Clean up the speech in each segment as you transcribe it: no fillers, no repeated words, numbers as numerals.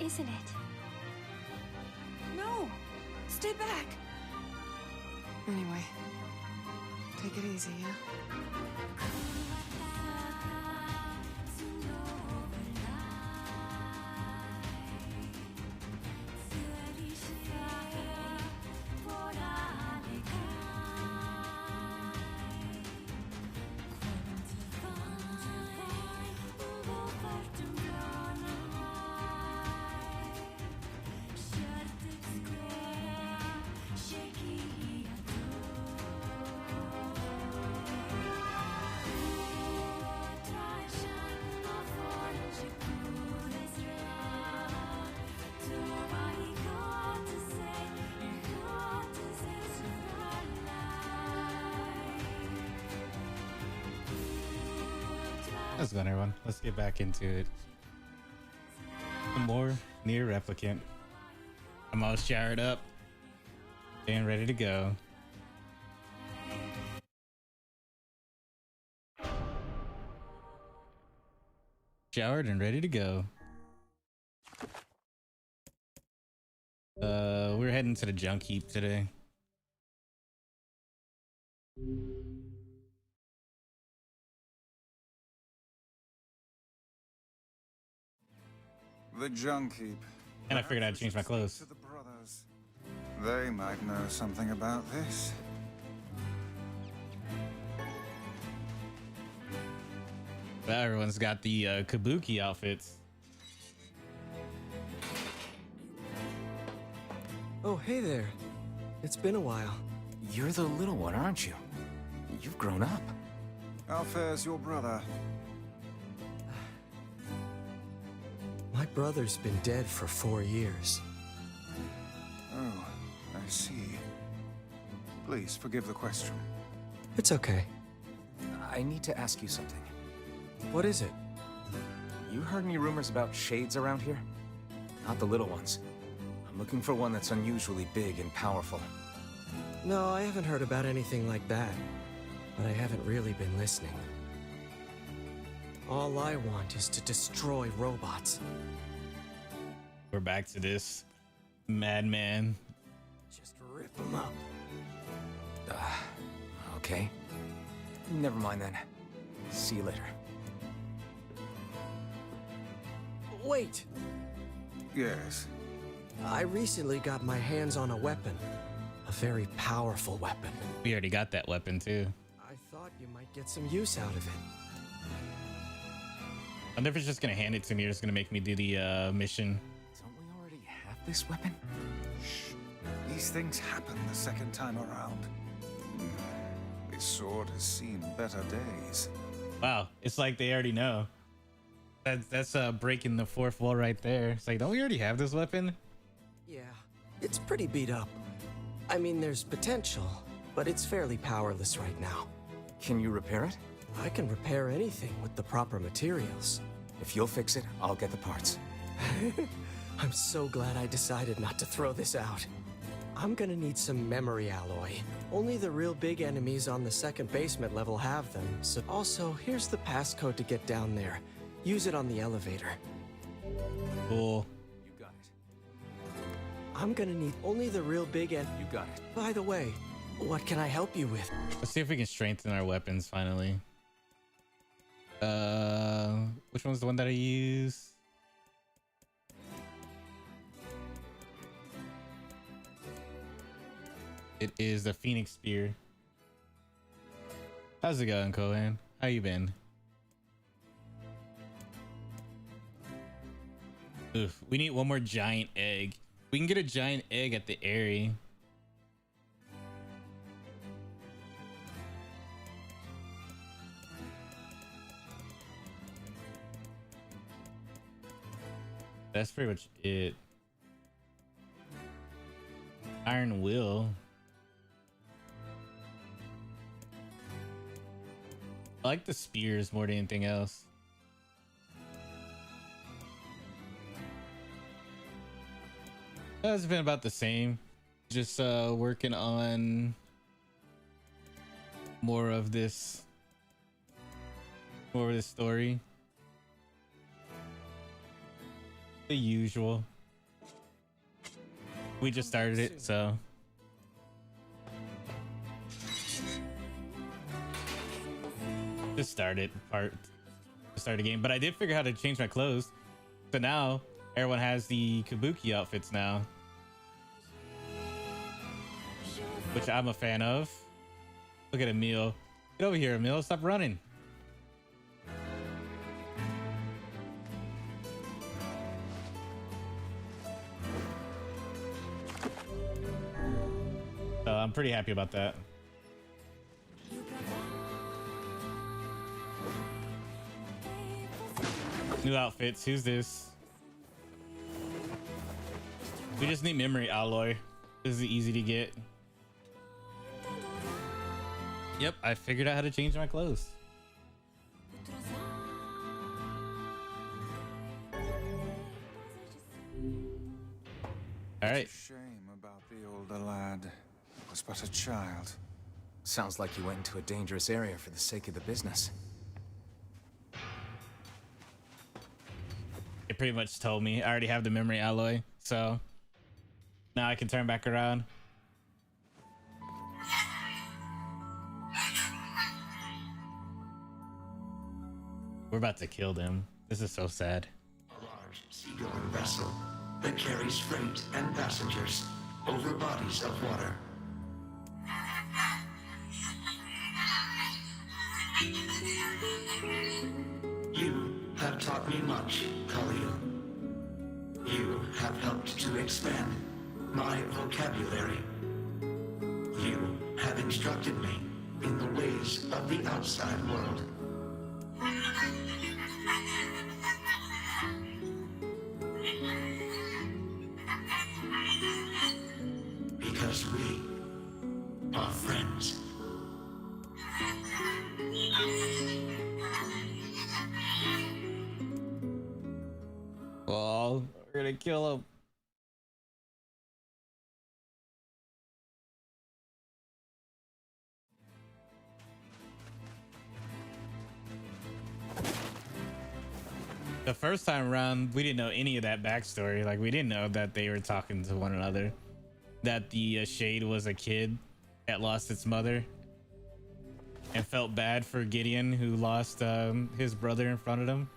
isn't it? No! Stay back! Anyway, take it easy, yeah? How's it going, everyone? Let's get back into it. Some more Nier Replicant. I'm all showered up and ready to go. Showered and ready to go. We're heading to the junk heap today. The junk heap. And I figured I'd change my clothes. To the brothers. They might know something about this. But everyone's got the kabuki outfits. Oh, hey there. It's been a while. You're the little one, aren't you? You've grown up. How fares your brother? My brother's been dead for 4 years. Oh, I see. Please forgive the question. It's okay. I need to ask you something. What is it? You heard any rumors about shades around here? Not the little ones. I'm looking for one that's unusually big and powerful. No, I haven't heard about anything like that. But I haven't really been listening. All I want is to destroy robots. We're back to this madman. Just rip them up. Okay. Never mind then. See you later. Wait! Yes. I recently got my hands on a weapon. A very powerful weapon. We already got that weapon too. I thought you might get some use out of it. I wonder if it's just gonna hand it to me or it's gonna make me do the mission. Don't we already have this weapon? Shh. These things happen the second time around. This sword has seen better days. Wow, it's like they already know. That's breaking the fourth wall right there. It's like, don't we already have this weapon? Yeah, it's pretty beat up. I mean, there's potential, but it's fairly powerless right now. Can you repair it? I can repair anything with the proper materials. If you'll fix it, I'll get the parts. I'm so glad I decided not to throw this out. I'm gonna need some memory alloy. Only the real big enemies on the second basement level have them, so also, here's the passcode to get down there. Use it on the elevator. Cool. You got it. I'm gonna need only the real big You got it. By the way, what can I help you with? Let's see if we can strengthen our weapons finally. Which one's the one that I use? It is the Phoenix Spear. How's it going, Cohen? How you been? Oof, we need one more giant egg. We can get a giant egg at the area. That's pretty much it. Iron Will. I like the spears more than anything else. It's been about the same. Just working on more of this story. The usual. We just started it, so just started start a game. But I did figure out how to change my clothes, so now everyone has the Kabuki outfits now, which I'm a fan of. Look at Emil. Get over here, Emil. Stop running. So I'm pretty happy about that. New outfits. Who's this? We just need memory alloy. This is easy to get. Yep, I figured out how to change my clothes. All right. Shame about the older lad. He was but a child. Sounds like you went into a dangerous area for the sake of the business. It pretty much told me. I already have the memory alloy, so now I can turn back around. We're about to kill them. This is so sad. A large seagoing vessel that carries freight and passengers over bodies of water. You have taught me much, Khalil. You have helped to expand my vocabulary. You have instructed me in the ways of the outside world. Because we are friends. Well, we're gonna kill him. The first time around, we didn't know any of that backstory. Like, we didn't know that they were talking to one another. That the Shade was a kid that lost its mother and felt bad for Gideon, who lost his brother in front of him.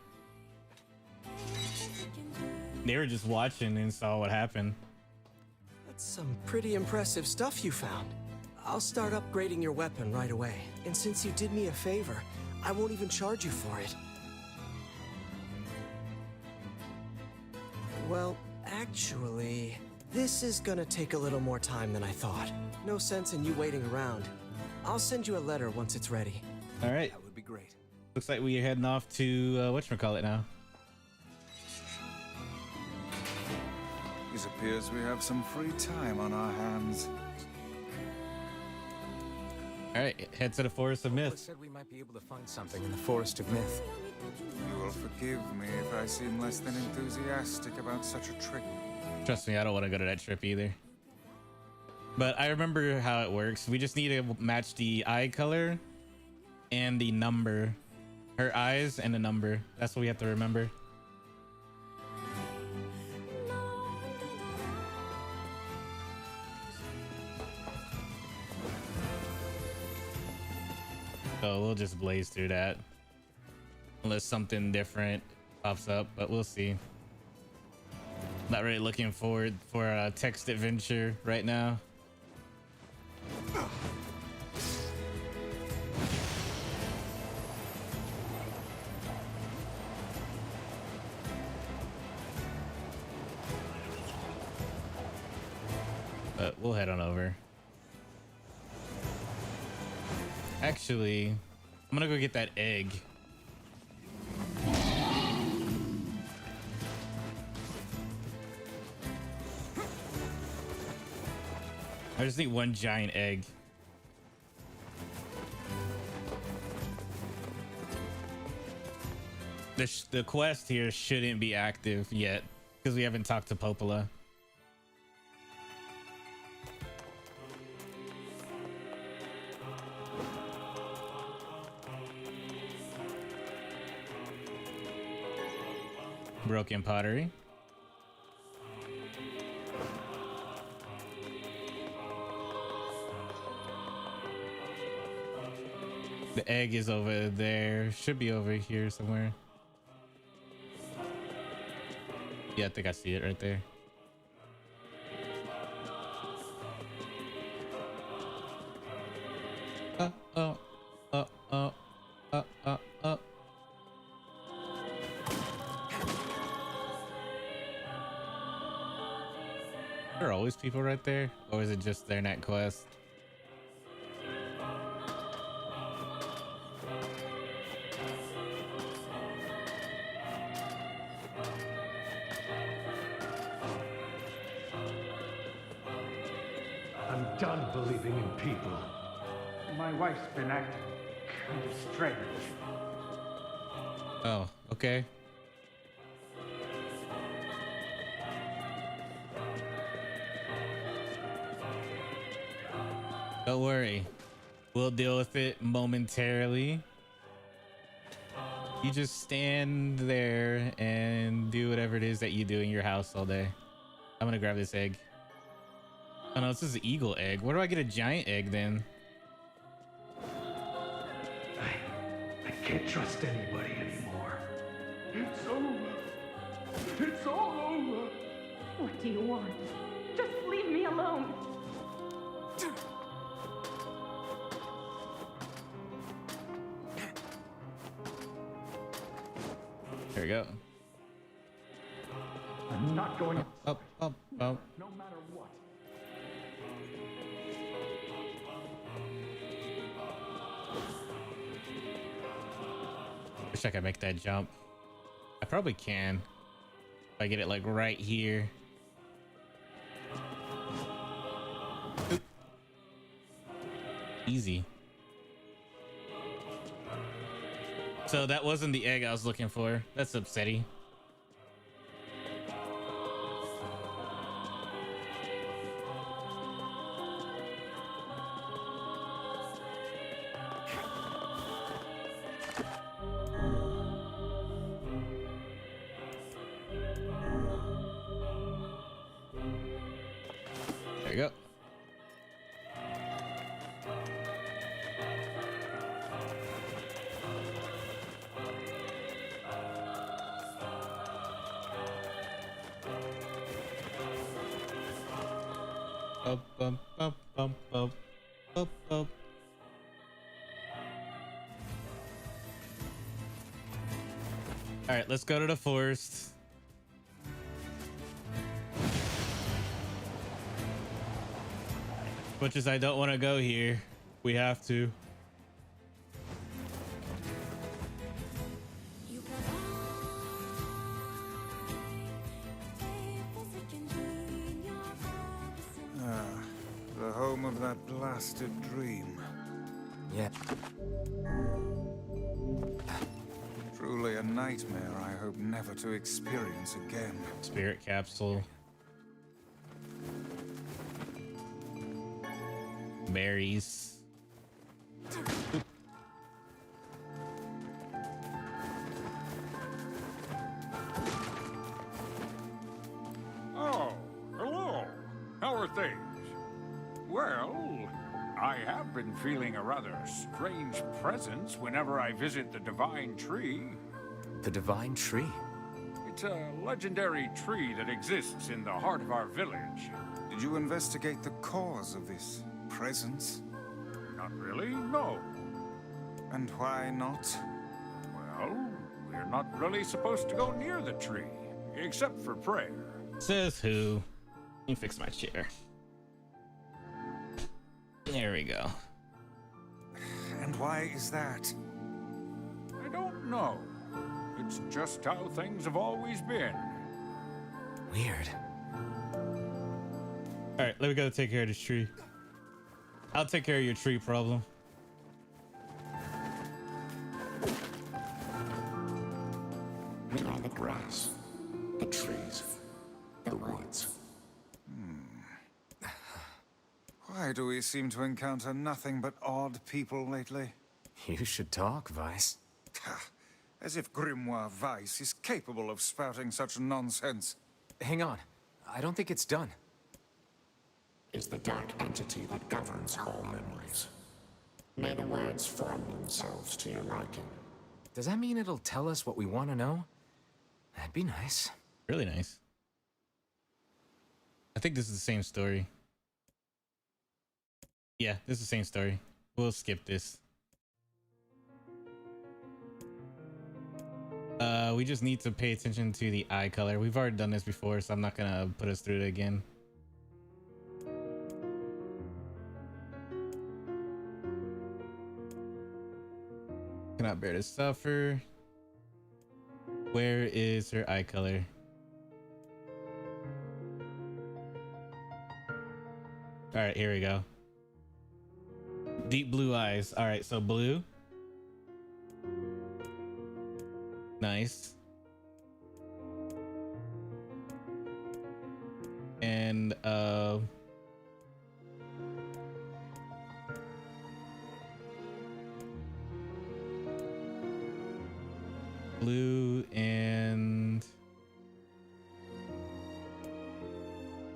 They were just watching and saw what happened. That's some pretty impressive stuff you found. I'll start upgrading your weapon right away. And since you did me a favor, I won't even charge you for it. Well, actually, this is gonna take a little more time than I thought. No sense in you waiting around. I'll send you a letter once it's ready. All right. That would be great. Looks like we're heading off to whatchamacallit now. It appears we have some free time on our hands. All right, head to the Forest of It Myth. said we might be able to find something in the Forest of Myth. You will forgive me if I seem less than enthusiastic about such a trip. Trust me, I don't want to go to that trip either. But I remember how it works. We just need to match the eye color and the number. Her eyes and the number. That's what we have to remember. So we'll just blaze through that. Unless something different pops up, but we'll see. Not really looking forward for a text adventure right now. But we'll head on over. Actually, I'm gonna go get that egg. I just need one giant egg. The quest here shouldn't be active yet because we haven't talked to Popola. Broken pottery. The egg is over there. Should be over here somewhere. Yeah, I think I see it right there. Oh. There are always people right there, or is it just their net quest? I'm done believing in people. My wife's been acting kind of strange. Oh, okay. Don't worry. We'll deal with it momentarily. You just stand there and do whatever it is that you do in your house all day. I'm gonna grab this egg. Oh no, this is an eagle egg. Where do I get a giant egg then? I can't trust anybody anymore. It's over. It's all over. What do you want? Just leave me alone. There we go. I'm not going Up. no matter what. Wish I could make that jump. I probably can. If I get it like right here. Oop. Easy. So that wasn't the egg I was looking for. That's upsetting. There you go. Up. All right, let's go to the forest. Much as I don't want to go here, we have to. The home of that blasted dream. Yeah. Truly a nightmare I hope never to experience again. Spirit capsule. Berries. Oh, hello. How are things? Well, I have been feeling a rather strange presence whenever I visit the Divine Tree. The Divine Tree? It's a legendary tree that exists in the heart of our village. Did you investigate the cause of this presence? Not really, no. And why not? Well, we're not really supposed to go near the tree, except for prayer. Says who? Let me fix my chair. There we go. And why is that? I don't know. It's just how things have always been. Weird. All right, let me go take care of this tree. I'll take care of your tree problem. We are the grass, the trees, the woods. Why do we seem to encounter nothing but odd people lately? You should talk, Vice. As if Grimoire Weiss is capable of spouting such nonsense. Hang on. I don't think it's done. Is the dark entity that governs all memories. May the words form themselves to your liking. Does that mean it'll tell us what we want to know? That'd be nice. Really nice. I think this is the same story. Yeah, this is the same story. We'll skip this. We just need to pay attention to the eye color. We've already done this before, so I'm not gonna put us through it again. Cannot bear to suffer. Where is her eye color? All right, here we go. Deep blue eyes. All right, so blue. Nice. And blue and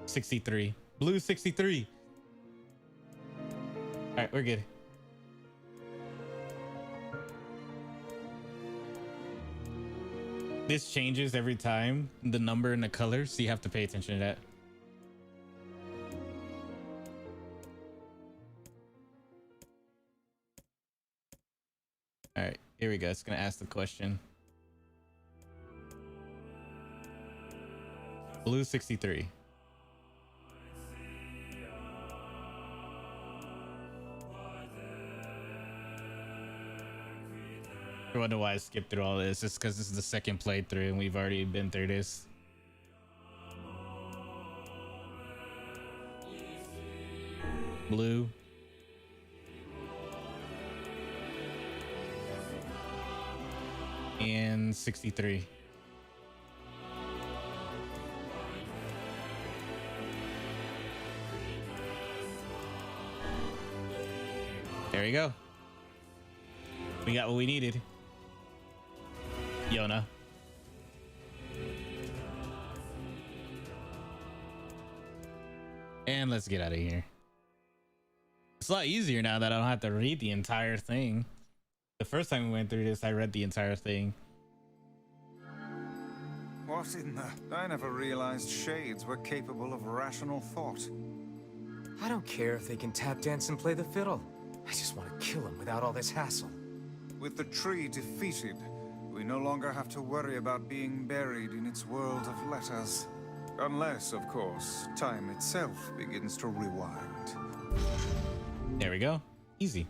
63. Blue 63. All right, we're good. This changes every time, the number and the color, so you have to pay attention to that. All right, here we go. It's gonna ask the question. Blue 63. I wonder why I skipped through all this. It's because this is the second playthrough and we've already been through this. Blue. And 63. There we go. We got what we needed. Yona. And let's get out of here. It's a lot easier now that I don't have to read the entire thing. The first time we went through this, I read the entire thing. What in the... I never realized shades were capable of rational thought. I don't care if they can tap dance and play the fiddle. I just want to kill them without all this hassle. With the tree defeated, we no longer have to worry about being buried in its world of letters. Unless, of course, time itself begins to rewind. There we go. Easy.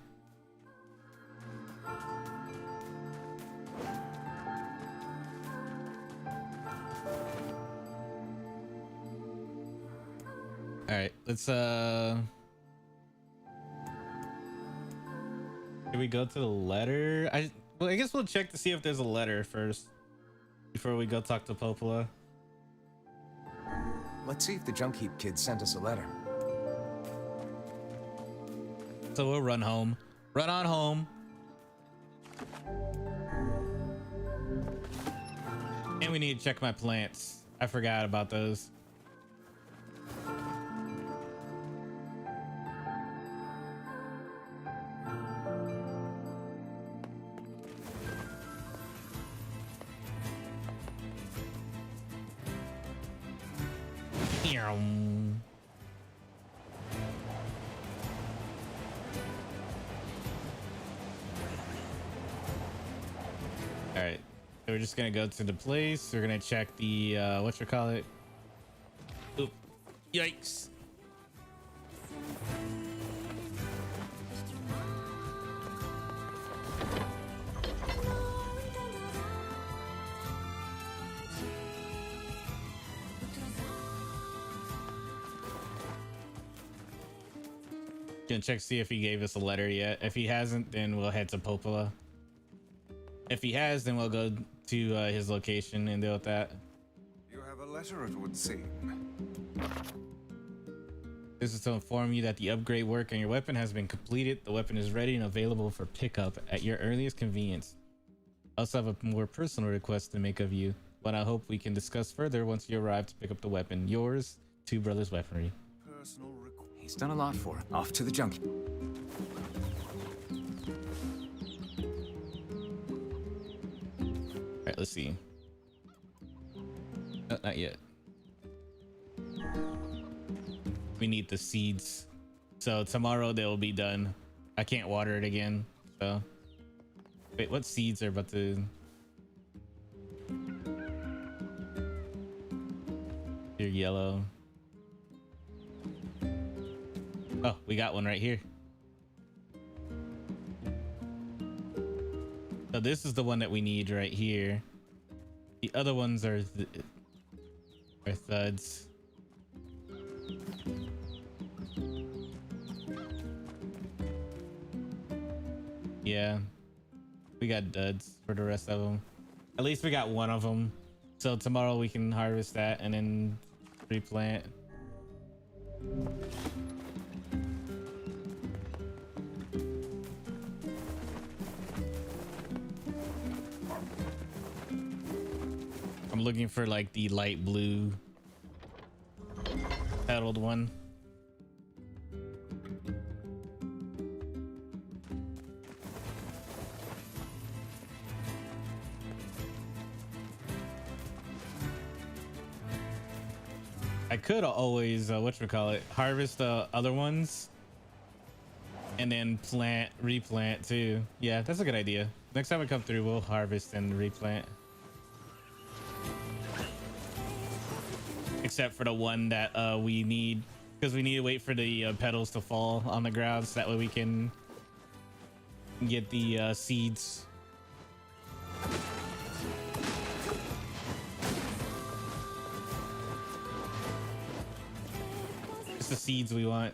All right, let's Can we go to the letter? Well, I guess we'll check to see if there's a letter first before we go talk to Popola. Let's see if the Junk Heap kid sent us a letter. So we'll run home. Run on home. And we need to check my plants. I forgot about those. All right, so we're just gonna go to the place. We're gonna check the whatchamacallit. Oop, yikes. Gonna check to see if he gave us a letter yet. If he hasn't, then we'll head to Popola. If he has, then we'll go to his location and deal with that. You have a letter, it would seem. This is to inform you that the upgrade work on your weapon has been completed. The weapon is ready and available for pickup at your earliest convenience. I also have a more personal request to make of you, but I hope we can discuss further once you arrive to pick up the weapon. Yours, Two Brothers Weaponry. Personal He's done a lot for him. Off to the Junk. let's see. No, not yet. We need the seeds. So tomorrow they'll be done. I can't water it again. So wait, what seeds are about to... You're yellow. Oh, we got one right here. So this is the one that we need right here. The other ones are thuds. Yeah, we got duds for the rest of them. At least we got one of them. So tomorrow we can harvest that and then replant. I'm looking for like the light blue petaled one. I could always whatchamacallit, harvest the other ones and then replant too. Yeah, that's a good idea. Next time we come through, we'll harvest and replant. Except for the one that we need, because we need to wait for the petals to fall on the ground so that way we can get the seeds. It's the seeds we want.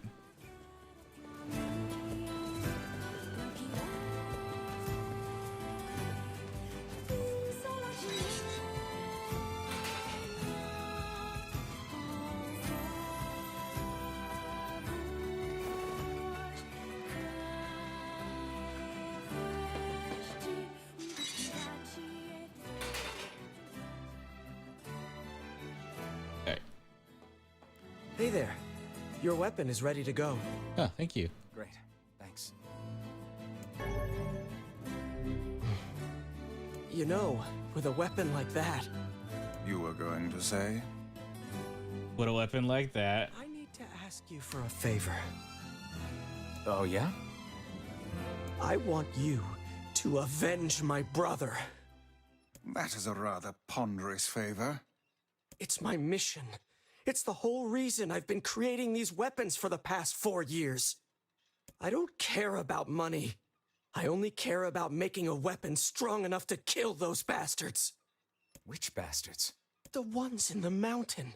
Hey there. Your weapon is ready to go. Oh, thank you. Great. Thanks. You know, with a weapon like that... You were going to say? With a weapon like that... I need to ask you for a favor. Oh, yeah? I want you to avenge my brother. That is a rather ponderous favor. It's my mission. It's the whole reason I've been creating these weapons for the past 4 years. I don't care about money. I only care about making a weapon strong enough to kill those bastards. Which bastards? The ones in the mountain.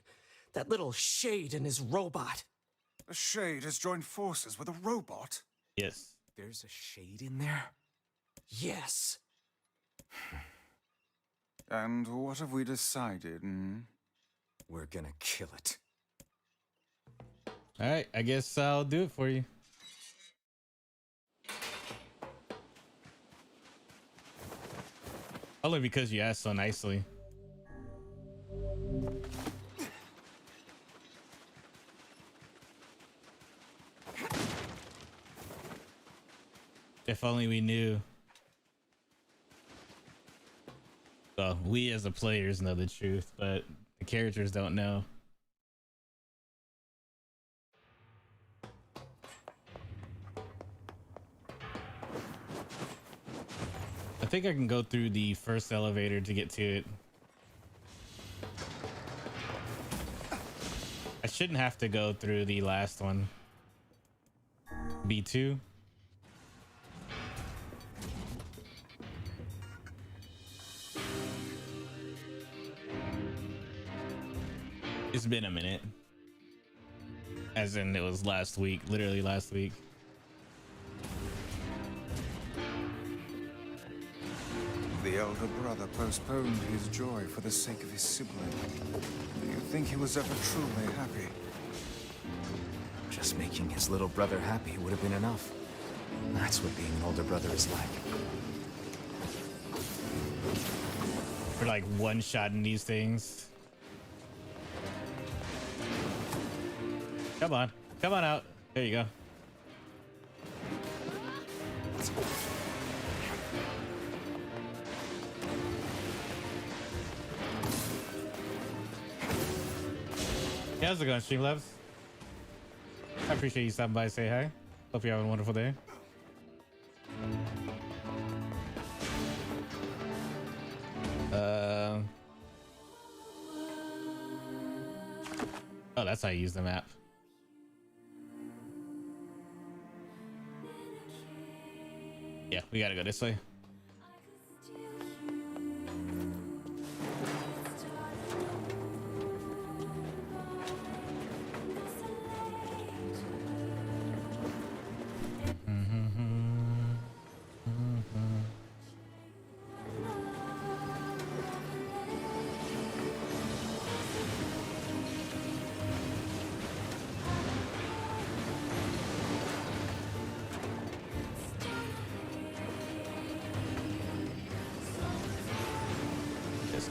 That little Shade and his robot. A Shade has joined forces with a robot? Yes. There's a Shade in there? Yes. And what have we decided, hmm? We're gonna kill it. All right, I guess I'll do it for you. Only because you asked so nicely. If only we knew. Well, we as the players know the truth, but the characters don't know. I think I can go through the first elevator to get to it. I shouldn't have to go through the last one. B2. It's been a minute. As in, it was last week, literally last week. The elder brother postponed his joy for the sake of his sibling. Do you think he was ever truly happy? Just making his little brother happy would have been enough. That's what being an older brother is like. For like one-shotting these things. Come on. Come on out. There you go. Yeah, how's it going, Streamlabs? I appreciate you stopping by to say hi. Hope you're having a wonderful day. Oh, that's how you use the map. Yeah, we gotta go this way.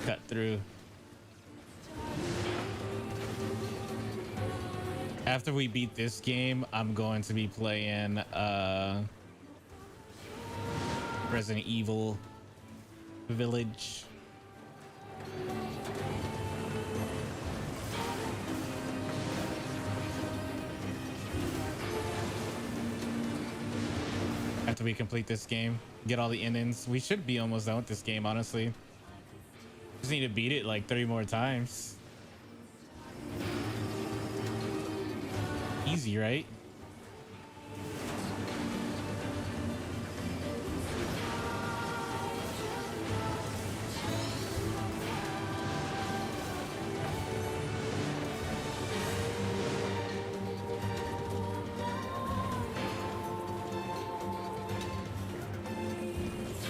Cut through. After we beat this game, I'm going to be playing Resident Evil Village. After we complete this game, get all the endings. We should be almost done with this game, honestly. Just need to beat it like 3 more times. Easy, right?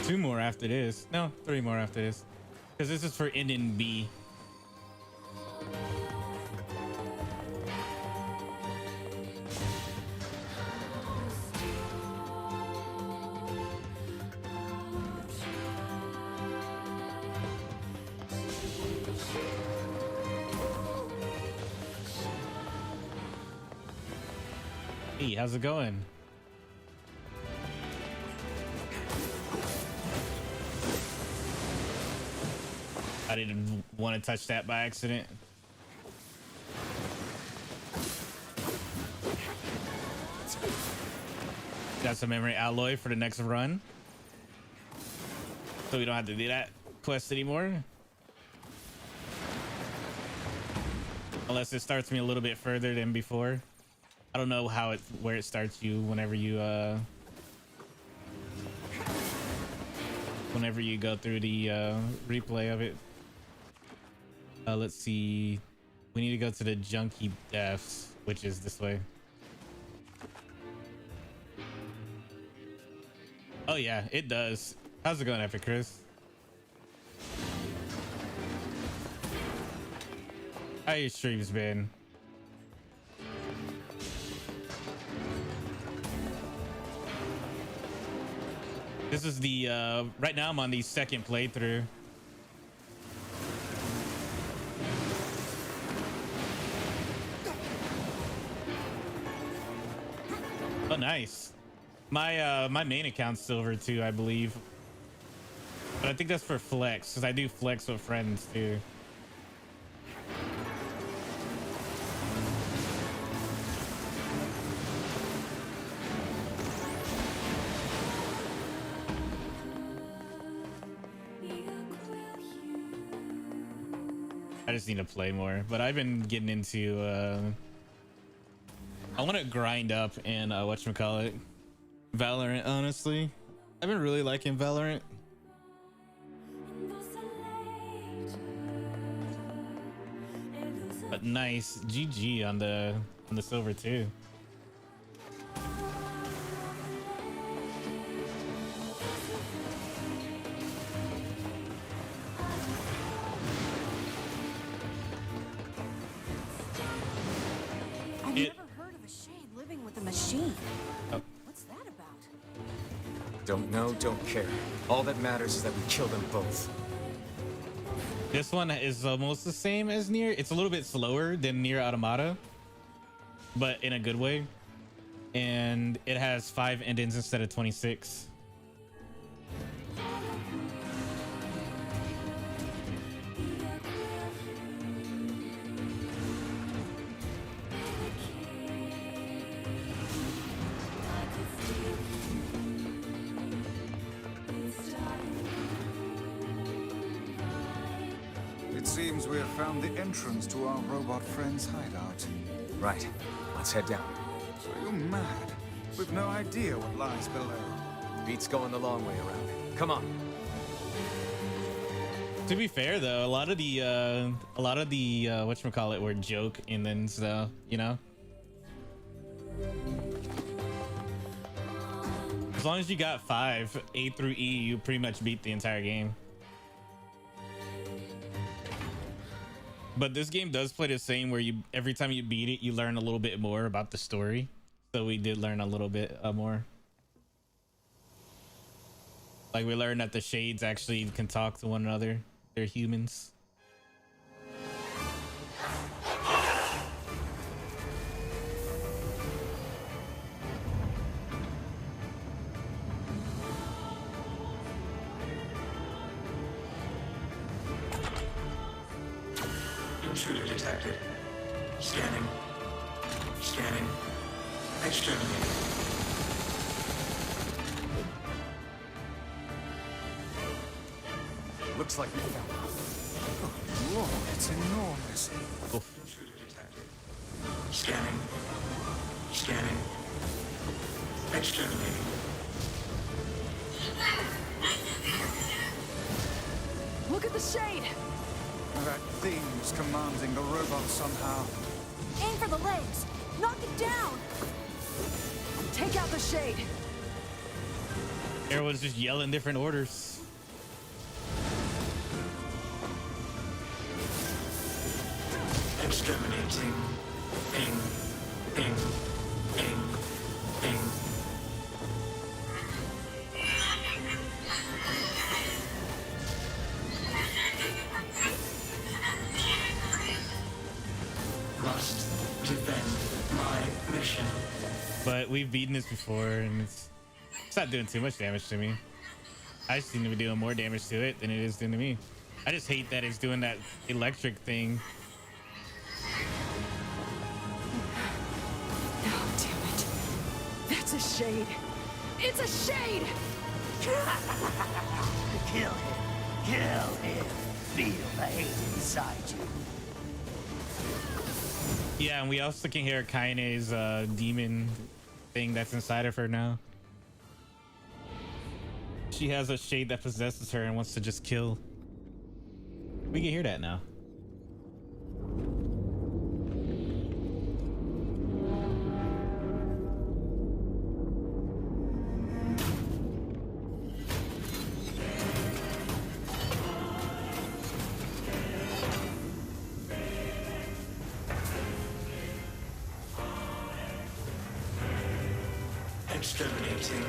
Two more after this. No, 3 more after this. Because this is for ending B. Hey, how's it going? I didn't want to touch that by accident. Got some memory alloy for the next run, so we don't have to do that quest anymore. Unless it starts me a little bit further than before. I don't know where it starts you whenever you go through the replay of it. Let's see. We need to go to the Junkie Deaths, which is this way. Oh yeah, it does. How's it going, Epic Chris? How your streams been? This is the right now I'm on the second playthrough. Oh, nice. My main account's silver too, I believe. But I think that's for flex, because I do flex with friends too. I just need to play more, but I've been getting into I want to grind up in whatchamacallit, Valorant. Honestly, I've been really liking Valorant. But nice GG on the silver too. I've never heard of a shade living with a machine. Oh. What's that about? Don't know, don't care. All that matters is that we kill them both. This one is almost the same as Nier. It's a little bit slower than Nier Automata, but in a good way. And it has 5 endings instead of 26. we have found the entrance to our robot friend's hideout. Right. Let's head down. Are you mad? We've no idea what lies below. Beats going the long way around. Come on. To be fair though, a lot of the whatchamacallit were joke and then stuff, you know? As long as you got 5 A through E, you pretty much beat the entire game. But this game does play the same where you every time you beat it, you learn a little bit more about the story. So we did learn a little bit more. Like we learned that the shades actually can talk to one another. They're humans. Intruder detected. Scanning. Scanning. Exterminating. Looks like we found it. Oh, Lord, it's enormous. Intruder detected. Scanning. Scanning. Exterminating. Look at the shade! That thing's commanding the robot somehow. Aim for the legs! Knock it down! Take out the shade! Everyone's just yelling different orders. Exterminating. Ping. Ping. Ping. Ping. Must defend my mission. But we've beaten this before and it's not doing too much damage to me. I just seem to be doing more damage to it than it is doing to me. I just hate that it's doing that electric thing. Oh, damn it. That's a shade. It's a shade! Kill him. Kill him. Feel the hate inside you. Yeah, and we also can hear Kaine's demon thing that's inside of her now. She has a shade that possesses her and wants to just kill. We can hear that now. Exterminating.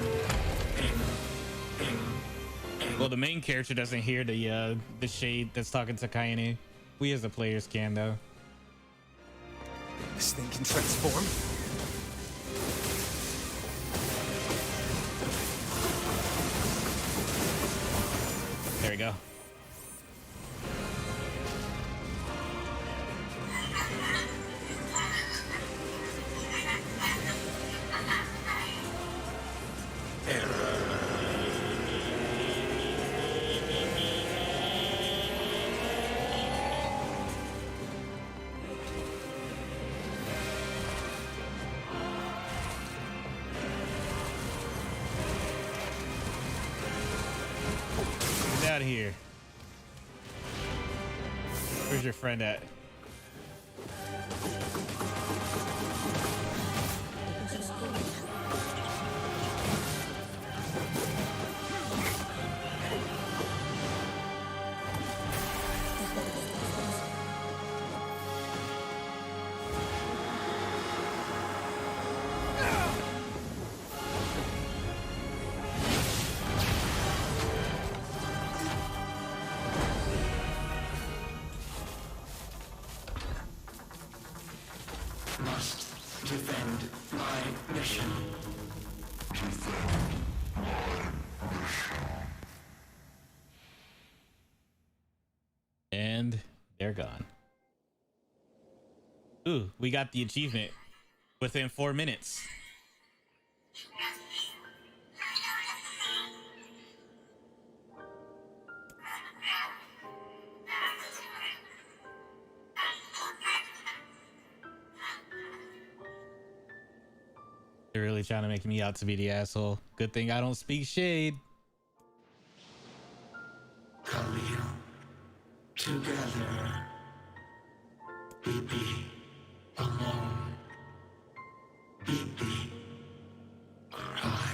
Ping. Ping. Ping. Well, the main character doesn't hear the shade that's talking to Kaine. We as the players can though. This thing can transform? There we go. Get out of here. Where's your friend at? Must defend my mission. And they're gone. Ooh, we got the achievement within 4 minutes. They're really trying to make me out to be the asshole. Good thing I don't speak shade. Khalil, together. Be alone. Be cry.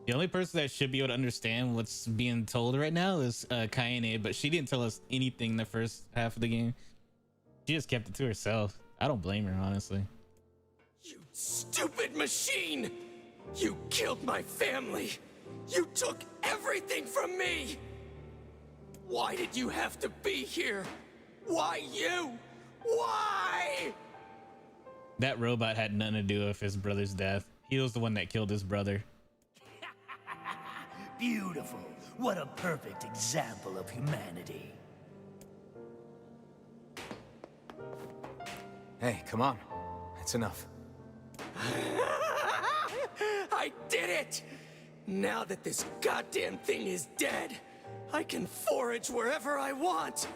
The only person that should be able to understand what's being told right now is Kaine, but she didn't tell us anything the first half of the game. She just kept it to herself. I don't blame her, honestly. You stupid machine! You killed my family! You took everything from me! Why did you have to be here? Why you? Why? That robot had nothing to do with his brother's death. He was the one that killed his brother. Beautiful. What a perfect example of humanity. Hey, come on. That's enough. I did it! Now that this goddamn thing is dead, I can forage wherever I want.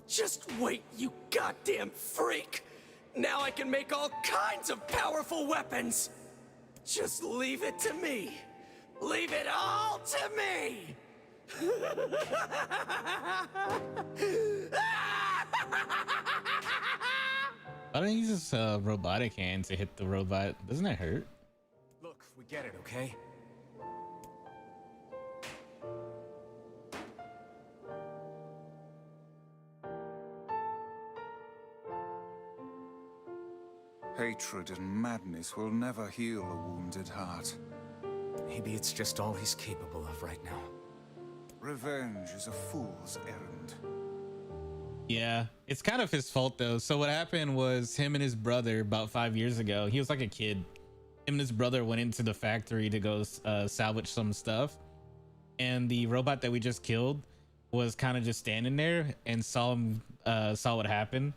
Just wait, you goddamn freak! Now I can make all kinds of powerful weapons! Just leave it to me! Leave it all to me! Why don't you use this robotic hand to hit the robot? Doesn't that hurt? Look, we get it, okay? Hatred and madness will never heal a wounded heart. Maybe it's just all he's capable of right now. Revenge is a fool's errand. Yeah, it's kind of his fault though. So what happened was him and his brother about 5 years ago, he was like a kid. Him and his brother went into the factory to go salvage some stuff. And the robot that we just killed was kind of just standing there and saw what happened.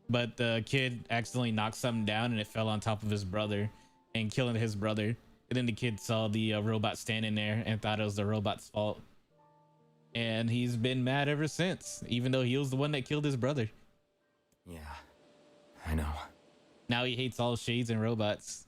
But the kid accidentally knocked something down and it fell on top of his brother and killing his brother. And then the kid saw the robot standing there and thought it was the robot's fault. And he's been mad ever since, even though he was the one that killed his brother. Yeah, I know. Now he hates all shades and robots.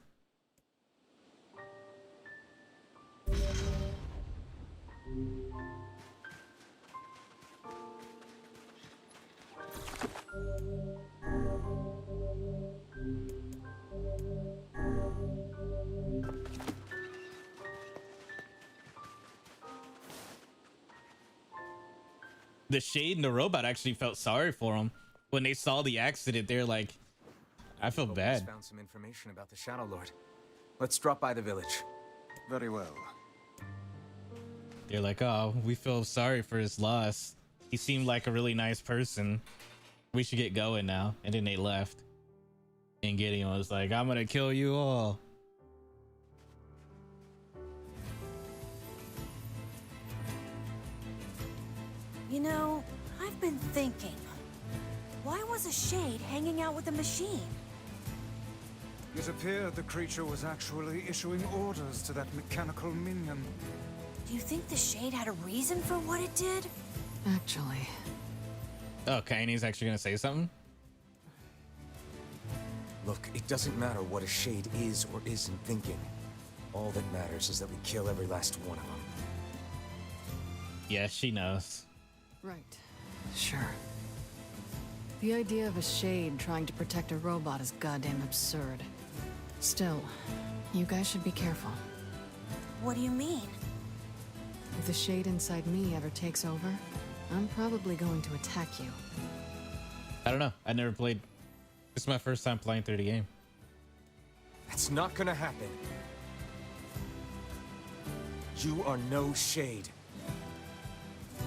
The shade and the robot actually felt sorry for him when they saw the accident. They're like, I feel bad. Found some information about the Shadow Lord. Let's drop by the village. Very well. They're like, oh, we feel sorry for his loss. He seemed like a really nice person. We should get going now. And then they left. And Gideon was like, I'm gonna kill you all. You know, I've been thinking. Why was a shade hanging out with a machine? It appeared the creature was actually issuing orders to that mechanical minion. Do you think the shade had a reason for what it did? Actually. Oh, Kaine's actually gonna say something? Look, it doesn't matter what a shade is or isn't thinking. All that matters is that we kill every last one of them. Yeah, she knows. Right. Sure. The idea of a shade trying to protect a robot is goddamn absurd. Still, you guys should be careful. What do you mean? If the shade inside me ever takes over, I'm probably going to attack you. I don't know. I never played. This is my first time playing through the game. That's not gonna happen. You are no shade.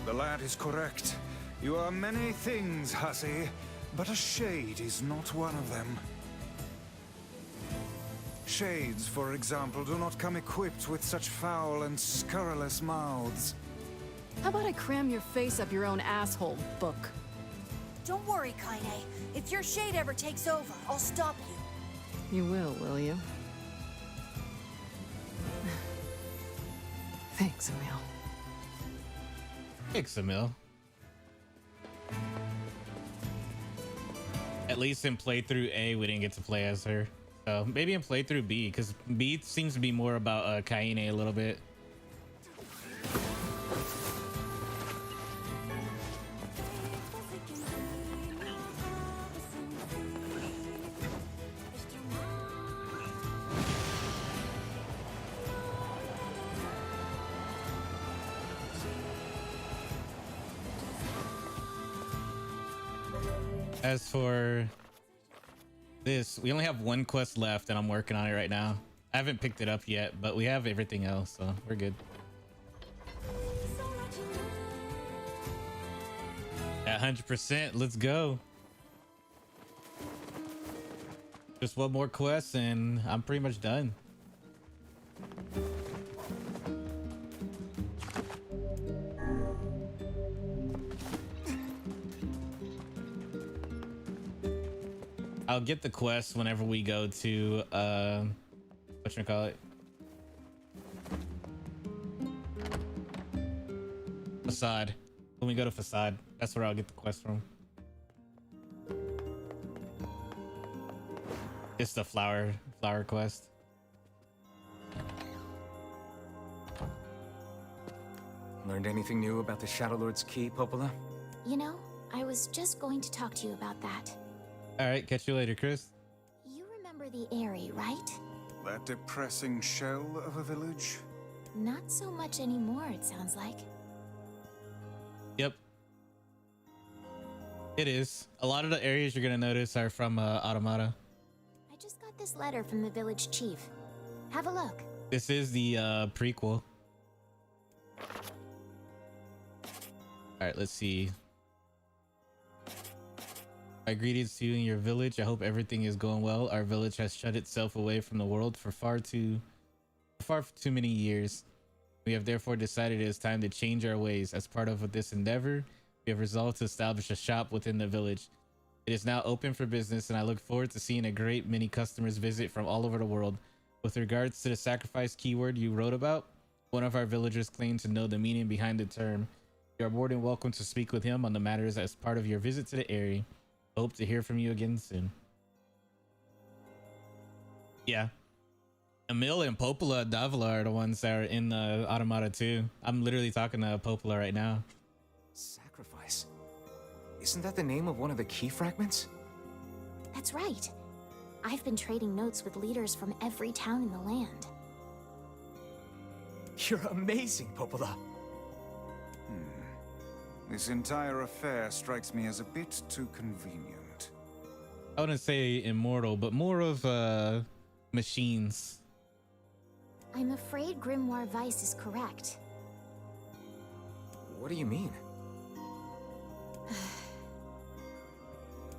The lad is correct. You are many things, hussy, but a shade is not one of them. Shades, for example, do not come equipped with such foul and scurrilous mouths. How about I cram your face up your own asshole, book? Don't worry, Kaine. If your shade ever takes over, I'll stop you. You will you? Thanks, Emil. At least in playthrough A, we didn't get to play as her. So maybe in playthrough B, because B seems to be more about Kaine a little bit. As for this, we only have one quest left and I'm working on it right now. I haven't picked it up yet, but we have everything else, so we're good. At 100%, let's go. Just one more quest and I'm pretty much done. I'll get the quest whenever we go to whatchamacallit? Facade. When we go to Facade, that's where I'll get the quest from. It's the flower quest. Learned anything new about the Shadow Lord's key, Popola? You know, I was just going to talk to you about that. All right, catch you later, Chris. You remember the Eyrie, right? That depressing shell of a village? Not so much anymore, it sounds like. Yep. It is. A lot of the areas you're gonna notice are from Automata. I just got this letter from the village chief. Have a look. This is the prequel. All right, let's see. My greetings to you and your village. I hope everything is going well. Our village has shut itself away from the world for far too many years. We have therefore decided it is time to change our ways. As part of this endeavor, we have resolved to establish a shop within the village. It is now open for business, and I look forward to seeing a great many customers visit from all over the world. With regards to the sacrifice keyword you wrote about, one of our villagers claimed to know the meaning behind the term. You are more than welcome to speak with him on the matters as part of your visit to the area. Hope to hear from you again soon. Yeah. Emil and Popola Davila are the ones that are in the Automata too. I'm literally talking to Popola right now. Sacrifice? Isn't that the name of one of the key fragments? That's right. I've been trading notes with leaders from every town in the land. You're amazing, Popola. This entire affair strikes me as a bit too convenient. I wouldn't say immortal, but more of machines. I'm afraid Grimoire Weiss is correct. What do you mean?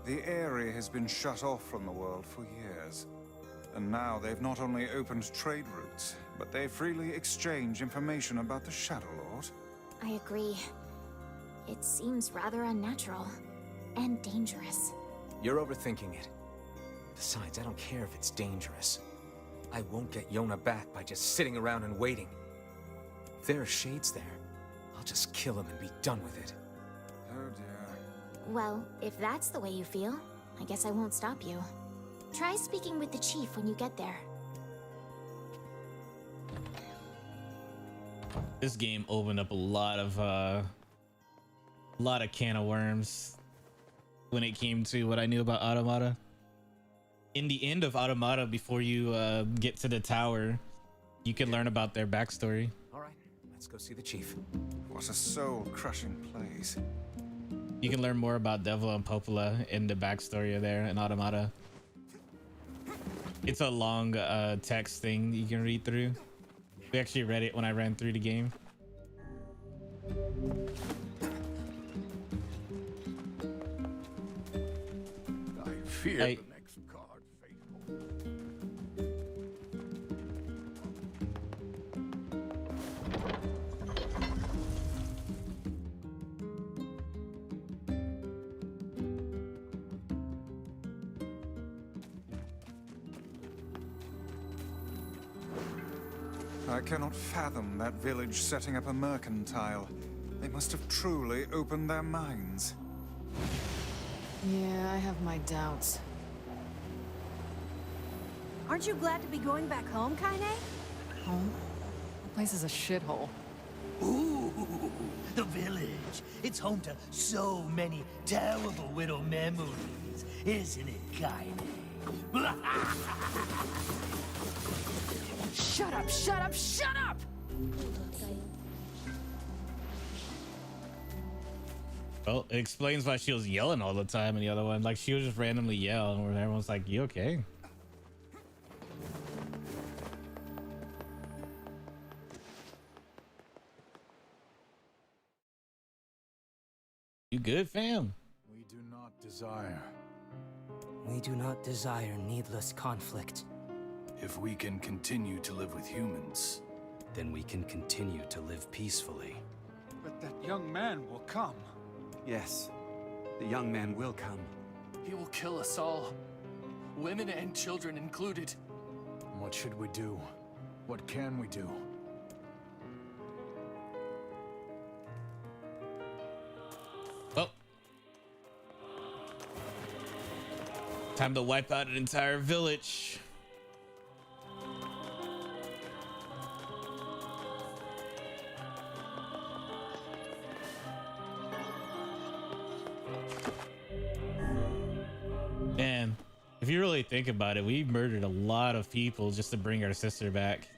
The area has been shut off from the world for years. And now they've not only opened trade routes, but they freely exchange information about the Shadow Lord. I agree. It seems rather unnatural and dangerous. You're overthinking it. Besides, I don't care if it's dangerous. I won't get Yona back by just sitting around and waiting. If there are shades there, I'll just kill him and be done with it. Oh dear. Well, if that's the way you feel, I guess I won't stop you. Try speaking with the chief when you get there. This game opened up a lot of can of worms when it came to what I knew about Automata. In the end of Automata, before you get to the tower, you can learn about their backstory. All right, let's go see the chief. What a soul-crushing place. You can learn more about Devil and Popola in the backstory of there in Automata. It's a long text thing you can read through. We actually read it when I ran through the game. I fear the next card, faithful. I cannot fathom that village setting up a mercantile. They must have truly opened their minds. Yeah, I have my doubts. Aren't you glad to be going back home, Kaine? Home? The place is a shithole. Ooh, the village. It's home to so many terrible widow memories, isn't it, Kaine? Shut up, shut up, shut up! Well, it explains why she was yelling all the time in the other one. Like, she would just randomly yell, and everyone's like, you okay? You good, fam? We do not desire. We do not desire needless conflict. If we can continue to live with humans, then we can continue to live peacefully. But that young man will come. Yes, the young man will come. He will kill us all. Women and children included. What should we do? What can we do? Well, time to wipe out an entire village. Man, if you really think about it, we murdered a lot of people just to bring our sister back.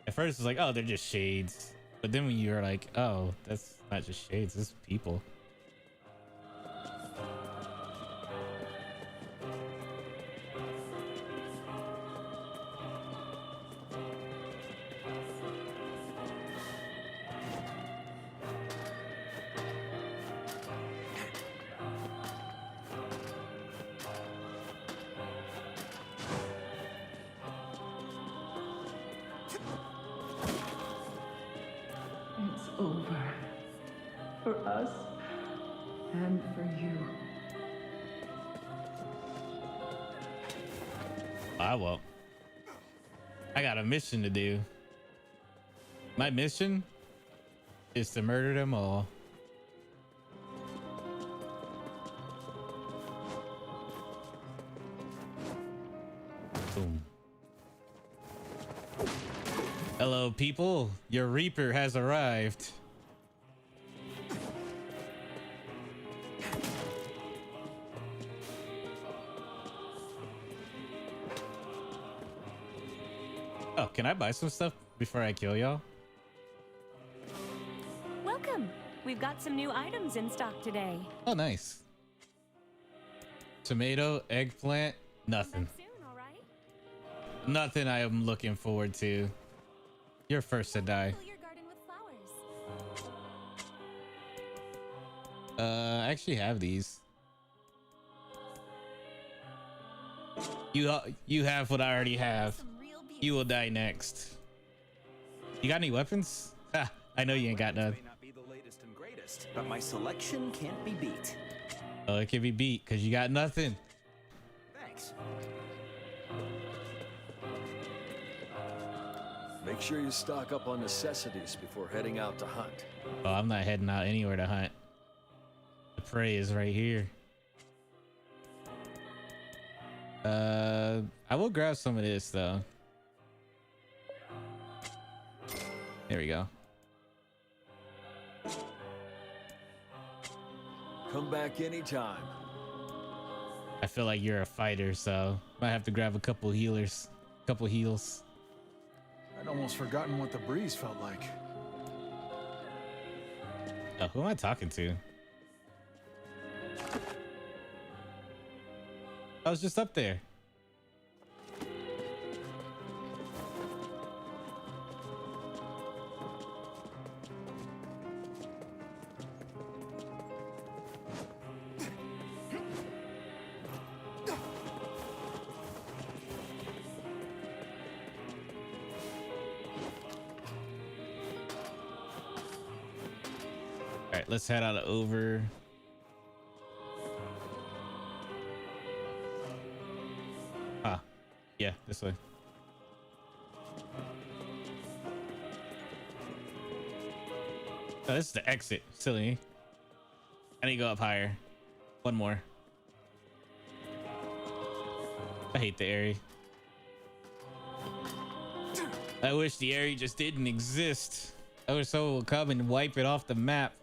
At first it's like, oh, they're just shades. But then when you're like, oh, that's not just shades, it's people. It's over. For us and for you. I won't. I got a mission to do. My mission is to murder them all. Boom. Hello, people. Your Reaper has arrived. Oh, can I buy some stuff before I kill y'all? Welcome. We've got some new items in stock today. Oh, nice. Tomato, eggplant, nothing. Soon, all right? Nothing I am looking forward to. You're first to die. Fill your garden with flowers. I actually have these. You have what I already have. You will die next. You got any weapons? Ha, I know you ain't got none. May not be the latest and greatest, but my selection can't be beat. Oh, it can be beat because you got nothing. Thanks. Make sure you stock up on necessities before heading out to hunt. Oh, I'm not heading out anywhere to hunt. The prey is right here. I will grab some of this though. There we go. Come back anytime. I feel like you're a fighter, so might have to grab a couple healers, couple heals. I'd almost forgotten what the breeze felt like. Oh, who am I talking to? I was just up there. All right, let's head on over. Ah, yeah, this way. Oh, this is the exit. Silly. I need to go up higher. One more. I hate the area. I wish the area just didn't exist. I wish someone would come and wipe it off the map.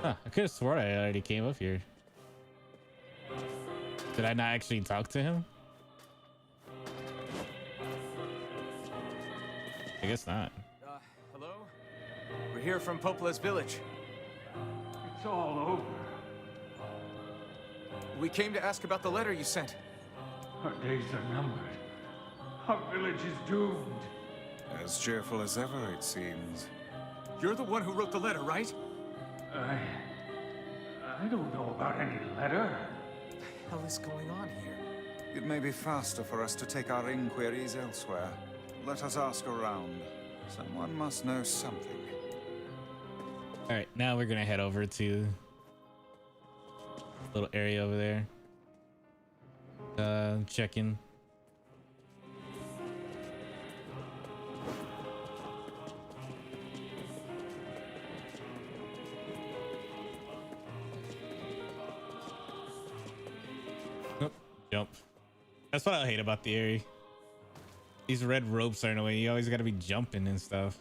Huh, I could have sworn I already came up here. Did I not actually talk to him? I guess not. Hello? We're here from Popola's village. It's all over. We came to ask about the letter you sent. Our days are numbered. Our village is doomed. As cheerful as ever, it seems. You're the one who wrote the letter, right? I don't know about any letter. What the hell is going on here? It may be faster for us to take our inquiries elsewhere. Let us ask around. Someone must know something. All right, now we're gonna head over to little area over there. Check in. Oh, jump. That's what I hate about the area. These red ropes are in the way. You always got to be jumping and stuff.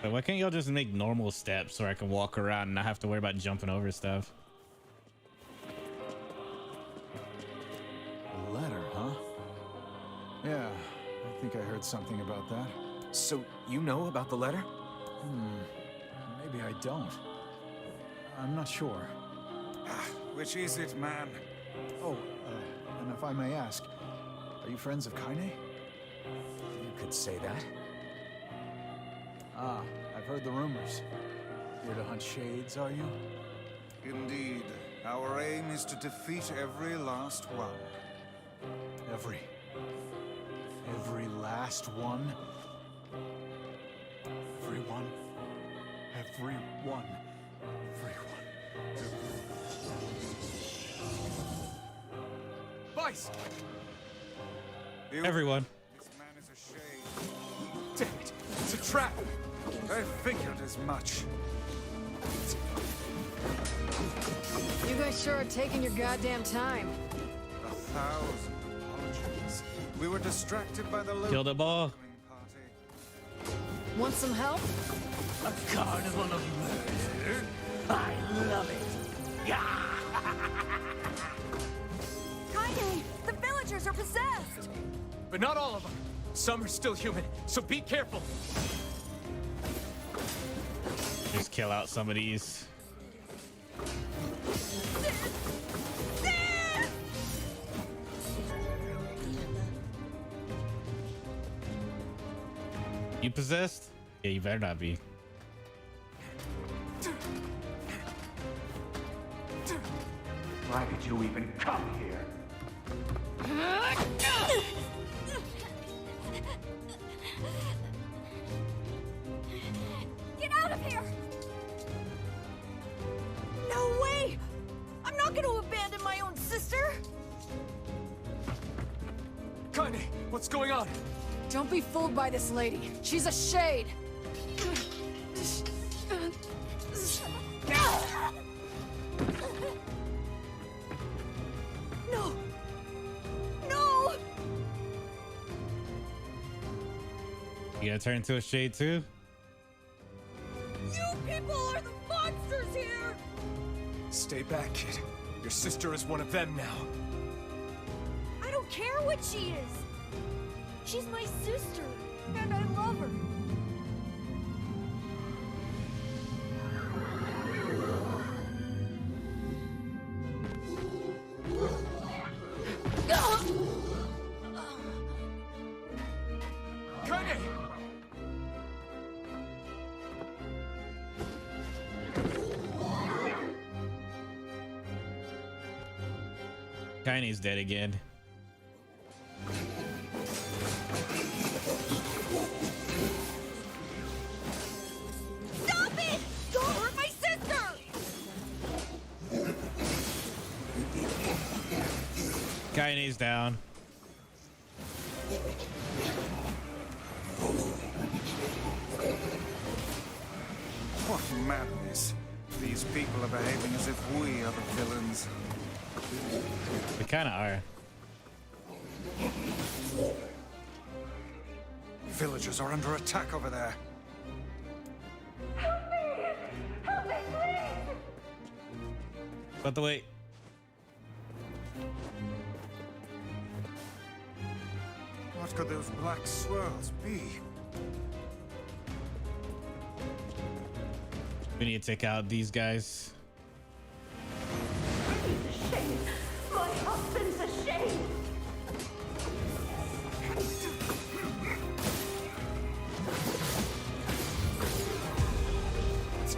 So why can't y'all just make normal steps so I can walk around and not have to worry about jumping over stuff? A letter, huh? Yeah, I think I heard something about that. So you know about the letter? Maybe I don't. I'm not sure. Which is it, man? Oh, and if I may ask, are you friends of Kaine? You could say that. Ah, I've heard the rumors. Here to hunt shades, are you? Indeed. Our aim is to defeat every last one. Every last one? Everyone? Everyone? Vice! Everyone. This man is a shade. Damn it! It's a trap! I figured as much. You guys sure are taking your goddamn time. 1,000 apologies. We were distracted by the Kill the ball. Want some help? A carnival of murder? I love it! Kaine, the villagers are possessed! But not all of them. Some are still human, so be careful. Just kill out some of these. You possessed? Yeah, you better not be. Why did you even come here? Get out of here! No way! I'm not gonna abandon my own sister! Kaine, what's going on? Don't be fooled by this lady. She's a shade. No! No! You gonna turn into a shade too? You people are the monsters here! Stay back, kid. Your sister is one of them now. I don't care what she is! She's my sister, and I love her. Kaine! Kaine's dead again. Stop it! Don't hurt my Akaine's down. What madness. These people are behaving as if we are the villains. We kind of are. Villagers are under attack over there. Help me! Help me, please! But the wait. What could those black swirls be? We need to take out these guys. He's a shade! My husband's a shade!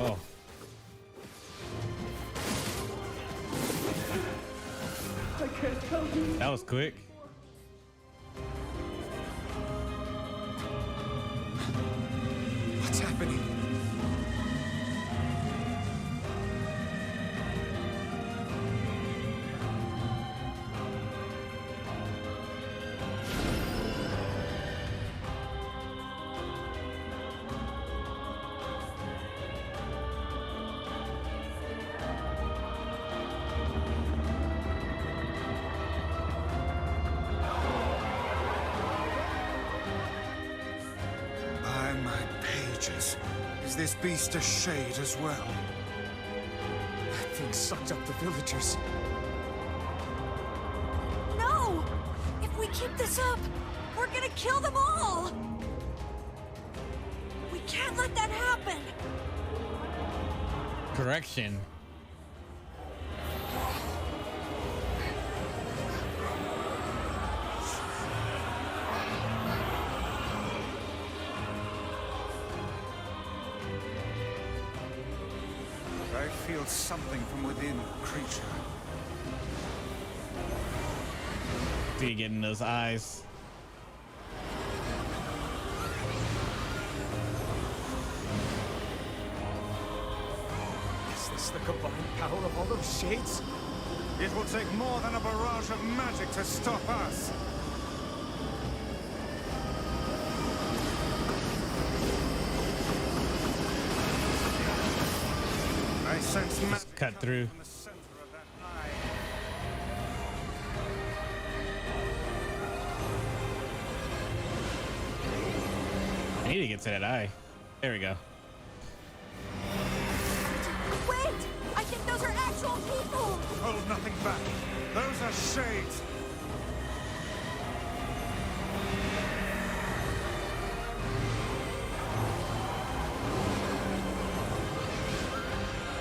Oh. I can't tell you. That was quick. What's happening? Is this beast a shade as well? That thing sucked up the villagers. No! If we keep this up, we're gonna kill them all! We can't let that happen! Correction. I feel something from within the creature. See you getting those eyes. Is this the combined power of all those shades? It will take more than a barrage of magic to stop us. I sense magic cut through. from the center of that eye. I need to get to that eye. There we go. Wait! I think those are actual people! Hold nothing back. Those are shades.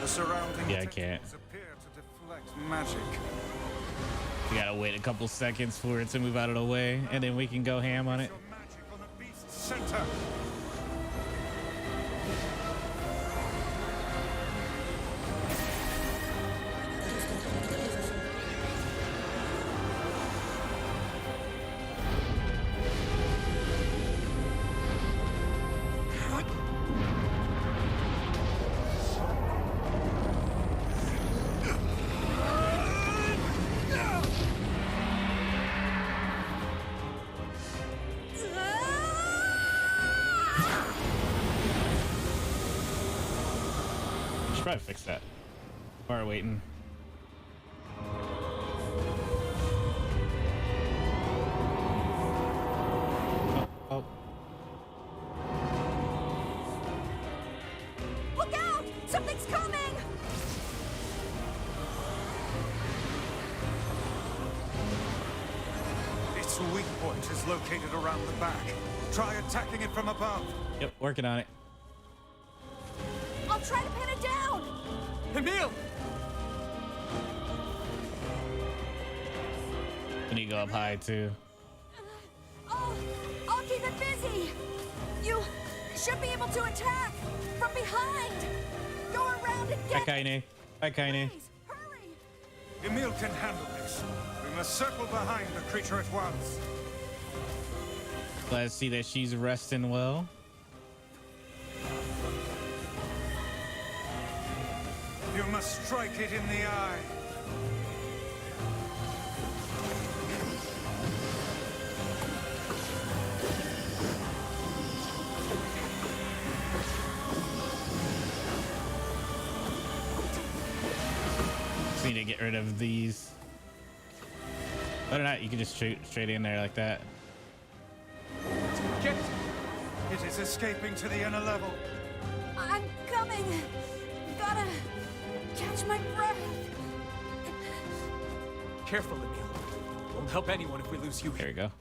The surrounding Yeah, I can't. textures appear to deflect magic. We gotta wait a couple seconds for it to move out of the way, and then we can go ham on it. Your magic on the beast's center. Should probably fix that. While we're waiting. Oh. Look out! Something's coming! Its weak point is located around the back. Try attacking it from above. Yep, working on it. I'll try to pin it down! Emil! We need to go up high too. I'll keep it busy! You should be able to attack from behind! Go around and Hi, get Kaine. Hi, Kaine. Please, hurry! Emil can handle this. We must circle behind the creature at once. Glad to see that she's resting well. You must strike it in the eye. rid of these. But or not, you can just straight in there like that. Get it! It is escaping to the inner level. I'm coming. Gotta catch my breath. Careful, Emil. Won't help anyone if we lose you. There we go.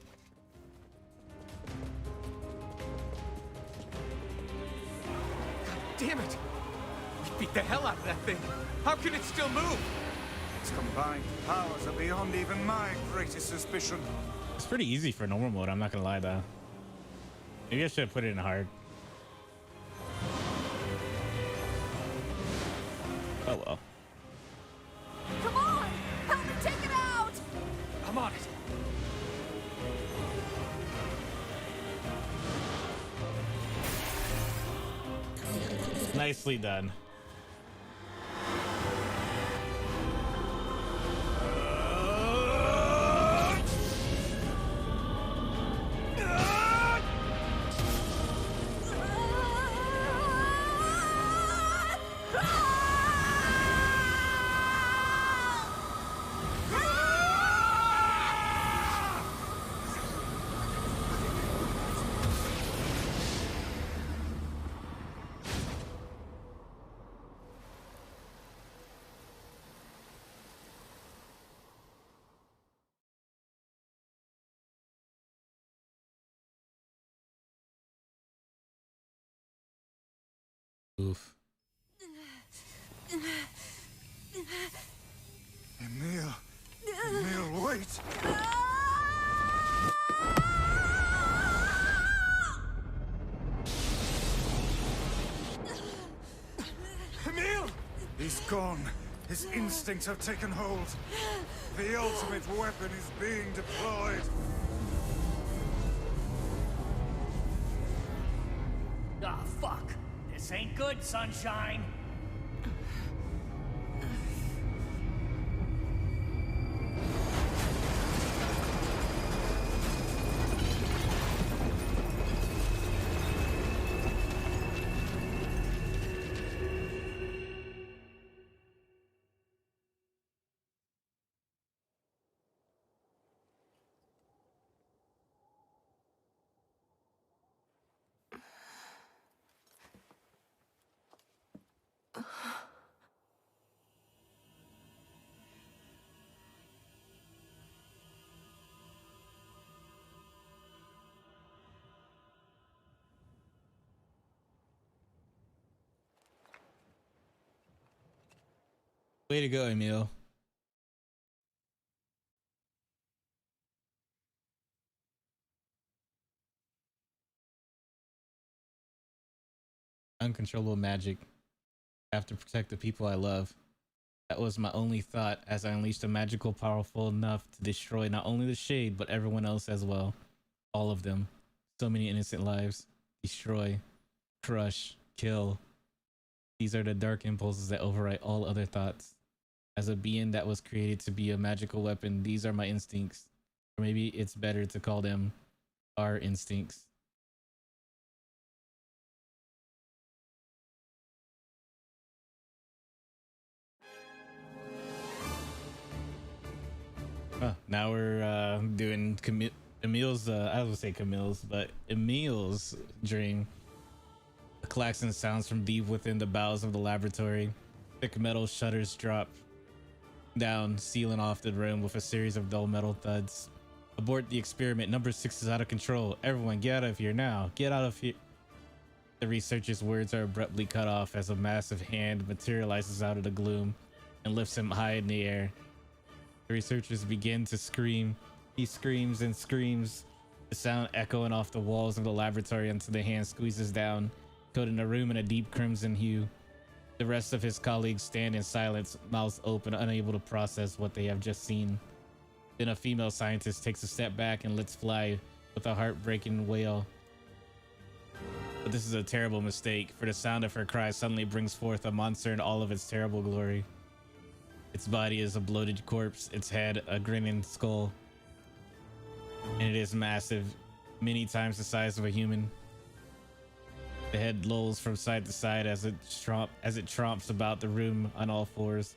Damn it! We beat the hell out of that thing. How can it still move? Its combined powers are beyond even my greatest suspicion. It's pretty easy for normal mode, I'm not gonna lie though. Maybe I should have put it in hard. Oh well. Come on! Help me take it out! I'm on it. Nicely done. Oof. Emil. Emil, wait! Emil! He's gone. His instincts have taken hold. The ultimate weapon is being deployed. Ah, fuck. This ain't good, sunshine. Way to go, Emil. Uncontrollable magic. I have to protect the people I love. That was my only thought as I unleashed a magical powerful enough to destroy not only the Shade, but everyone else as well. All of them. So many innocent lives. Destroy, crush, kill. These are the dark impulses that override all other thoughts. As a being that was created to be a magical weapon, these are my instincts. Or maybe it's better to call them our instincts. Now we're doing Emil's, I was gonna say Camille's, but Emil's dream. A klaxon sounds from deep within the bowels of the laboratory. Thick metal shutters drop down, sealing off the room with a series of dull metal thuds. Abort the experiment. Number 6 is out of control. Everyone get out of here now. Get out of here. The researcher's words are abruptly cut off as a massive hand materializes out of the gloom and lifts him high in the air. The researchers begin to scream. He screams and screams, the sound echoing off the walls of the laboratory until the hand squeezes down, coating the room in a deep crimson hue. The rest of his colleagues stand in silence, mouths open, unable to process what they have just seen. Then a female scientist takes a step back and lets fly with a heartbreaking wail. But this is a terrible mistake, for the sound of her cry suddenly brings forth a monster in all of its terrible glory. Its body is a bloated corpse, its head a grinning skull, and it is massive, many times the size of a human. The head lolls from side to side as it tromps about the room on all fours.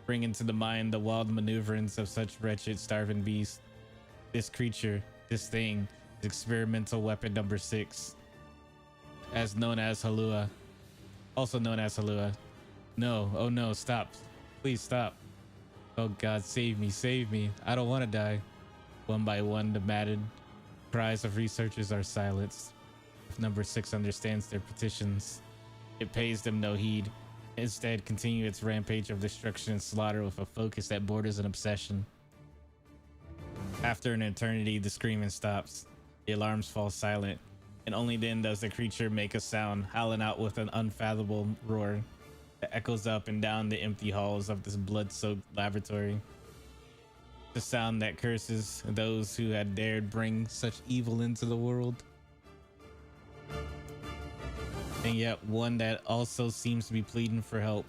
bringing to the mind the wild maneuverings of such wretched starving beasts. This creature, this thing, is experimental weapon number 6, as known as Halua, also known as Halua. No, oh no, stop, please stop. Oh God, save me, I don't want to die. One by one, the maddened cries of researchers are silenced. If number 6 understands their petitions, it pays them no heed. Instead, continue its rampage of destruction and slaughter with a focus that borders an obsession. After an eternity, the screaming stops. The alarms fall silent, and only then does the creature make a sound, howling out with an unfathomable roar that echoes up and down the empty halls of this blood-soaked laboratory. The sound that curses those who had dared bring such evil into the world. And yet one that also seems to be pleading for help.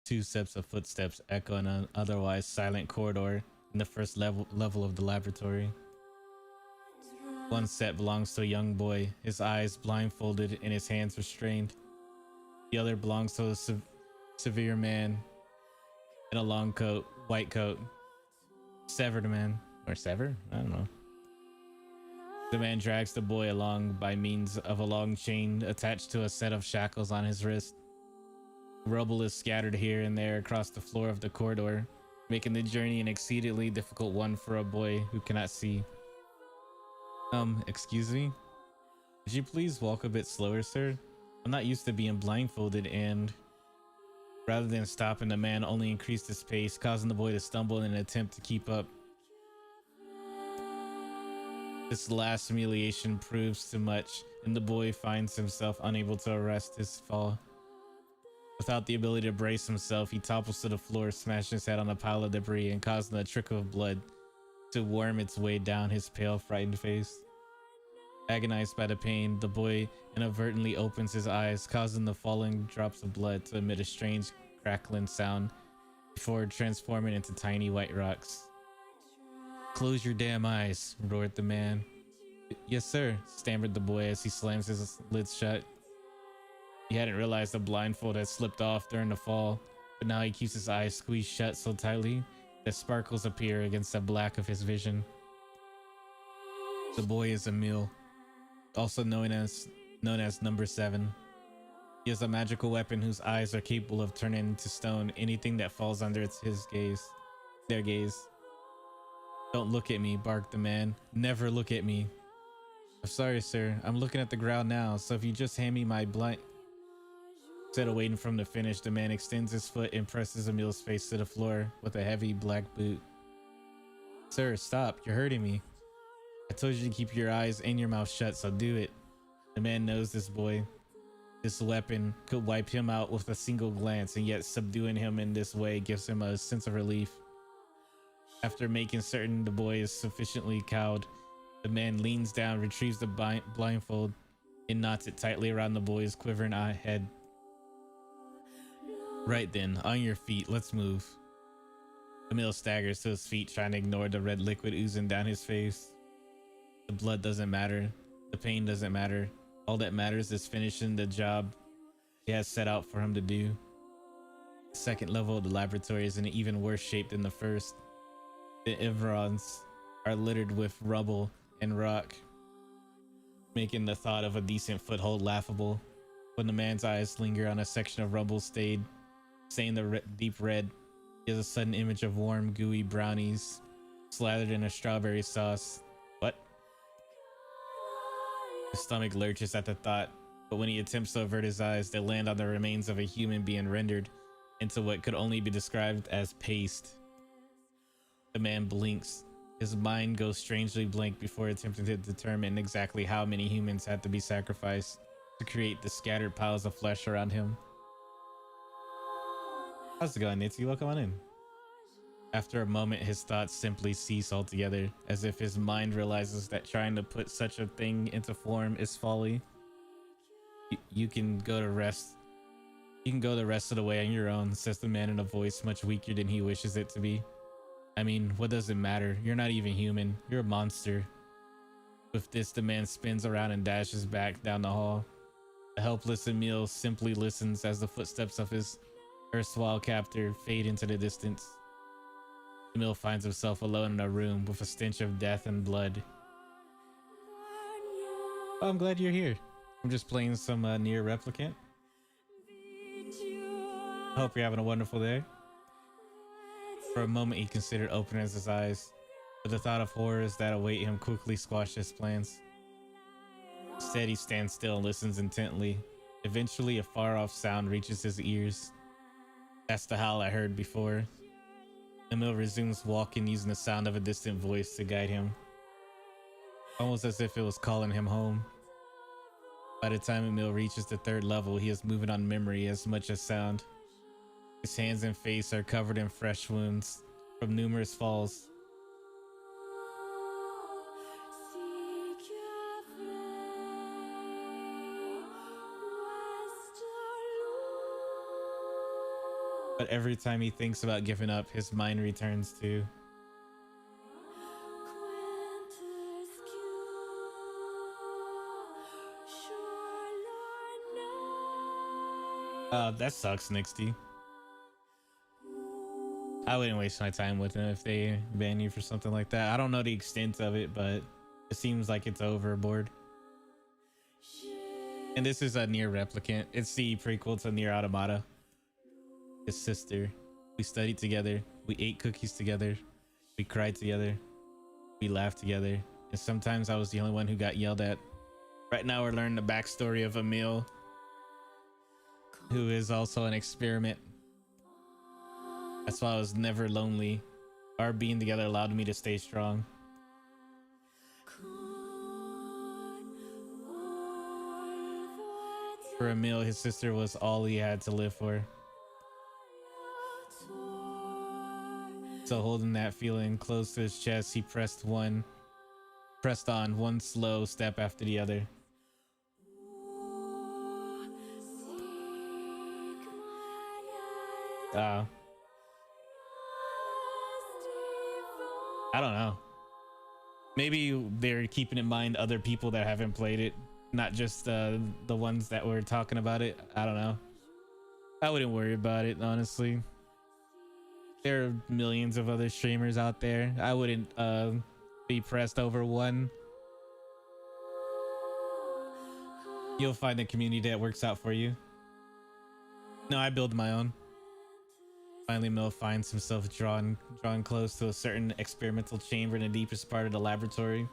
Two sets of footsteps echo in an otherwise silent corridor in the first level of the laboratory. One set belongs to a young boy, his eyes blindfolded and his hands restrained. The other belongs to a severe man in a long coat, white coat. Severed man, or sever? I don't know. The man drags the boy along by means of a long chain attached to a set of shackles on his wrist. Rubble is scattered here and there across the floor of the corridor, making the journey an exceedingly difficult one for a boy who cannot see. Excuse me? Could you please walk a bit slower, sir? I'm not used to being blindfolded, and rather than stopping, the man only increased his pace, causing the boy to stumble in an attempt to keep up. This last humiliation proves too much, and the boy finds himself unable to arrest his fall. Without the ability to brace himself, he topples to the floor, smashing his head on a pile of debris and causing a trickle of blood to worm its way down his pale, frightened face. Agonized by the pain, the boy inadvertently opens his eyes, causing the falling drops of blood to emit a strange crackling sound before transforming into tiny white rocks. "Close your damn eyes," roared the man. "Yes, sir," stammered the boy as he slams his lids shut. He hadn't realized the blindfold had slipped off during the fall, but now he keeps his eyes squeezed shut so tightly that sparkles appear against the black of his vision. The boy is Emil, also known as number 7. He has a magical weapon whose eyes are capable of turning into stone anything that falls under their gaze. "Don't look at me," barked the man. "Never look at me." "I'm sorry, sir. I'm looking at the ground now, so if you just hand me my blind..." Instead of waiting for him to finish, the man extends his foot and presses Emil's face to the floor with a heavy black boot. "Sir, stop. You're hurting me. I told you to keep your eyes and your mouth shut, so do it." The man knows this boy. This weapon could wipe him out with a single glance, and yet subduing him in this way gives him a sense of relief. After making certain the boy is sufficiently cowed, the man leans down, retrieves the blindfold, and knots it tightly around the boy's quivering head. "Right then, on your feet, let's move." Emil staggers to his feet, trying to ignore the red liquid oozing down his face. The blood doesn't matter. The pain doesn't matter. All that matters is finishing the job he has set out for him to do. The second level of the laboratory is in even worse shape than the first. The environs are littered with rubble and rock, making the thought of a decent foothold laughable. When the man's eyes linger on a section of rubble stained the deep red, he has a sudden image of warm, gooey brownies slathered in a strawberry sauce. What? His stomach lurches at the thought, but when he attempts to avert his eyes, they land on the remains of a human being rendered into what could only be described as paste. The man blinks. His mind goes strangely blank before attempting to determine exactly how many humans had to be sacrificed to create the scattered piles of flesh around him. "How's it going, Nitzy? Welcome on in." After a moment, his thoughts simply cease altogether, as if his mind realizes that trying to put such a thing into form is folly. You can go the rest of the way on your own," says the man in a voice much weaker than he wishes it to be. "I mean, what does it matter? You're not even human. You're a monster." With this, the man spins around and dashes back down the hall. The helpless Emil simply listens as the footsteps of his erstwhile captor fade into the distance. Emil finds himself alone in a room with a stench of death and blood. Oh, I'm glad you're here. I'm just playing some Nier Replicant. I hope you're having a wonderful day. For a moment, he considered opening his eyes, but the thought of horrors that await him quickly squashed his plans. Instead, he stands still and listens intently. Eventually, a far-off sound reaches his ears. That's the howl I heard before. Emil resumes walking, using the sound of a distant voice to guide him, almost as if it was calling him home. By the time Emil reaches the 3rd level, he is moving on memory as much as sound. His hands and face are covered in fresh wounds from numerous falls. But every time he thinks about giving up, his mind returns to that sucks, Nyxx. I wouldn't waste my time with them if they ban you for something like that. I don't know the extent of it, but it seems like it's overboard. And this is a Nier Replicant. It's the prequel to Nier Automata. His sister. We studied together. We ate cookies together. We cried together. We laughed together. And sometimes I was the only one who got yelled at. Right now we're learning the backstory of Emil, who is also an experiment. That's why I was never lonely. Our being together allowed me to stay strong. For Emil, his sister was all he had to live for. So holding that feeling close to his chest, he pressed on one slow step after the other. I don't know. Maybe they're keeping in mind other people that haven't played it, not just the ones that were talking about it. I don't know. I wouldn't worry about it, honestly. There are millions of other streamers out there. I wouldn't be pressed over one. You'll find a community that works out for you. No, I build my own. Finally, Emil finds himself drawn close to a certain experimental chamber in the deepest part of the laboratory.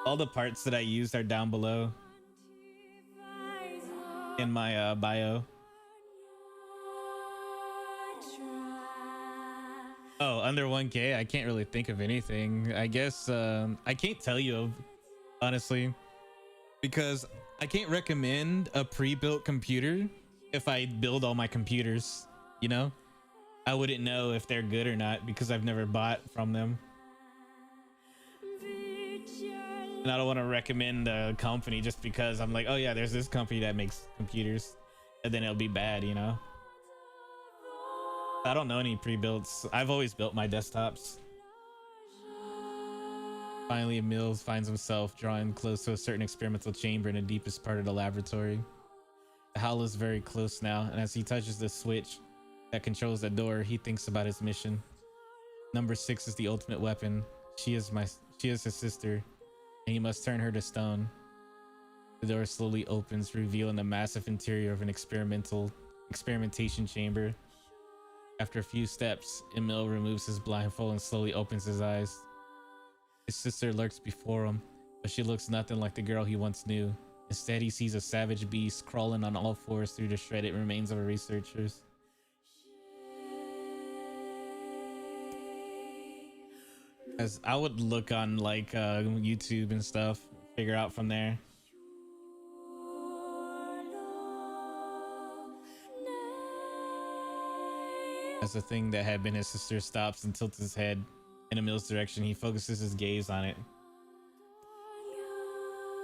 All the parts that I used are down below in my bio. Oh, under 1K, I can't really think of anything. I guess I can't tell you, honestly, because I can't recommend a pre-built computer if I build all my computers, you know? I wouldn't know if they're good or not because I've never bought from them. And I don't want to recommend a company just because I'm like, oh yeah, there's this company that makes computers, and then it'll be bad, you know? I don't know any pre-builts. I've always built my desktops. Finally, Emil finds himself drawing close to a certain experimental chamber in the deepest part of the laboratory. The howl is very close now, and as he touches the switch that controls the door, he thinks about his mission. Number 6 is the ultimate weapon. She is his sister, and he must turn her to stone. The door slowly opens, revealing the massive interior of an experimentation chamber. After a few steps, Emil removes his blindfold and slowly opens his eyes. His sister lurks before him, but she looks nothing like the girl he once knew. Instead, he sees a savage beast crawling on all fours through the shredded remains of her researchers. As I would look on like YouTube and stuff, figure out from there. As the thing that had been his sister stops and tilts his head in Emil's direction, he focuses his gaze on it.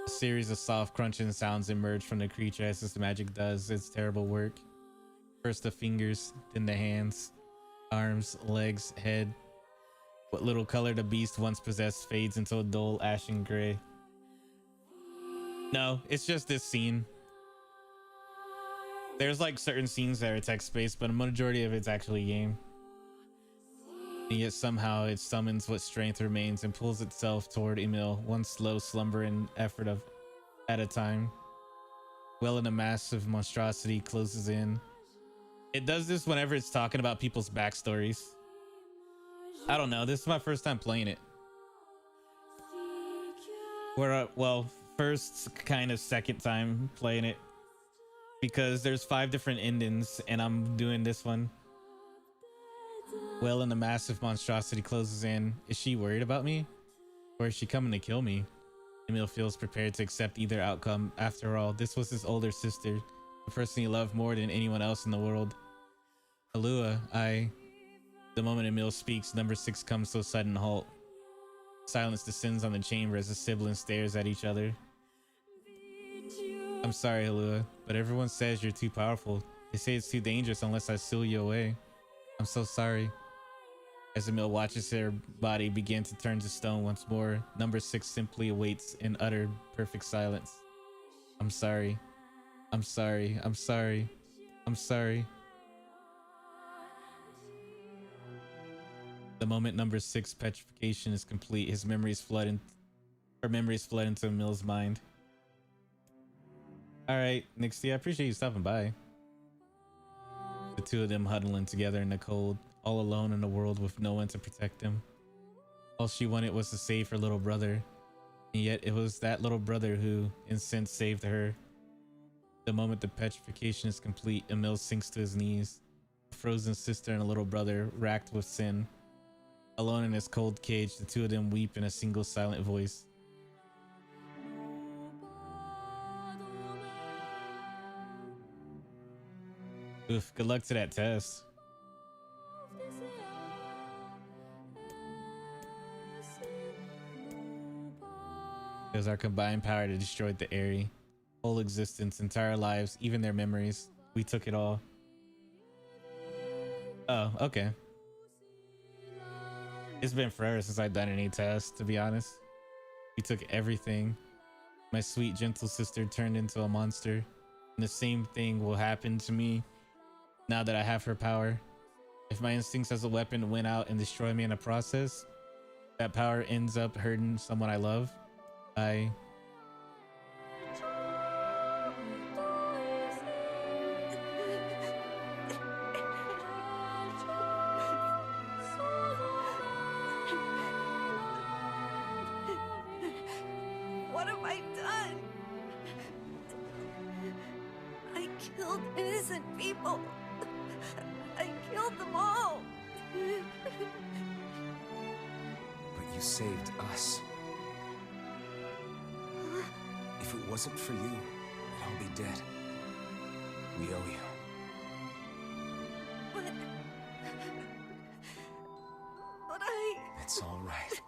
A series of soft crunching sounds emerge from the creature as this magic does its terrible work. First the fingers, then the hands, arms, legs, head. What little color the beast once possessed fades into a dull ashen gray. No, it's just this scene. There's like certain scenes that are text-based, but a majority of it's actually game. And yet somehow it summons what strength remains and pulls itself toward Emil, one slow slumbering effort of at a time. Well, in a massive monstrosity closes in. It does this whenever it's talking about people's backstories. I don't know, this is my first time playing it. Well, first kind of second time playing it. Because there's 5 different endings and I'm doing this one. Well, and the massive monstrosity closes in. Is she worried about me? Or is she coming to kill me? Emil feels prepared to accept either outcome. After all, this was his older sister, the person he loved more than anyone else in the world. Alua, The moment Emil speaks, number 6 comes to a sudden halt. Silence descends on the chamber as the siblings stares at each other. I'm sorry, Alua, but everyone says you're too powerful. They say it's too dangerous unless I seal you away. I'm so sorry. As Emil watches her body begin to turn to stone once more, number 6 simply awaits in utter perfect silence. I'm sorry. I'm sorry. I'm sorry. I'm sorry. The moment number 6 petrification is complete, his memories flood into Emil's mind. All right, Nyxx, I appreciate you stopping by. The two of them huddling together in the cold, all alone in a world with no one to protect them. All she wanted was to save her little brother, and yet it was that little brother who, in sense, saved her. The moment the petrification is complete, Emil sinks to his knees. A frozen sister and a little brother, racked with sin. Alone in his cold cage, the two of them weep in a single silent voice. Oof, good luck to that test. It was our combined power that destroyed the Aerie. Whole existence, entire lives, even their memories. We took it all. Oh, okay. It's been forever since I've done any tests, to be honest. We took everything. My sweet, gentle sister turned into a monster. And the same thing will happen to me now that I have her power. If my instincts as a weapon win out and destroy me in the process, that power ends up hurting someone I love. What have I done? I killed innocent people. I killed them all. But you saved us. If it wasn't for you, we'd all be dead. We owe you. But It's all right.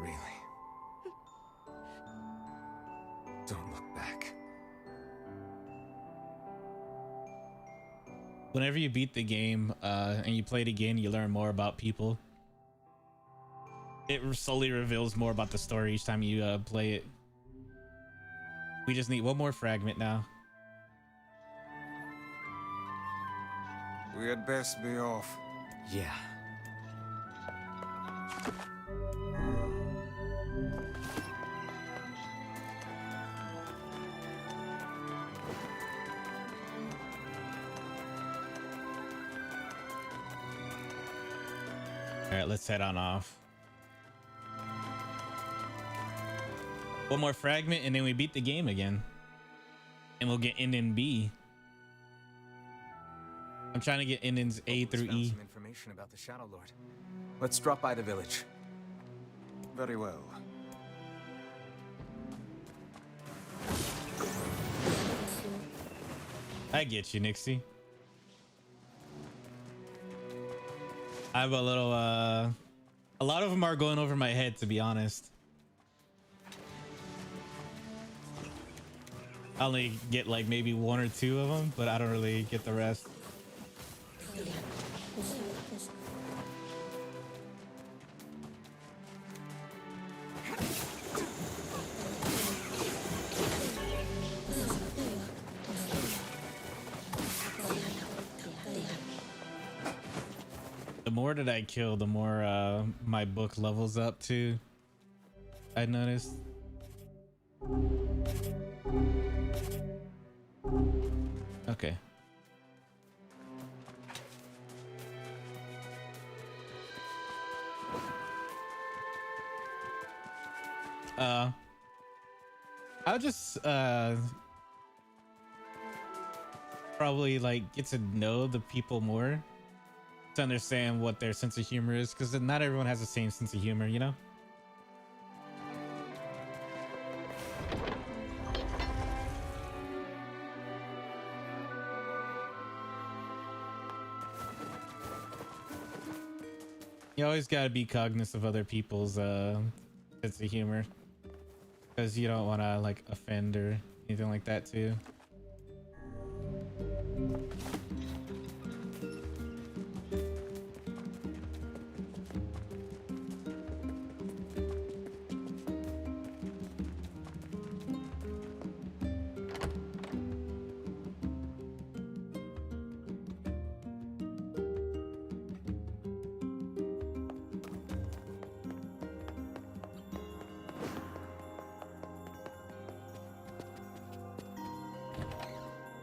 Really. Don't look back. Whenever you beat the game and you play it again, you learn more about people. It slowly reveals more about the story each time you play it. We just need one more fragment now. We had best be off. Yeah. All right, let's head on off. One more fragment and then we beat the game again. And we'll get ending B. I'm trying to get endings A through E. Some information about the Shadow Lord. Let's drop by the village. Very well. I get you, Nyxx. I have a little, a lot of them are going over my head, to be honest. I only get like maybe 1 or 2 of them, but I don't really get the rest. The more that I kill, the more my book levels up too. I noticed. Okay. I'll just probably like get to know the people more to understand what their sense of humor is, because not everyone has the same sense of humor, you know? You always gotta be cognizant of other people's sense of humor, because you don't want to like offend or anything like that too.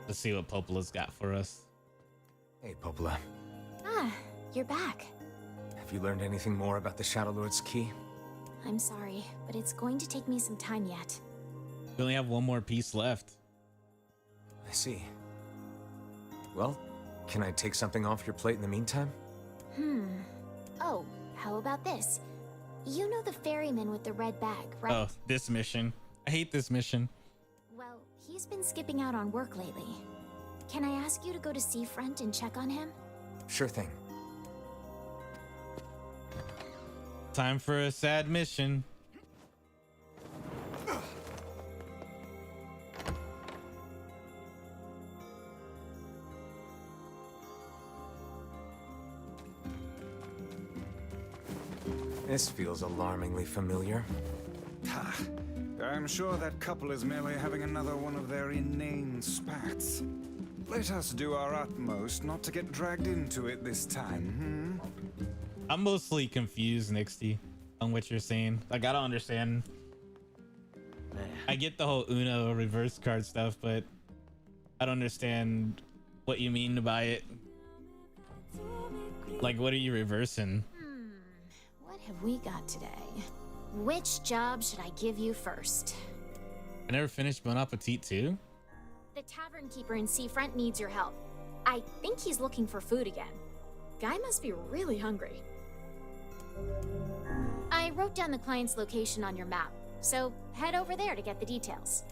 Let's see what Popola's got for us. Hey, Popola. Ah, you're back. Have you learned anything more about the Shadow Lord's key? I'm sorry, but it's going to take me some time yet. We only have 1 more piece left. I see. Well, can I take something off your plate in the meantime? Oh, how about this? You know the ferryman with the red bag, right? Oh, this mission. I hate this mission. Well, he's been skipping out on work lately. Can I ask you to go to Seafront and check on him? Sure thing. Time for a sad mission. This feels alarmingly familiar. Ha! I'm sure that couple is merely having another one of their inane spats. Let us do our utmost not to get dragged into it this time, I'm mostly confused, Nyxx, on what you're saying. Like, I don't understand. I get the whole Uno reverse card stuff, but I don't understand what you mean by it. Like, what are you reversing? What have we got today? Which job should I give you first? I never finished Bon Appetit 2? The tavern keeper in Seafront needs your help. I think he's looking for food again. Guy must be really hungry. I wrote down the client's location on your map, so head over there to get the details.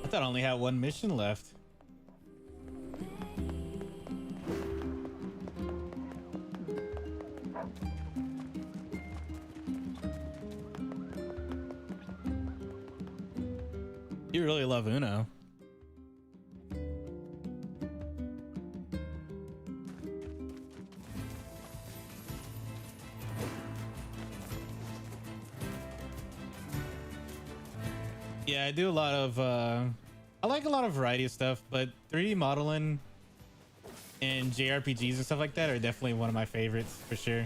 I thought I only had 1 mission left. You really love Uno. Yeah, I do a lot of I like a lot of variety of stuff, but 3D modeling and JRPGs and stuff like that are definitely one of my favorites for sure.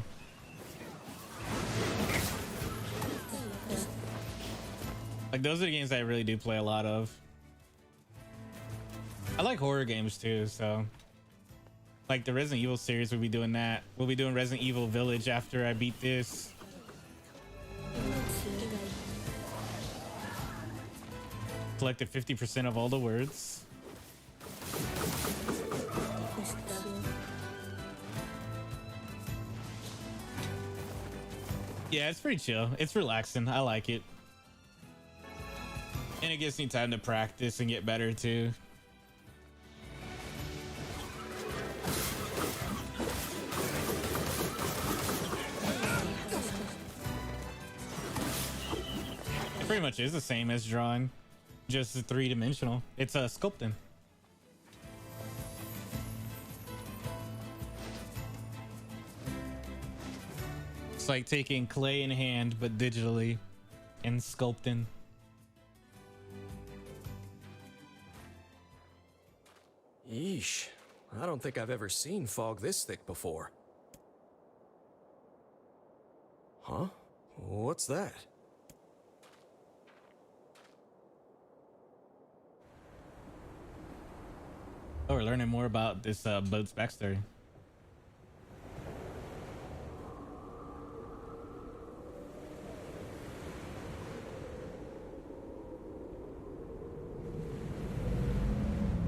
Like, those are the games I really do play a lot of. I like horror games too, so like the Resident Evil series, we'll be doing that. We'll be doing Resident Evil Village after I beat this. Collected 50% of all the words. Yeah, it's pretty chill. It's relaxing. I like it. And it gives me time to practice and get better too. pretty much is the same as drawing, just three-dimensional. It's sculpting. It's like taking clay in hand, but digitally, and sculpting. Yeesh. I don't think I've ever seen fog this thick before. Huh? What's that? Oh, we're learning more about this boat's backstory.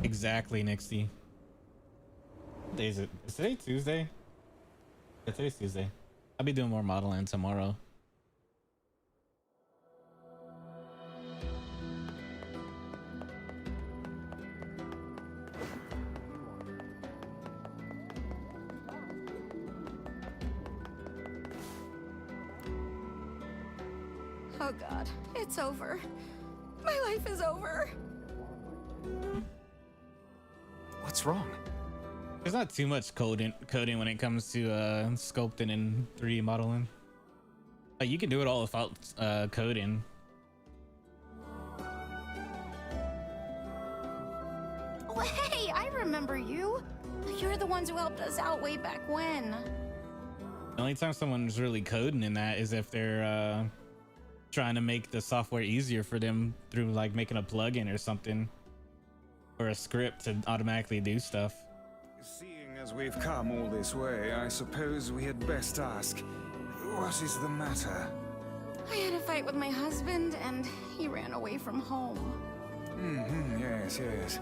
Exactly, Nyxx. What day is it? Is today Tuesday? Yeah, today's Tuesday. I'll be doing more modeling tomorrow. Oh God, it's over. My life is over. What's wrong? There's not too much coding when it comes to sculpting and 3D modeling. Like, you can do it all without coding. Oh, hey, I remember you. You're the ones who helped us out way back when. The only time someone's really coding in that is if they're trying to make the software easier for them through like making a plugin or something, or a script to automatically do stuff. Seeing as we've come all this way, I suppose we had best ask, what is the matter? I had a fight with my husband, and he ran away from home. Yes, yes.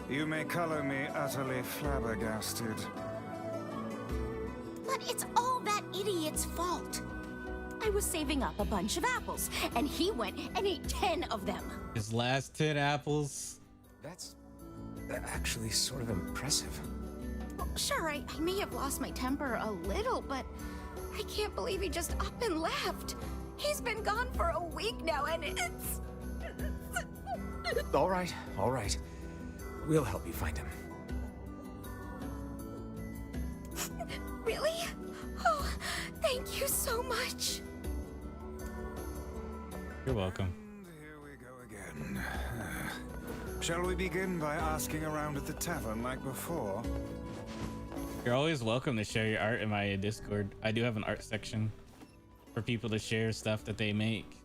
You may color me utterly flabbergasted. But it's all that idiot's fault. I was saving up a bunch of apples, and he went and ate 10 of them. His last 10 apples. That's actually sort of impressive. Well, sure, I may have lost my temper a little, but I can't believe he just up and left. He's been gone for a week now, and it's... All right, all right. We'll help you find him. Really? Oh, thank you so much. You're welcome. Here we go again. Shall we begin by asking around at the tavern like before? You're always welcome to share your art in my Discord. I do have an art section for people to share stuff that they make.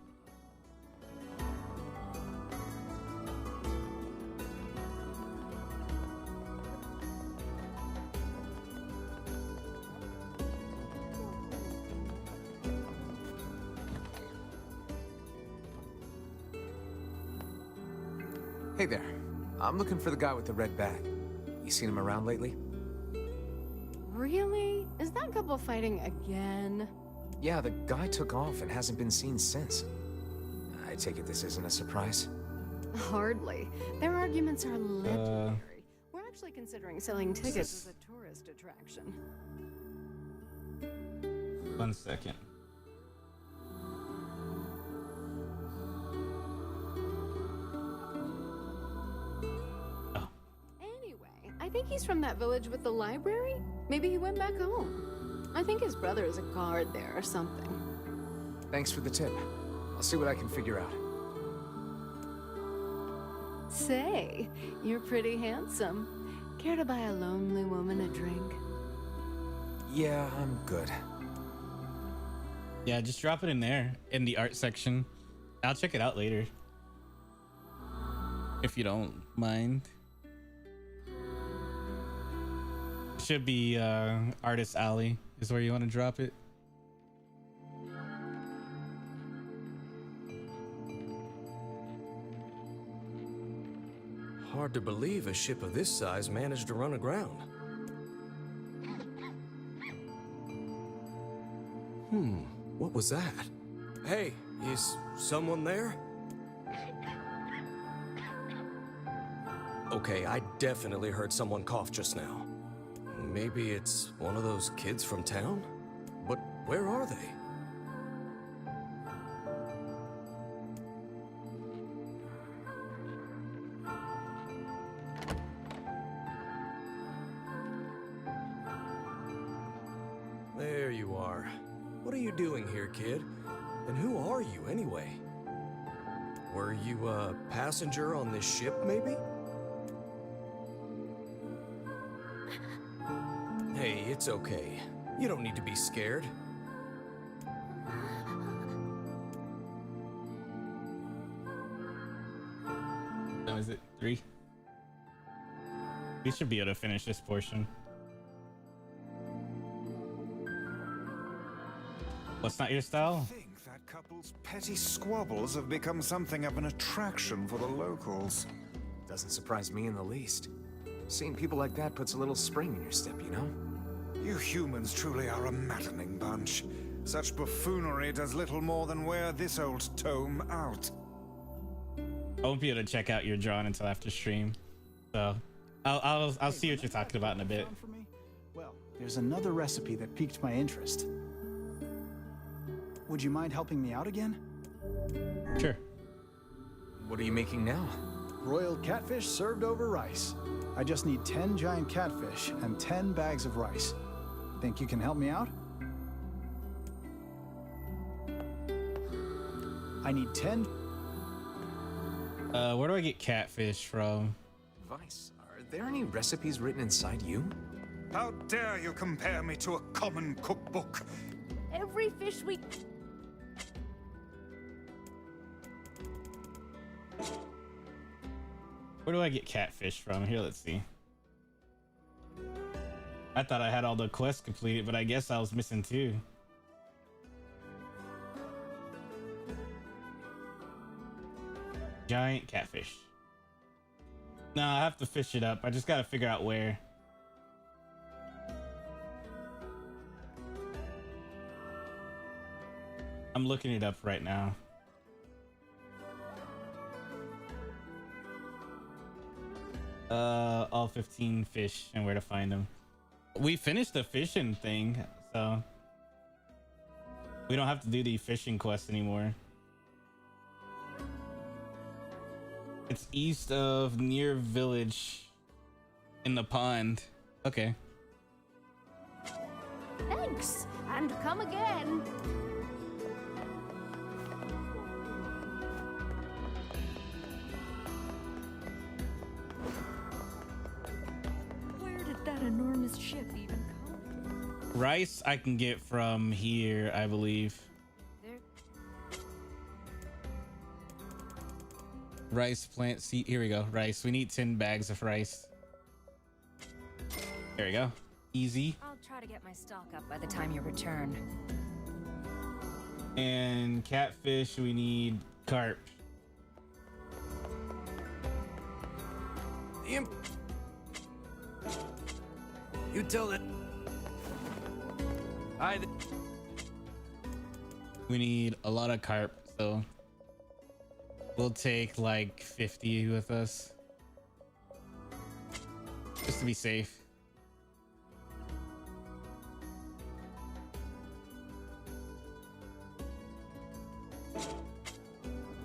Hey there. I'm looking for the guy with the red bag. You seen him around lately? Really? Is that couple fighting again? Yeah, the guy took off and hasn't been seen since. I take it this isn't a surprise? Hardly. Their arguments are legendary. We're actually considering selling tickets as a tourist attraction. 1 second. I think he's from that village with the library. Maybe he went back home. I think his brother is a guard there or something. Thanks for the tip. I'll see what I can figure out. Say, you're pretty handsome. Care to buy a lonely woman a drink? Yeah, I'm good. Yeah, just drop it in there in the art section. I'll check it out later, if you don't mind. Should be Artist Alley is where you want to drop it. Hard to believe a ship of this size managed to run aground. What was that? Hey, is someone there? Okay, I definitely heard someone cough just now. Maybe it's one of those kids from town? But where are they? There you are. What are you doing here, kid? And who are you, anyway? Were you a passenger on this ship, maybe? Hey, it's okay. You don't need to be scared. No, is it 3? We should be able to finish this portion. What's not your style? I think that couple's petty squabbles have become something of an attraction for the locals. Doesn't surprise me in the least. Seeing people like that puts a little spring in your step, you know? You humans truly are a maddening bunch. Such buffoonery does little more than wear this old tome out. I won't be able to check out your drawing until after stream, so I'll see what you're talking about in a bit. Well, there's another recipe that piqued my interest. Would you mind helping me out again? Sure. What are you making now? Broiled catfish served over rice. I just need 10 giant catfish and 10 bags of rice. Think you can help me out? I need 10. Where do I get catfish from? Vice, are there any recipes written inside you? How dare you compare me to a common cookbook? Every fish we... Where do I get catfish from? Here, let's see. I thought I had all the quests completed, but I guess I was missing 2. Giant catfish. No, I have to fish it up. I just gotta figure out where. I'm looking it up right now. All 15 fish and where to find them. We finished the fishing thing, so we don't have to do the fishing quest anymore. It's east of Nier Village in the pond. Okay. Thanks, and come again. Where did that enormous ship even come? Rice I can get from here, I believe. Rice plant seed. Here we go. Rice. We need 10 bags of rice. There we go. Easy. I'll try to get my stock up by the time you return. And catfish, we need carp. Imp. You tell it. We need a lot of carp, so we'll take like 50 with us. Just to be safe.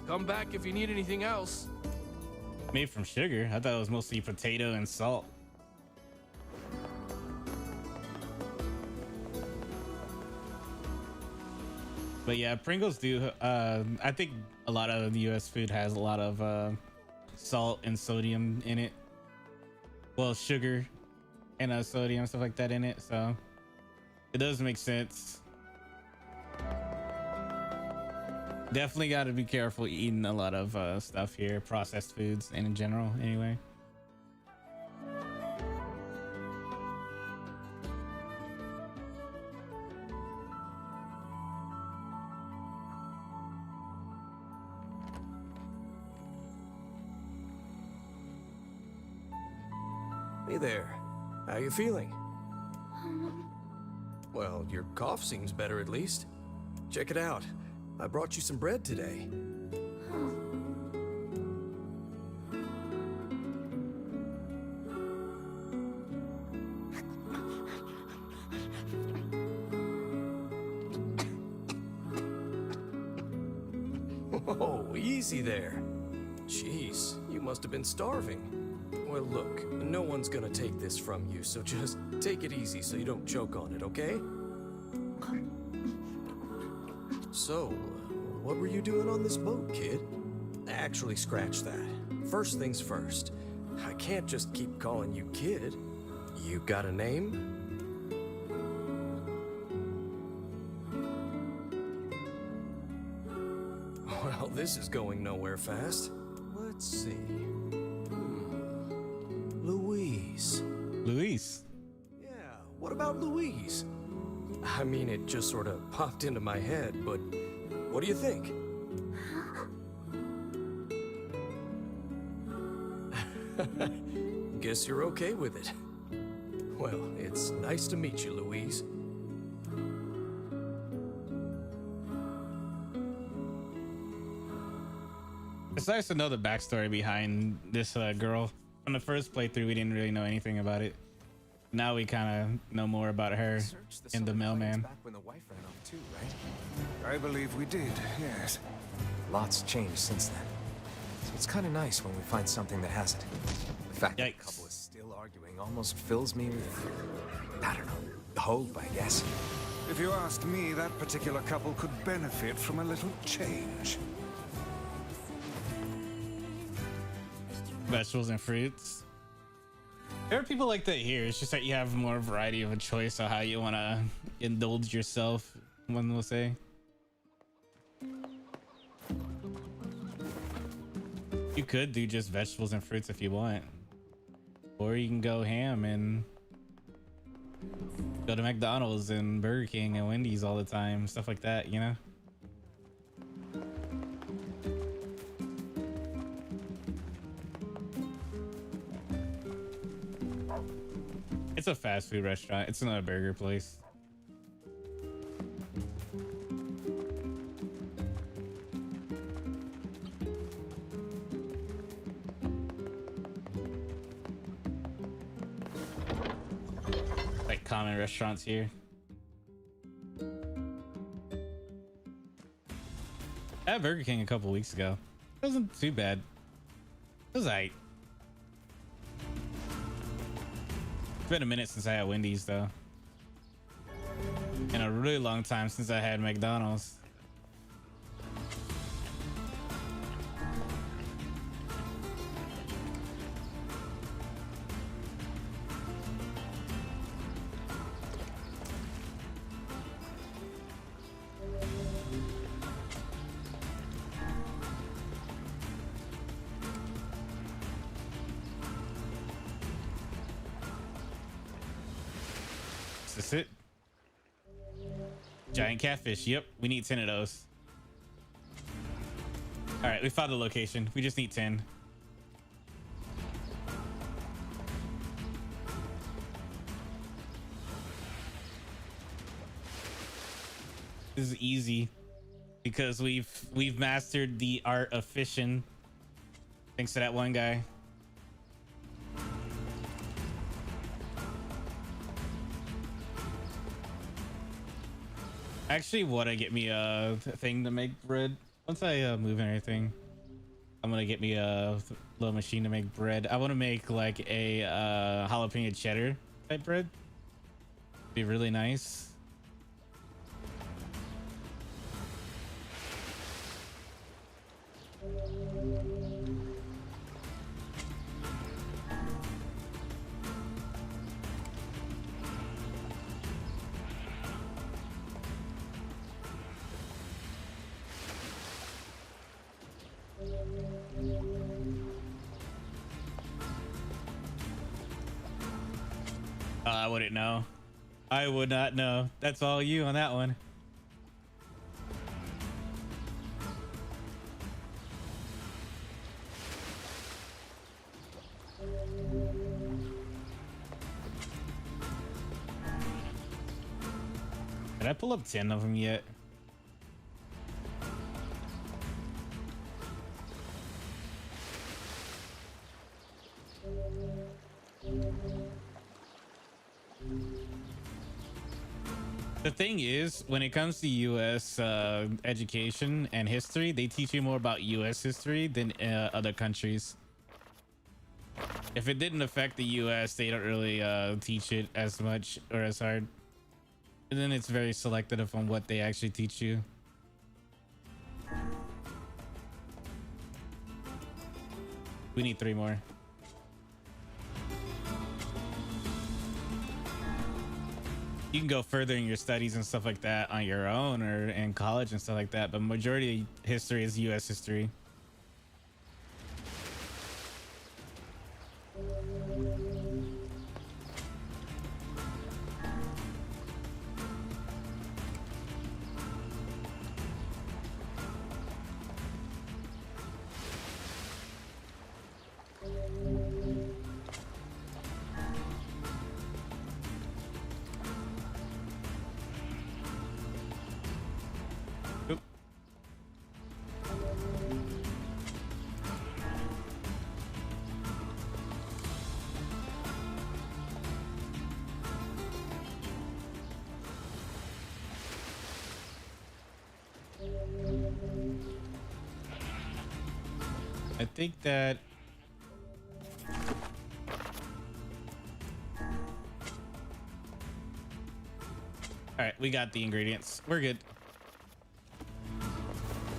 Come back if you need anything else. Made from sugar. I thought it was mostly potato and salt. But yeah, Pringles do. I think a lot of the US food has a lot of salt and sodium in it. Well, sugar and sodium, stuff like that in it. So it does make sense. Definitely got to be careful eating a lot of stuff here, processed foods, and in general, anyway. Hey there. How you feeling? Well, your cough seems better at least. Check it out. I brought you some bread today. Oh, easy there. Jeez, you must have been starving. Well, look, no one's gonna take this from you, so just take it easy so you don't choke on it, okay? So, what were you doing on this boat, kid? Actually, scratch that. First things first. I can't just keep calling you kid. You got a name? Well, this is going nowhere fast. Let's see. Louise. Louise. Yeah, what about Louise? I mean, it just sort of popped into my head, but what do you think? Guess you're okay with it. Well, it's nice to meet you, Louise. It's nice to know the backstory behind this girl. From the first playthrough, we didn't really know anything about it. Now we kind of know more about her in the mailman. Back when the wife ran off too, right? I believe we did, yes. Lots changed since then. So it's kind of nice when we find something that hasn't. The fact that the couple is still arguing almost fills me with, I don't know, hope, I guess. If you ask me, that particular couple could benefit from a little change. Vegetables and fruits. There are people like that here. It's just that you have more variety of a choice of how you want to indulge yourself, one will say. You could do just vegetables and fruits if you want. Or you can go ham and go to McDonald's and Burger King and Wendy's all the time. Stuff like that, you know? It's a fast food restaurant. It's not a burger place. Like common restaurants here. I had Burger King a couple weeks ago. It wasn't too bad. It was alright. It's been a minute since I had Wendy's though. And a really long time since I had McDonald's. Is this it? Giant catfish. Yep, we need 10 of those. All right, we found the location. We just need 10. This is easy because we've mastered the art of fishing thanks to that one guy. I actually want to get me a thing to make bread. Once I move and everything, I'm gonna get me a little machine to make bread. I want to make like a jalapeno cheddar type bread. Be really nice. I wouldn't know. I would not know. That's all you on that one. Did I pull up 10 of them yet? The thing is, when it comes to U.S. Education and history, they teach you more about U.S. history than other countries. If it didn't affect the U.S., they don't really teach it as much or as hard. And then it's very selective on what they actually teach you. We need 3 more. You can go further in your studies and stuff like that on your own or in college and stuff like that, but majority of history is US history. I think that all right, we got the ingredients. We're good.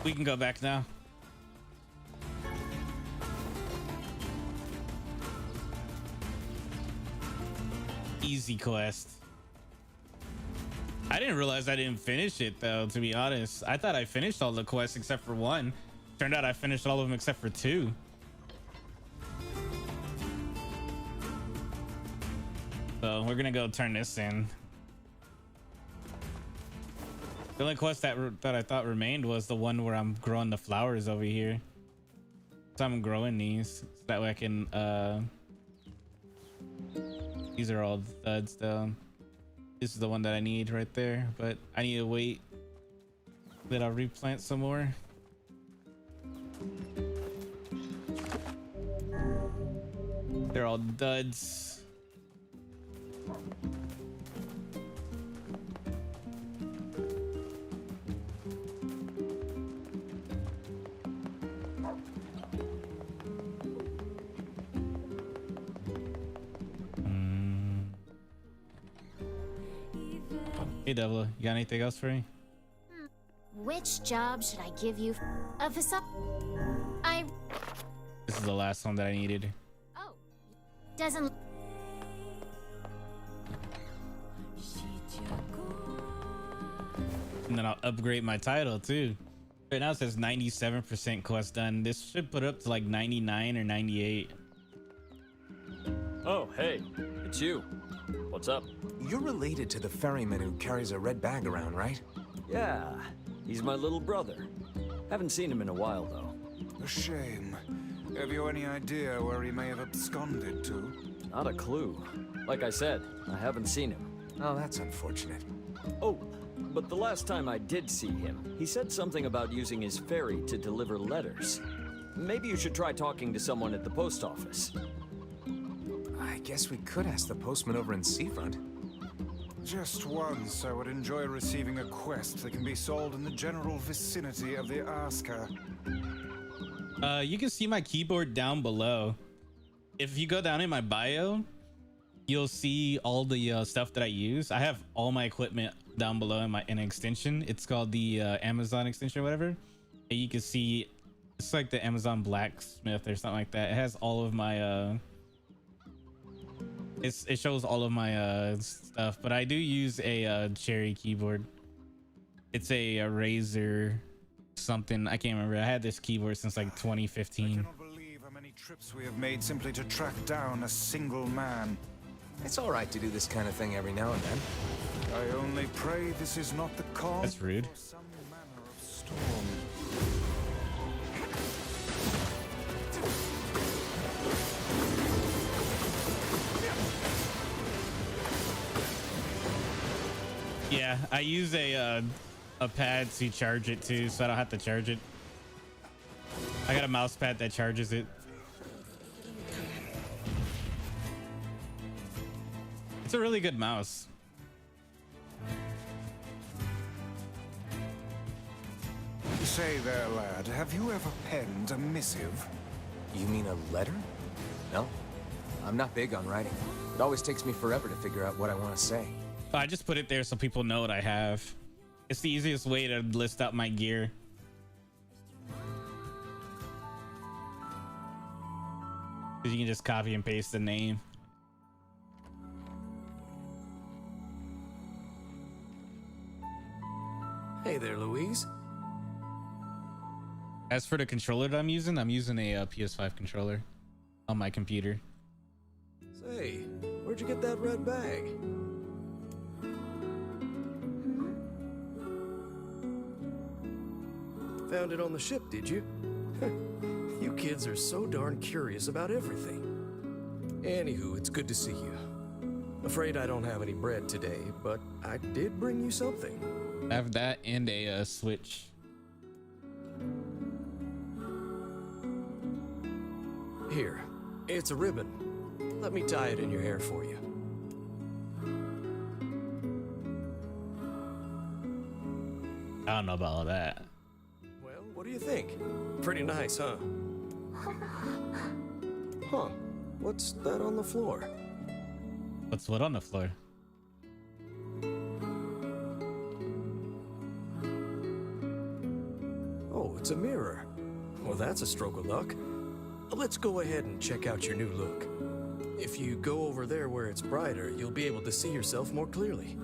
We can go back now. Easy quest. I didn't realize I didn't finish it though, to be honest. I thought I finished all the quests except for 1. Turned out I finished all of them except for 2. So we're gonna go turn this in. The only quest that I thought remained was the one where I'm growing the flowers over here. So I'm growing these so that way I can these are all thuds though. This is the one that I need right there, but I need to wait that I'll replant some more. They're all duds. Hey Devil, you got anything else for me? Which job should I give you? This is the last one that I needed. Oh, doesn't. And then I'll upgrade my title too. Right now it says 97% quest done. This should put up to like 99 or 98. Oh, hey, it's you. What's up? You're related to the ferryman who carries a red bag around, right? Yeah, he's my little brother. Haven't seen him in a while, though. A shame. Have you any idea where he may have absconded to? Not a clue. Like I said, I haven't seen him. Oh, that's unfortunate. Oh, but the last time I did see him, he said something about using his ferry to deliver letters. Maybe you should try talking to someone at the post office. I guess we could ask the postman over in Seafront. Just once, I would enjoy receiving a quest that can be sold in the general vicinity of the Asker. You can see my keyboard down below. If you go down in my bio, you'll see all the stuff that I use. I have all my equipment down below in an extension. It's called the Amazon extension or whatever. And you can see it's like the Amazon Blacksmith or something like that. It has all of my it shows all of my stuff, but I do use a Cherry keyboard. It's a Razer something, I can't remember. I had this keyboard since like 2015. I cannot believe how many trips we have made simply to track down a single man. It's all right to do this kind of thing every now and then. I only pray this is not the cause. That's rude. For some manner of storm. Yeah, I use a pad to charge it too, so I don't have to charge it. I got a mouse pad that charges it. It's a really good mouse. Say there, lad, have you ever penned a missive? You mean a letter? No. I'm not big on writing. It always takes me forever to figure out what I want to say. I just put it there so people know what I have. It's the easiest way to list out my gear. Because you can just copy and paste the name. Hey there, Louise. As for the controller that I'm using a PS5 controller on my computer. Say, where'd you get that red bag? Found it on the ship, did you? You kids are so darn curious about everything. Anywho, it's good to see you. Afraid I don't have any bread today, but I did bring you something. I have that and a Switch. Here, it's a ribbon. Let me tie it in your hair for you. I don't know about all that. Well, what do you think? Pretty nice, huh? Huh. What's that on the floor? What's what on the floor? Oh, it's a mirror. Well, that's a stroke of luck. Let's go ahead and check out your new look. If you go over there where it's brighter, you'll be able to see yourself more clearly.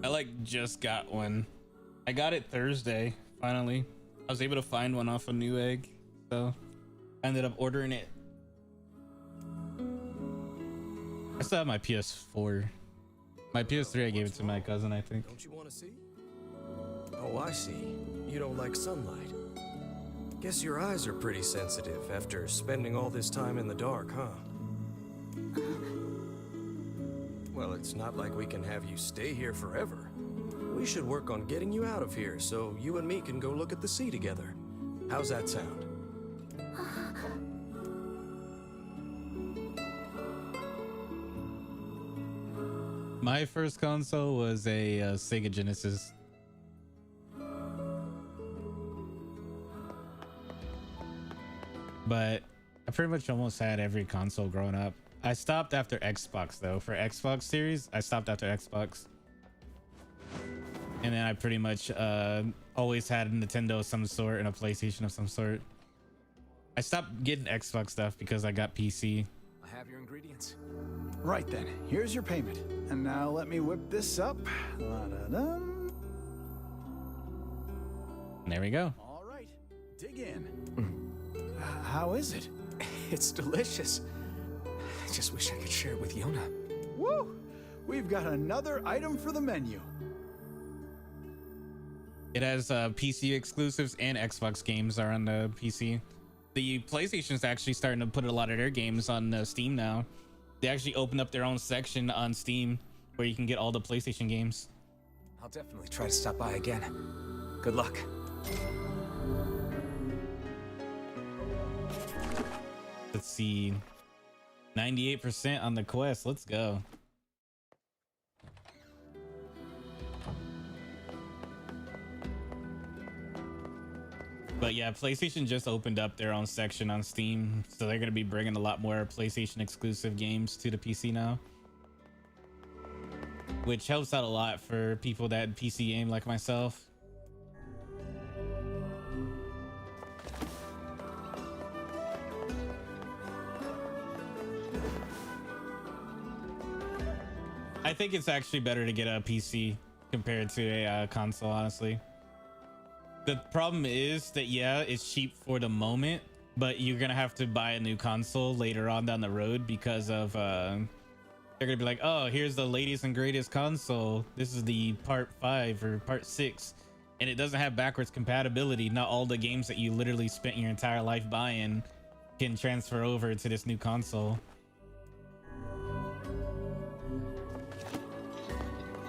I just got one. I got it Thursday, finally. I was able to find one off of Newegg, so I ended up ordering it. I still have my PS4. My PS3, I gave it to my cousin, I think. Don't you want to see? Oh, I see. You don't like sunlight. Guess your eyes are pretty sensitive after spending all this time in the dark, huh? Well, it's not like we can have you stay here forever. We should work on getting you out of here so you and me can go look at the sea together. How's that sound? My first console was a Sega Genesis. But I pretty much almost had every console growing up. I stopped after Xbox though. For Xbox Series, I stopped after Xbox. And then I pretty much always had a Nintendo of some sort and a PlayStation of some sort. I stopped getting Xbox stuff because I got PC. I have your ingredients. Right then, here's your payment. And now let me whip this up. La-da-da. There we go. All right, dig in. How is it? It's delicious. I just wish I could share it with Yona. Woo! We've got another item for the menu. It has PC exclusives and Xbox games are on the PC. The PlayStation is actually starting to put a lot of their games on Steam now. They actually opened up their own section on Steam where you can get all the PlayStation games. I'll definitely try to stop by again. Good luck. Let's see. 98% on the quest. Let's go. But yeah, PlayStation just opened up their own section on Steam, so they're going to be bringing a lot more PlayStation exclusive games to the PC now, which helps out a lot for people that PC game like myself. I think it's actually better to get a PC compared to a console, honestly. The problem is that, yeah, it's cheap for the moment, but you're gonna have to buy a new console later on down the road because of they're gonna be like, oh, here's the latest and greatest console. This is the part 5 or part 6, and it doesn't have backwards compatibility. Not all the games that you literally spent your entire life buying can transfer over to this new console.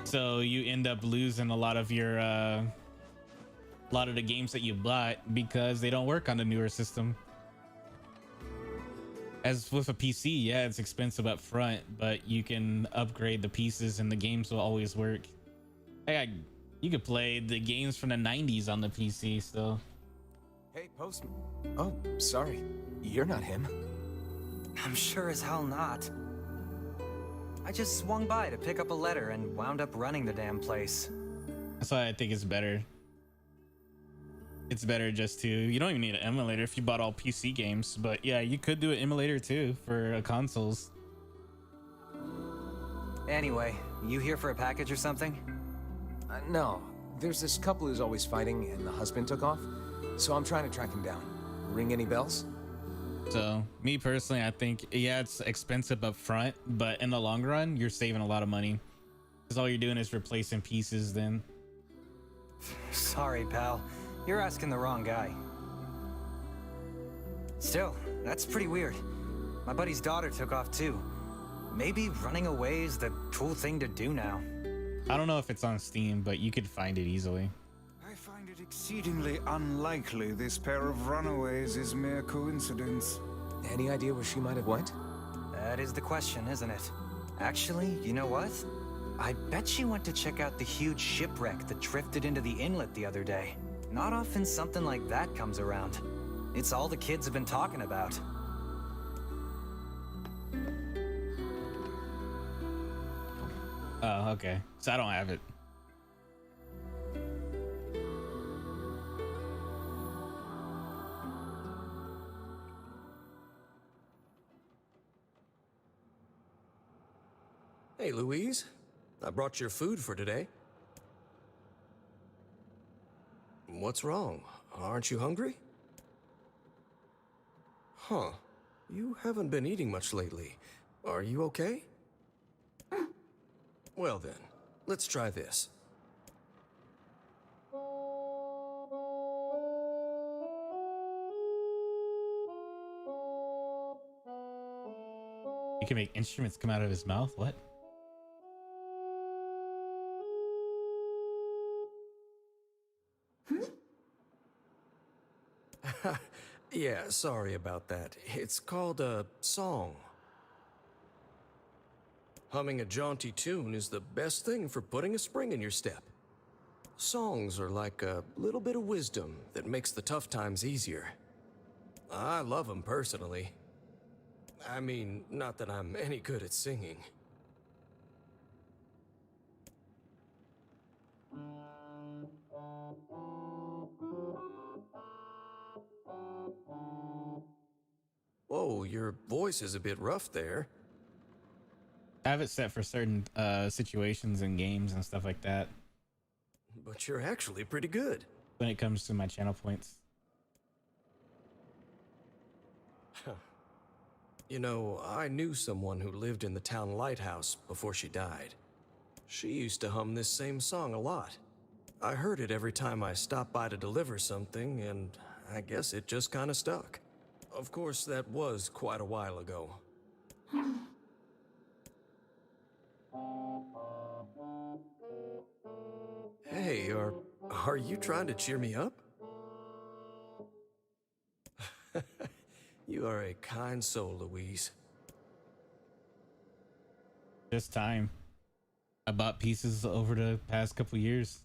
So you end up losing a lot of your a lot of the games that you bought because they don't work on the newer system. As with a PC, yeah, it's expensive up front, but you can upgrade the pieces and the games will always work. You could play the games from the 90s on the PC still. Hey, Postman. Oh, sorry. You're not him. I'm sure as hell not. I just swung by to pick up a letter and wound up running the damn place. That's why I think it's better. It's better just to, you don't even need an emulator if you bought all PC games, but yeah, you could do an emulator too for consoles. Anyway, you here for a package or something? No. There's this couple who's always fighting, and the husband took off. So I'm trying to track him down. Ring any bells? So, me personally, I think, yeah, it's expensive up front, but in the long run, you're saving a lot of money. Because all you're doing is replacing pieces then. Sorry, pal. You're asking the wrong guy. Still, that's pretty weird. My buddy's daughter took off too. Maybe running away is the cool thing to do now. I don't know if it's on Steam, but you could find it easily. I find it exceedingly unlikely this pair of runaways is mere coincidence. Any idea where she might have went? That is the question, isn't it? Actually, you know what? I bet she went to check out the huge shipwreck that drifted into the inlet the other day. Not often something like that comes around. It's all the kids have been talking about. Oh, okay. So I don't have it. Hey, Louise. I brought your food for today. What's wrong? Aren't you hungry? Huh. You haven't been eating much lately. Are you okay? Well then, let's try this. You can make instruments come out of his mouth? What? Yeah, sorry about that. It's called a song. Humming a jaunty tune is the best thing for putting a spring in your step. Songs are like a little bit of wisdom that makes the tough times easier. I love them personally. I mean, not that I'm any good at singing. Whoa, your voice is a bit rough there. I have it set for certain situations and games and stuff like that. But you're actually pretty good. When it comes to my channel points. You know, I knew someone who lived in the town lighthouse before she died. She used to hum this same song a lot. I heard it every time I stopped by to deliver something, and I guess it just kind of stuck. Of course, that was quite a while ago. Hey, are you trying to cheer me up? You are a kind soul, Louise. Just time. I bought pieces over the past couple years.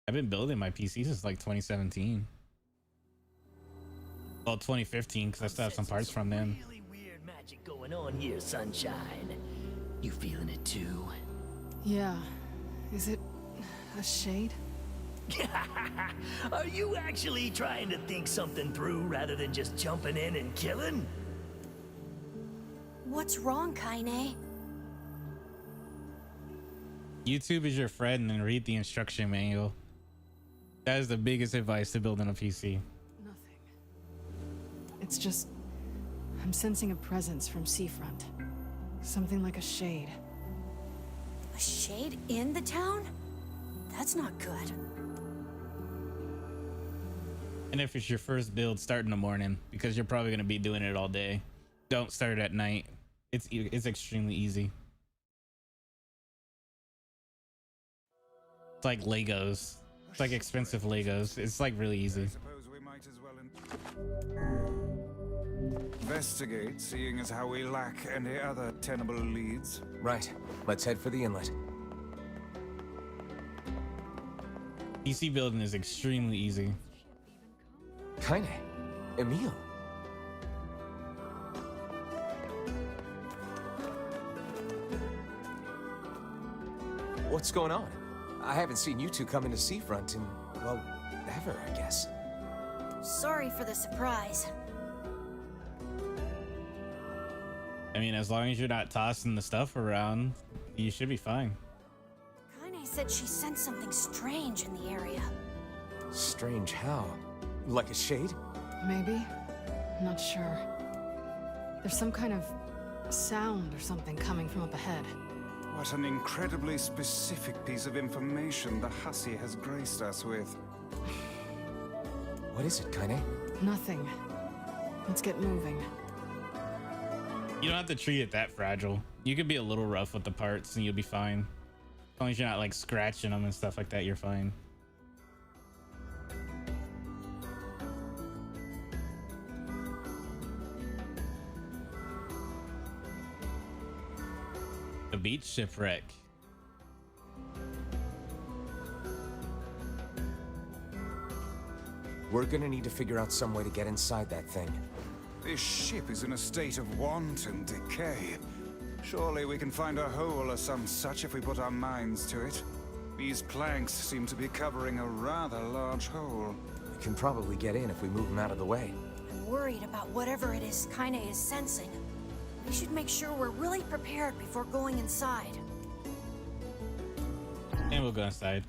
I've been building my PC since like 2017. Well, 2015, because I still have some parts from then. Really weird magic going on here, Sunshine. You feeling it too? Yeah. Is it a shade? Are you actually trying to think something through rather than just jumping in and killing? What's wrong, Kaine? YouTube is your friend and read the instruction manual. That is the biggest advice to building a PC. Nothing. It's just... I'm sensing a presence from seafront. Something like a shade. A shade in the town? That's not good. And if it's your first build, start in the morning because you're probably going to be doing it all day. Don't start at night. It's extremely easy. It's like Legos. It's like expensive Legos. It's like really easy. I suppose we might as well investigate, seeing as how we lack any other tenable leads. Right. Let's head for the inlet. PC building is extremely easy. Kaine. Emil. What's going on? I haven't seen you two come into Seafront in, well, ever, I guess. Sorry for the surprise. I mean, as long as you're not tossing the stuff around, you should be fine. Kaine said she sensed something strange in the area. Strange how? Like a shade? Maybe? Not sure. There's some kind of sound or something coming from up ahead. What an incredibly specific piece of information the hussy has graced us with. What is it, Kaine? Nothing. Let's get moving. You don't have to treat it that fragile. You could be a little rough with the parts and you'll be fine. As long as you're not like scratching them and stuff like that, you're fine. The beach shipwreck. We're gonna need to figure out some way to get inside that thing. This ship is in a state of wanton decay. Surely we can find a hole or some such if we put our minds to it. These planks seem to be covering a rather large hole. We can probably get in if we move them out of the way. I'm worried about whatever it is Kaine is sensing. We should make sure we're really prepared before going inside. And we'll go inside.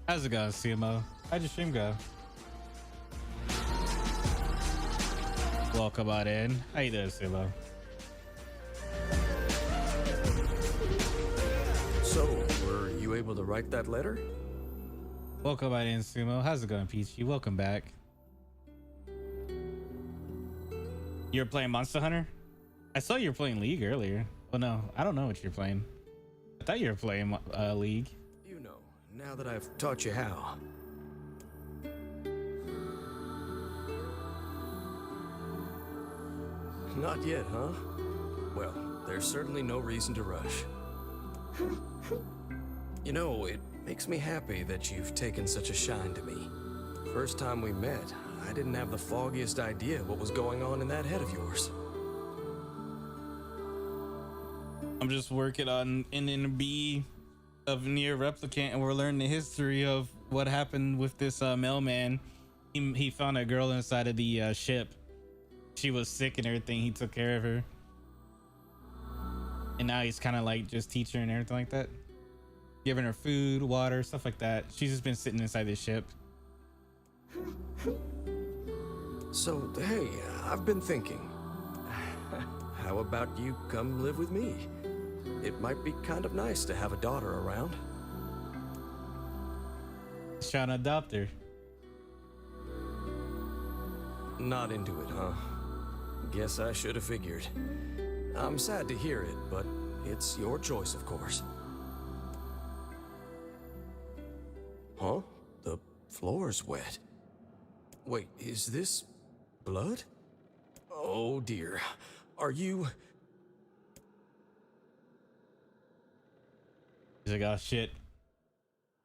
How's it going, CMO? How'd your stream go? Welcome on in. How you doing, CMO? So, were you able to write that letter? Welcome on in, Sumo. How's it going, Peachy? Welcome back. You're playing Monster Hunter? I saw you were playing League earlier. Well, no, I don't know what you're playing. I thought you were playing League. You know, now that I've taught you how. Not yet, huh? Well, there's certainly no reason to rush. You know, it makes me happy that you've taken such a shine to me. First time we met, I didn't have the foggiest idea what was going on in that head of yours. I'm just working on an B of Nier Replicant, and we're learning the history of what happened with this mailman. He found a girl inside of the ship. She was sick and everything. He took care of her. And now he's kind of like just teaching her and everything like that. Giving her food, water, stuff like that. She's just been sitting inside this ship. So, hey, I've been thinking. How about you come live with me? It might be kind of nice to have a daughter around. He's trying to adopt her. Not into it, huh? Guess I should have figured. I'm sad to hear it, but it's your choice, of course. Huh? The floor's wet. Wait, is this blood? Oh dear. Are you... He's like, oh shit.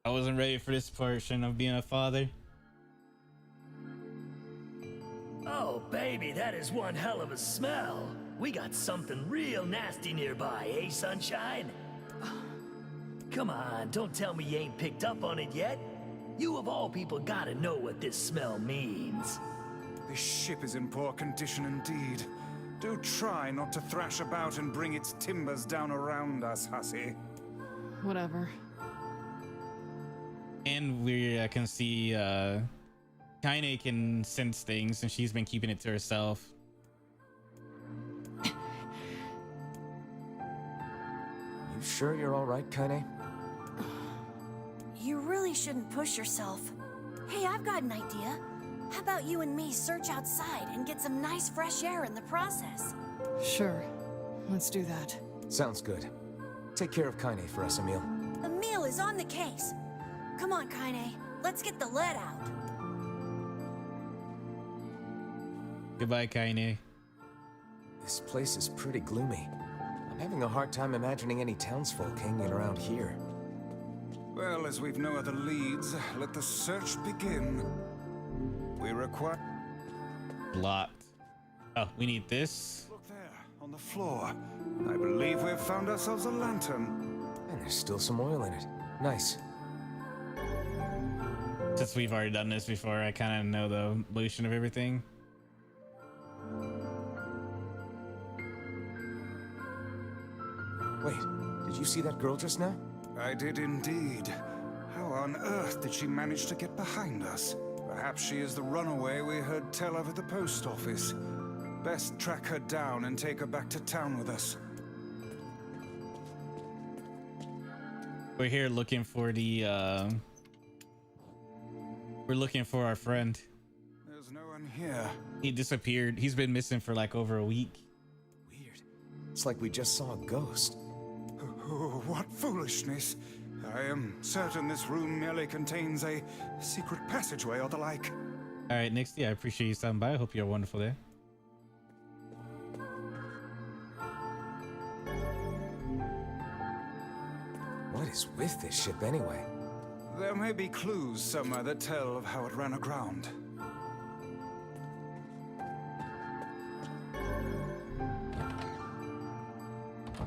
I wasn't ready for this portion of being a father. Oh, baby, that is one hell of a smell. We got something real nasty nearby, eh, Sunshine? Come on, don't tell me you ain't picked up on it yet. You of all people gotta know what this smell means. This ship is in poor condition indeed. Do try not to thrash about and bring its timbers down around us, hussy. Whatever. And we can see Kaine can sense things, and she's been keeping it to herself. You sure you're all right, Kaine? You really shouldn't push yourself. Hey, I've got an idea. How about you and me search outside and get some nice fresh air in the process? Sure. Let's do that. Sounds good. Take care of Kaine for us, Emil. Emil is on the case. Come on, Kaine. Let's get the lead out. Goodbye, Kaine. This place is pretty gloomy. I'm having a hard time imagining any townsfolk hanging around here. Well, as we've no other leads, let the search begin. We require... Locked. Oh, we need this. Look there, on the floor. I believe we've found ourselves a lantern. And there's still some oil in it. Nice. Since we've already done this before, I kind of know the evolution of everything. Wait, did you see that girl just now? I did indeed. How on earth did she manage to get behind us? Perhaps she is the runaway we heard tell of at the post office. Best track her down and take her back to town with us. We're here looking for the we're looking for our friend. There's no one here. He disappeared. He's been missing for like over a week. Weird. It's like we just saw a ghost. Oh, what foolishness. I am certain this room merely contains a secret passageway or the like. All right, Nyxx, I appreciate you stopping by. I hope you have a wonderful day. What is with this ship anyway? There may be clues somewhere that tell of how it ran aground.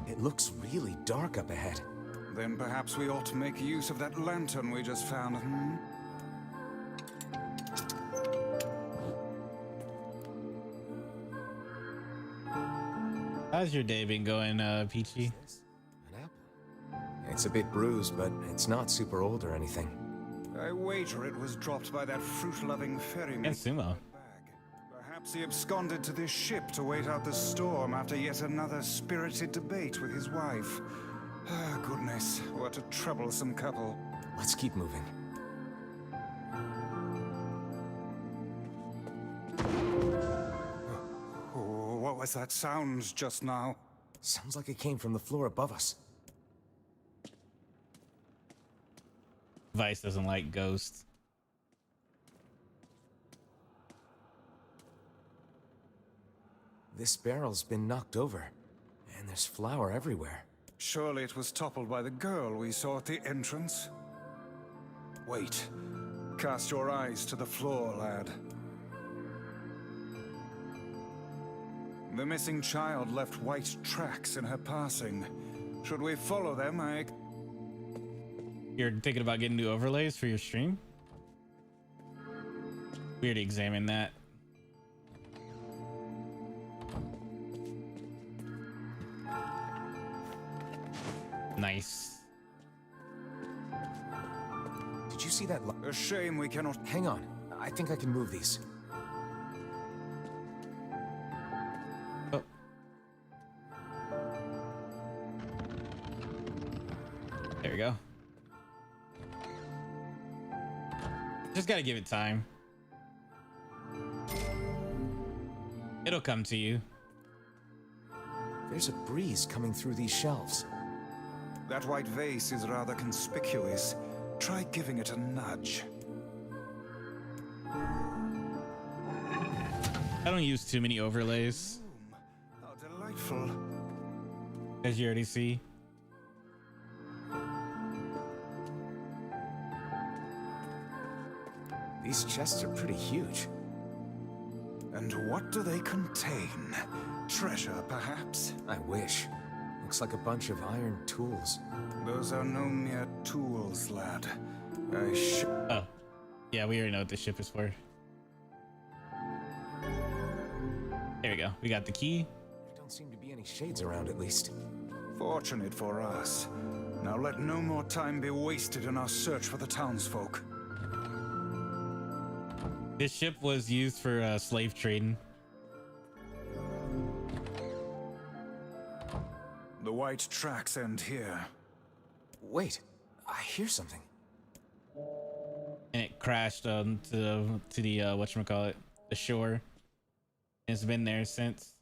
It looks really dark up ahead. Then perhaps we ought to make use of that lantern we just found, hmm? How's your day been going, Peachy? An apple. It's a bit bruised, but it's not super old or anything. I wager it was dropped by that fruit-loving ferryman. And Sumo. Perhaps he absconded to this ship to wait out the storm after yet another spirited debate with his wife. Ah, goodness, what a troublesome couple. Let's keep moving. Oh, what was that sound just now? Sounds like it came from the floor above us. Vice doesn't like ghosts. This barrel's been knocked over, and there's flour everywhere. Surely it was toppled by the girl we saw at the entrance. Wait. Cast your eyes to the floor, lad. The missing child left white tracks in her passing. Should we follow them? You're thinking about getting new overlays for your stream? We already examined that. Nice. Did you see that? A shame we cannot. Hang on. I think I can move these. Oh. There we go. Just gotta give it time. It'll come to you. There's a breeze coming through these shelves. That white vase is rather conspicuous. Try giving it a nudge. I don't use too many overlays. How delightful. As you already see. These chests are pretty huge. And what do they contain? Treasure, perhaps? I wish. Looks like a bunch of iron tools. Those are no mere tools, lad. Oh. Yeah, we already know what this ship is for. There we go. We got the key. There don't seem to be any shades around, at least. Fortunate for us. Now let no more time be wasted in our search for the townsfolk. This ship was used for slave trading. The white tracks end here. Wait, I hear something. And it crashed to the whatchamacallit, the shore. It's been there since.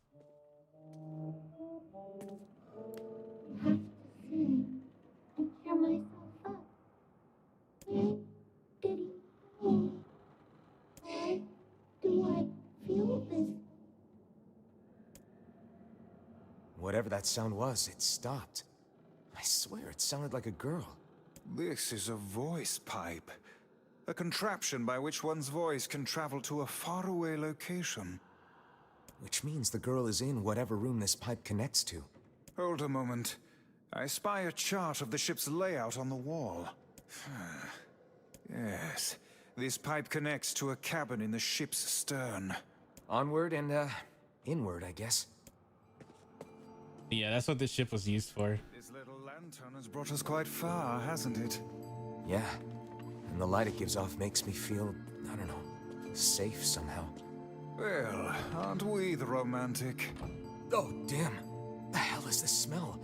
Whatever that sound was, it stopped. I swear it sounded like a girl. This is a voice pipe. A contraption by which one's voice can travel to a faraway location. Which means the girl is in whatever room this pipe connects to. Hold a moment. I spy a chart of the ship's layout on the wall. Yes, this pipe connects to a cabin in the ship's stern. Onward and, inward, I guess. Yeah, that's what this ship was used for. This little lantern has brought us quite far, hasn't it? Yeah, and the light it gives off makes me feel, I don't know, safe somehow. Well, aren't we the romantic? Oh, damn. The hell is this smell?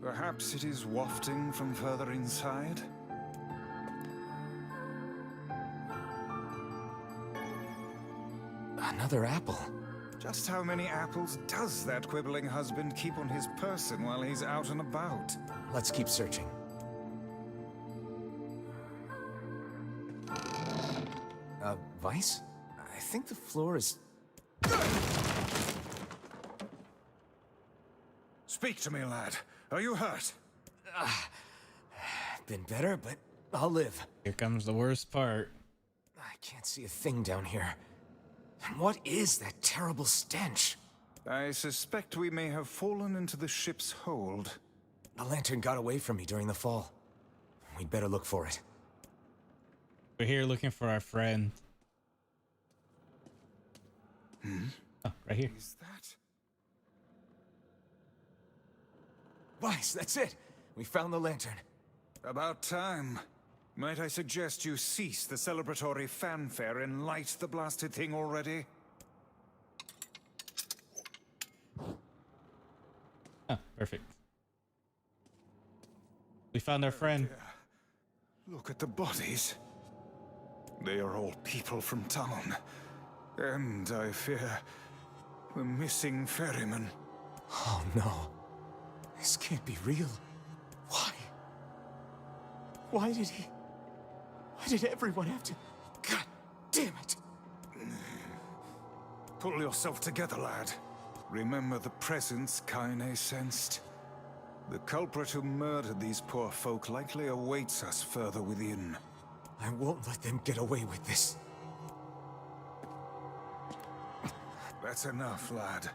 Perhaps it is wafting from further inside? Another apple. Just how many apples does that quibbling husband keep on his person while he's out and about? Let's keep searching. Vice? I think the floor is... Speak to me, lad. Are you hurt? Been better, but I'll live. Here comes the worst part. I can't see a thing down here. What is that terrible stench? I suspect we may have fallen into the ship's hold. The lantern got away from me during the fall. We'd better look for it. We're here looking for our friend. Oh, right here. Is that? Vice, that's it. We found the lantern. About time. Might I suggest you cease the celebratory fanfare and light the blasted thing already? Oh, perfect. We found our friend. Look at the bodies. They are all people from town. And, I fear, the missing ferryman. Oh no. This can't be real. Why? Why did everyone have to... God damn it! Pull yourself together, lad. Remember the presence Kaine sensed. The culprit who murdered these poor folk likely awaits us further within. I won't let them get away with this. That's enough, lad.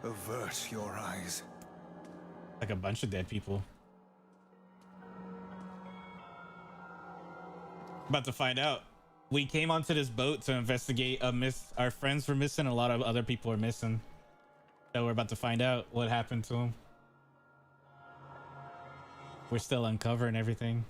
Avert your eyes. Like a bunch of dead people. About to find out. We came onto this boat to investigate our friends were missing. A lot of other people are missing. So we're about to find out what happened to them. We're still uncovering everything.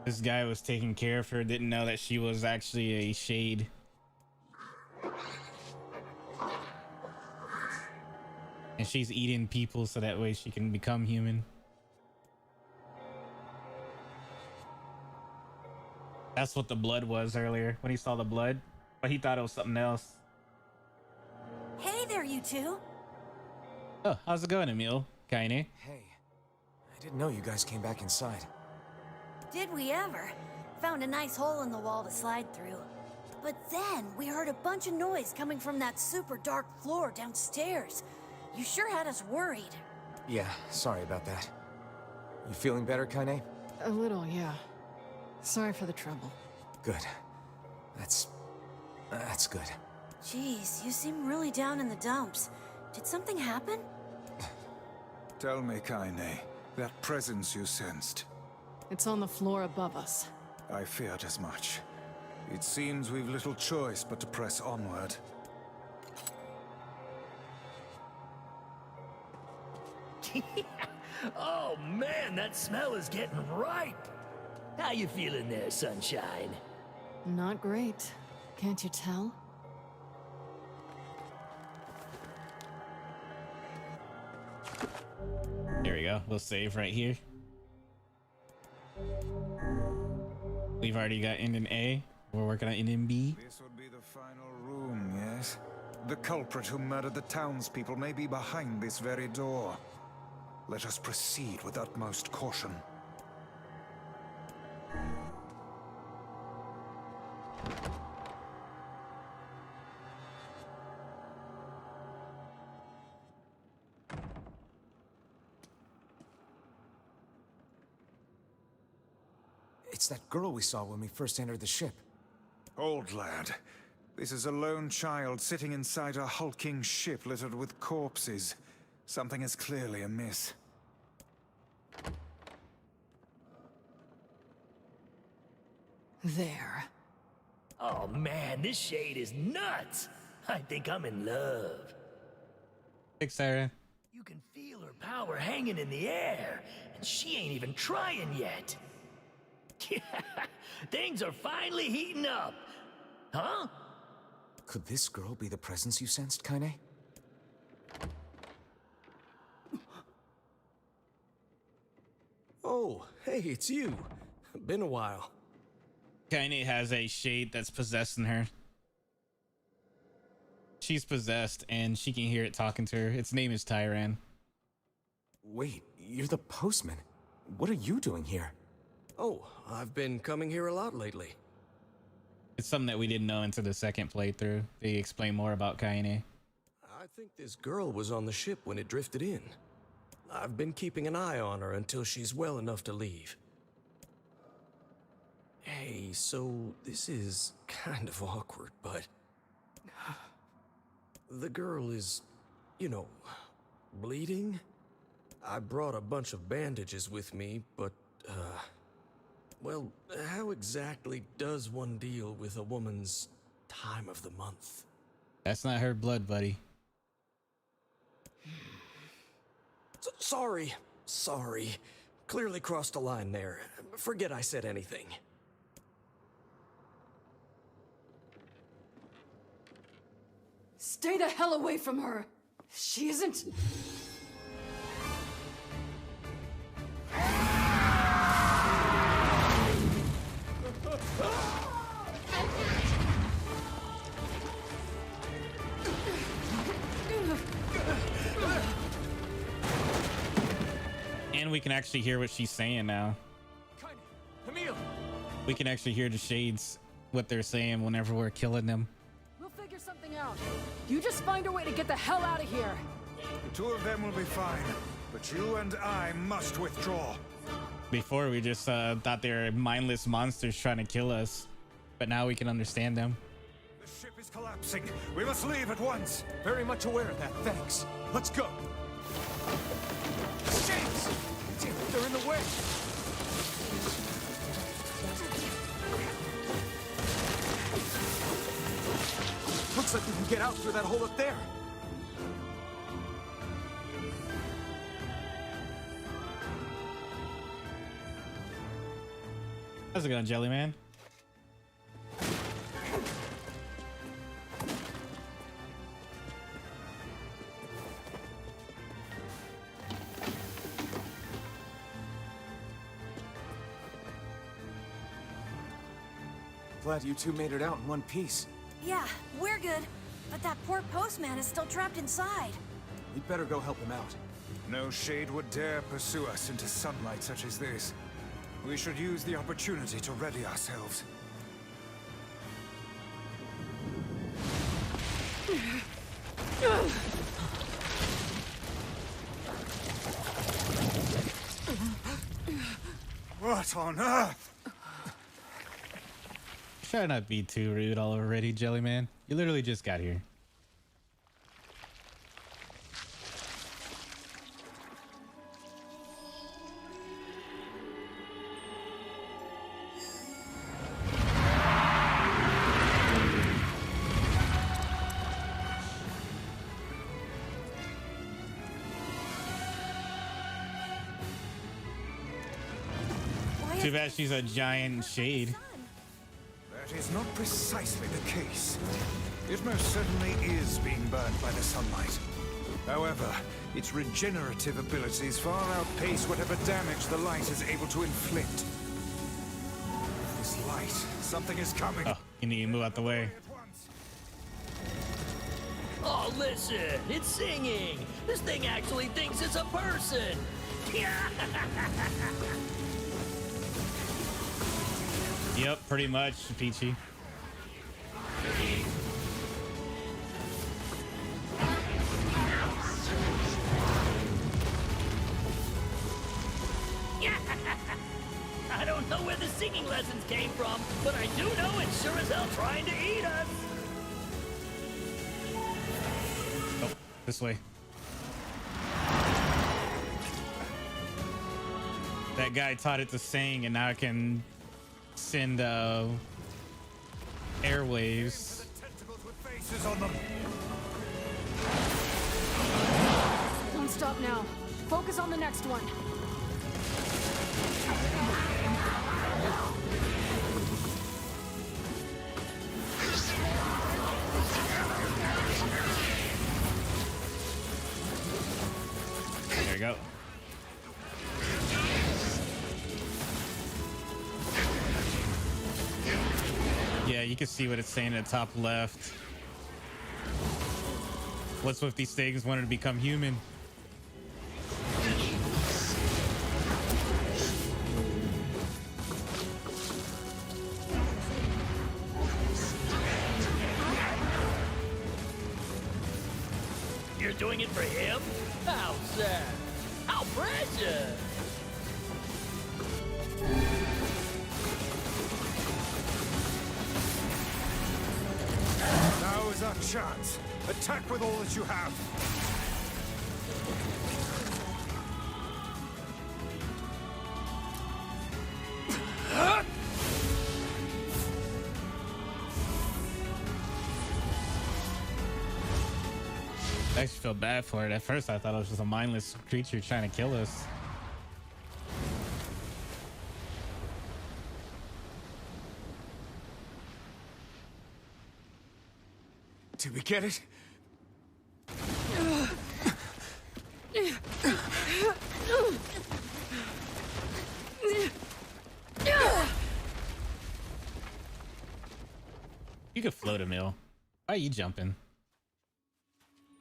This guy was taking care of her, didn't know that she was actually a shade. And she's eating people so that way she can become human. That's what the blood was earlier when he saw the blood, but he thought it was something else. Hey there, you two. Oh, how's it going, Emil? Kaine? Hey, I didn't know you guys came back inside. Did we ever? Found a nice hole in the wall to slide through. But then we heard a bunch of noise coming from that super dark floor downstairs. You sure had us worried. Yeah, sorry about that. You feeling better, Kaine? A little, yeah. Sorry for the trouble. Good. That's good. Jeez, you seem really down in the dumps. Did something happen? Tell me, Kaine, that presence you sensed. It's on the floor above us. I feared as much. It seems we've little choice but to press onward. Oh man, that smell is getting ripe. How you feeling there, Sunshine? Not great. Can't you tell? go. We'll save right here. We've already got Indian A. We're working on Indian B. This would be the final room, yes? The culprit who murdered the townspeople may be behind this very door. Let us proceed with utmost caution. It's that girl we saw when we first entered the ship. Old lad, this is a lone child sitting inside a hulking ship littered with corpses. Something is clearly amiss. There. Oh man, this shade is nuts. I think I'm in love. Thanks, Sarah. You can feel her power hanging in the air, and she ain't even trying yet. Things are finally heating up. Huh? Could this girl be the presence you sensed, Kaine? Oh, hey, it's you. Been a while. Kaine has a shade that's possessing her. She's possessed and she can hear it talking to her. Its name is Tyran. Wait, you're the postman. What are you doing here? Oh, I've been coming here a lot lately. It's something that we didn't know until the second playthrough. They explain more about Kaine. I think this girl was on the ship when it drifted in. I've been keeping an eye on her until she's well enough to leave. Hey, so this is kind of awkward, but... the girl is, you know, bleeding? I brought a bunch of bandages with me, but, well, how exactly does one deal with a woman's time of the month? That's not her blood, buddy. Sorry. Clearly crossed a line there. Forget I said anything. Stay the hell away from her! She isn't... And we can actually hear what she's saying now. Camille! We can actually hear the shades, what they're saying whenever we're killing them. We'll figure something out. You just find a way to get the hell out of here. The two of them will be fine, but you and I must withdraw. Before we just thought they were mindless monsters trying to kill us, but now we can understand them. The ship is collapsing. We must leave at once. Very much aware of that, thanks. Let's go. Shades! Damn it, they're in the way! Looks like we can get out through that hole up there. How's it going, Jellyman? Glad you two made it out in one piece. Yeah, we're good. But that poor postman is still trapped inside. We'd better go help him out. No shade would dare pursue us into sunlight such as this. We should use the opportunity to ready ourselves. What on earth? Try not to be too rude already, Jellyman. You literally just got here. Too bad she's a giant shade. That is not precisely the case. It most certainly is being burned by the sunlight. However, its regenerative abilities far outpace whatever damage the light is able to inflict. This light, something is coming. Oh, you need to move out the way. Oh, listen, it's singing. This thing actually thinks it's a person. Yep, pretty much, Peachy. I don't know where the singing lessons came from, but I do know it's sure as hell trying to eat us. Oh, this way. That guy taught it to sing, and now I can send airwaves. Don't stop now. Focus on the next one. There we go. Yeah, you can see what it's saying at the top left. What's with these things wanting to become human? You're doing it for him? How sad. How precious. Now is our chance. Attack with all that you have. I actually feel bad for it. At first, I thought it was just a mindless creature trying to kill us. Did we get it? You could float a mill. Why are you jumping?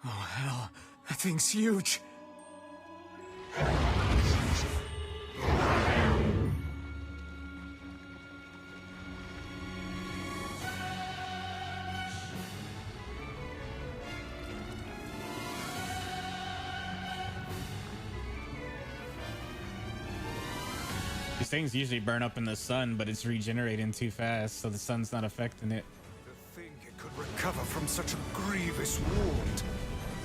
Oh, hell. That thing's huge. These things usually burn up in the sun, but it's regenerating too fast, so the sun's not affecting it. To think it could recover from such a grievous wound.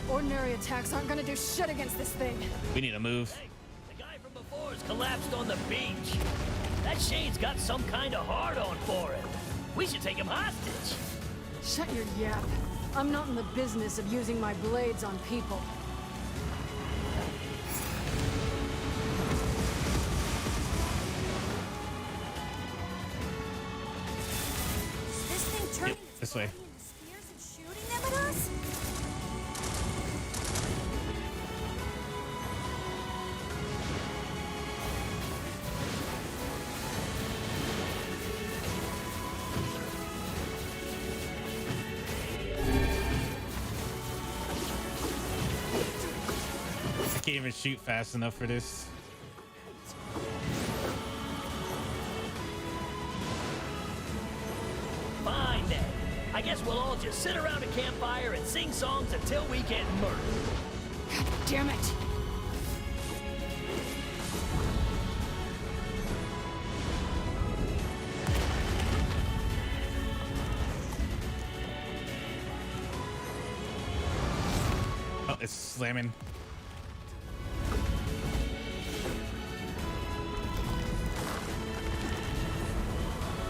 Ordinary attacks aren't gonna do shit against this thing. We need to move. Hey, the guy from before is collapsed on the beach. That Shade's got some kind of hard-on for him. We should take him hostage. Shut your yap. I'm not in the business of using my blades on people. This thing turning This way. into spears and shooting them at us? I can't even shoot fast enough for this. Fine then. I guess we'll all just sit around a campfire and sing songs until we get murdered. God damn it! Oh, it's slamming.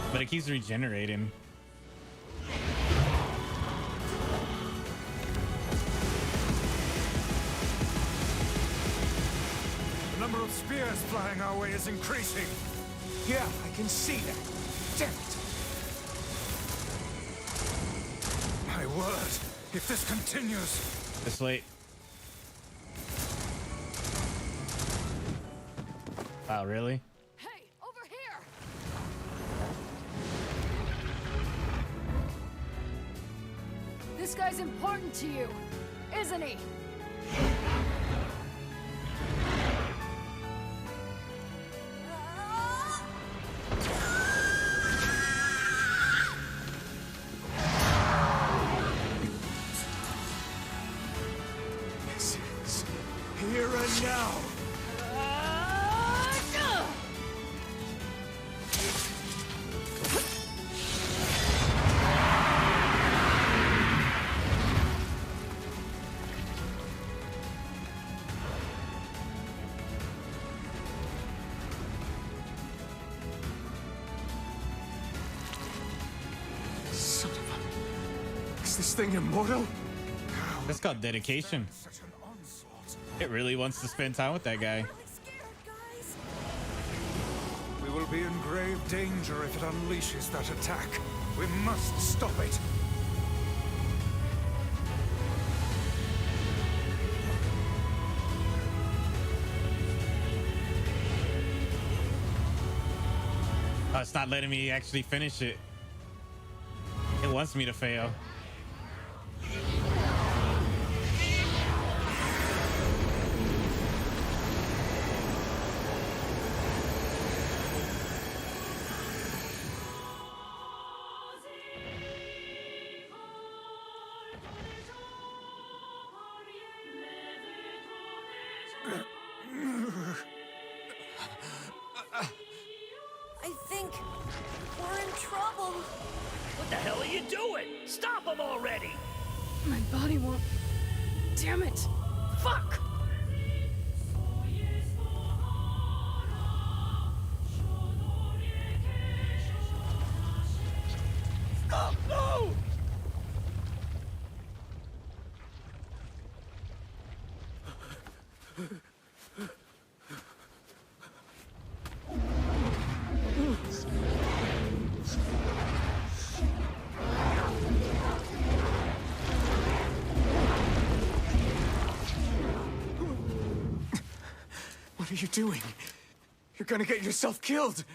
But it keeps regenerating. The number of spears flying our way is increasing. Yeah, I can see that. Damn it. My word, if this continues... This way. Wow, really? Hey, over here! This guy's important to you, isn't he? This is here and now. Son of a... Is this thing immortal? That's called dedication. It really wants to spend time with that guy. We will be in grave danger if it unleashes that attack. We must stop it. Oh, it's not letting me actually finish it. It wants me to fail. I think we're in trouble. What the hell are you doing? Stop him already! My body won't... Damn it! Fuck! Stop! No! What are you doing? You're gonna get yourself killed!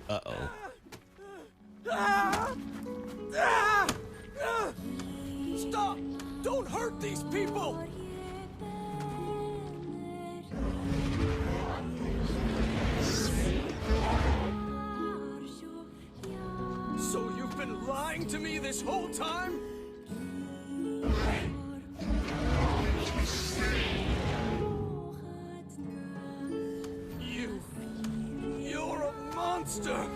Uh-oh. Stop! Don't hurt these people! So you've been lying to me this whole time? You're a monster!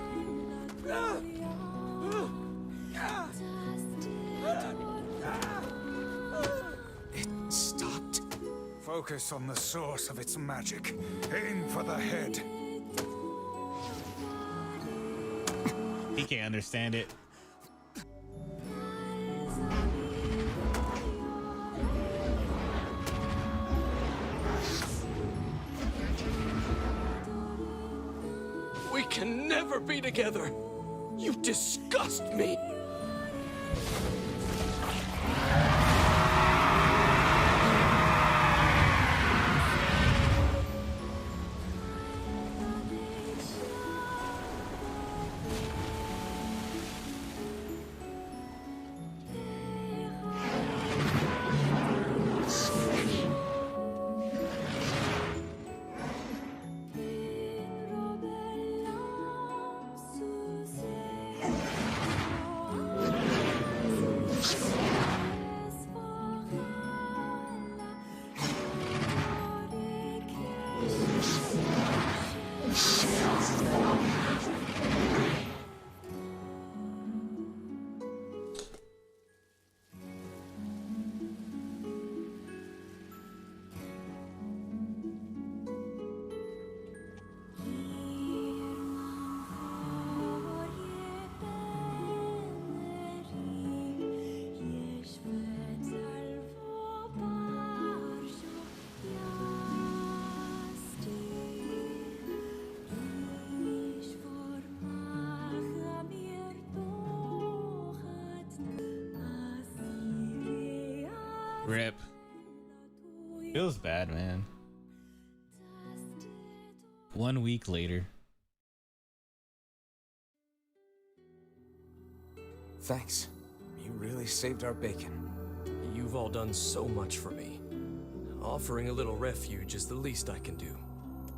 It stopped. Focus on the source of its magic. Aim for the head. He can't understand it. We can never be together! You disgust me! grip. Feels bad, man. 1 week later. Thanks. You really saved our bacon. You've all done so much for me. Offering a little refuge is the least I can do.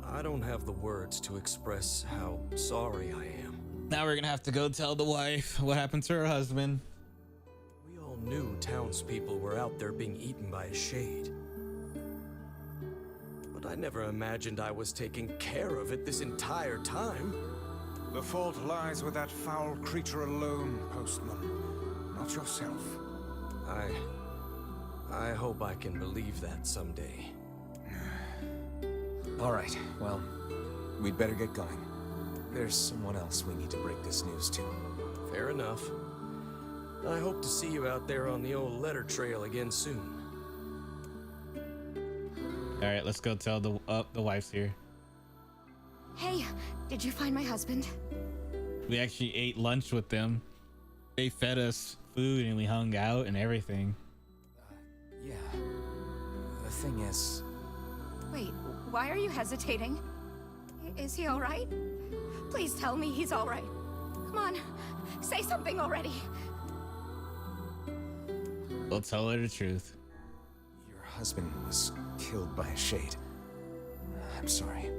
I don't have the words to express how sorry I am. Now we're gonna have to go tell the wife what happened to her husband. We all knew townspeople were out there being eaten by a shade. But I never imagined I was taking care of it this entire time. The fault lies with that foul creature alone, Postman. Not yourself. I hope I can believe that someday. All right, well, we'd better get going. There's someone else we need to break this news to. Fair enough. I hope to see you out there on the old letter trail again soon. All right, let's go tell the wife's here. Hey, did you find my husband? We actually ate lunch with them. They fed us food and we hung out and everything. Yeah. The thing is... Wait, why are you hesitating? Is he all right? Please tell me he's all right. Come on, say something already. We'll tell her the truth. Your husband was killed by a shade. I'm sorry.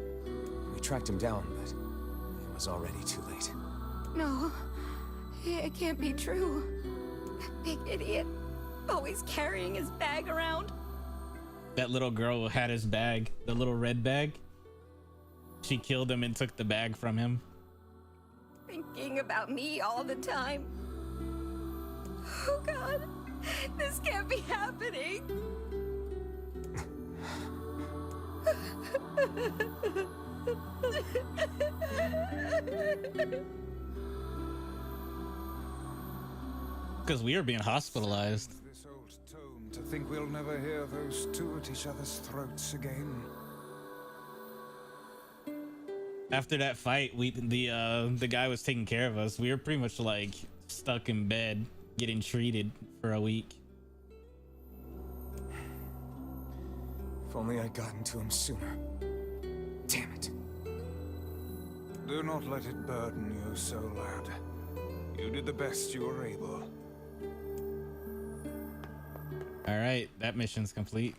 We tracked him down, but it was already too late. No, it can't be true. That big idiot, always carrying his bag around. That little girl had his bag, the little red bag. She killed him and took the bag from him. Thinking about me all the time. Oh God, this can't be happening. Because we were being hospitalized. This old tome to think we'll never hear those two at each other's throats again. After that fight, the guy was taking care of us. We were pretty much like stuck in bed, getting treated for a week. If only I'd gotten to him sooner. Damn it. Do not let it burden you so, lad. You did the best you were able. All right, that mission's complete.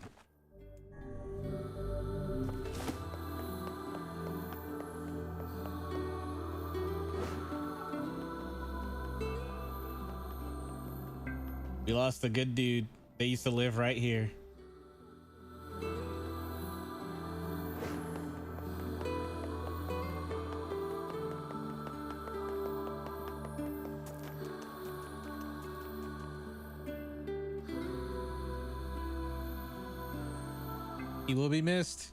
We lost a good dude. They used to live right here. He will be missed.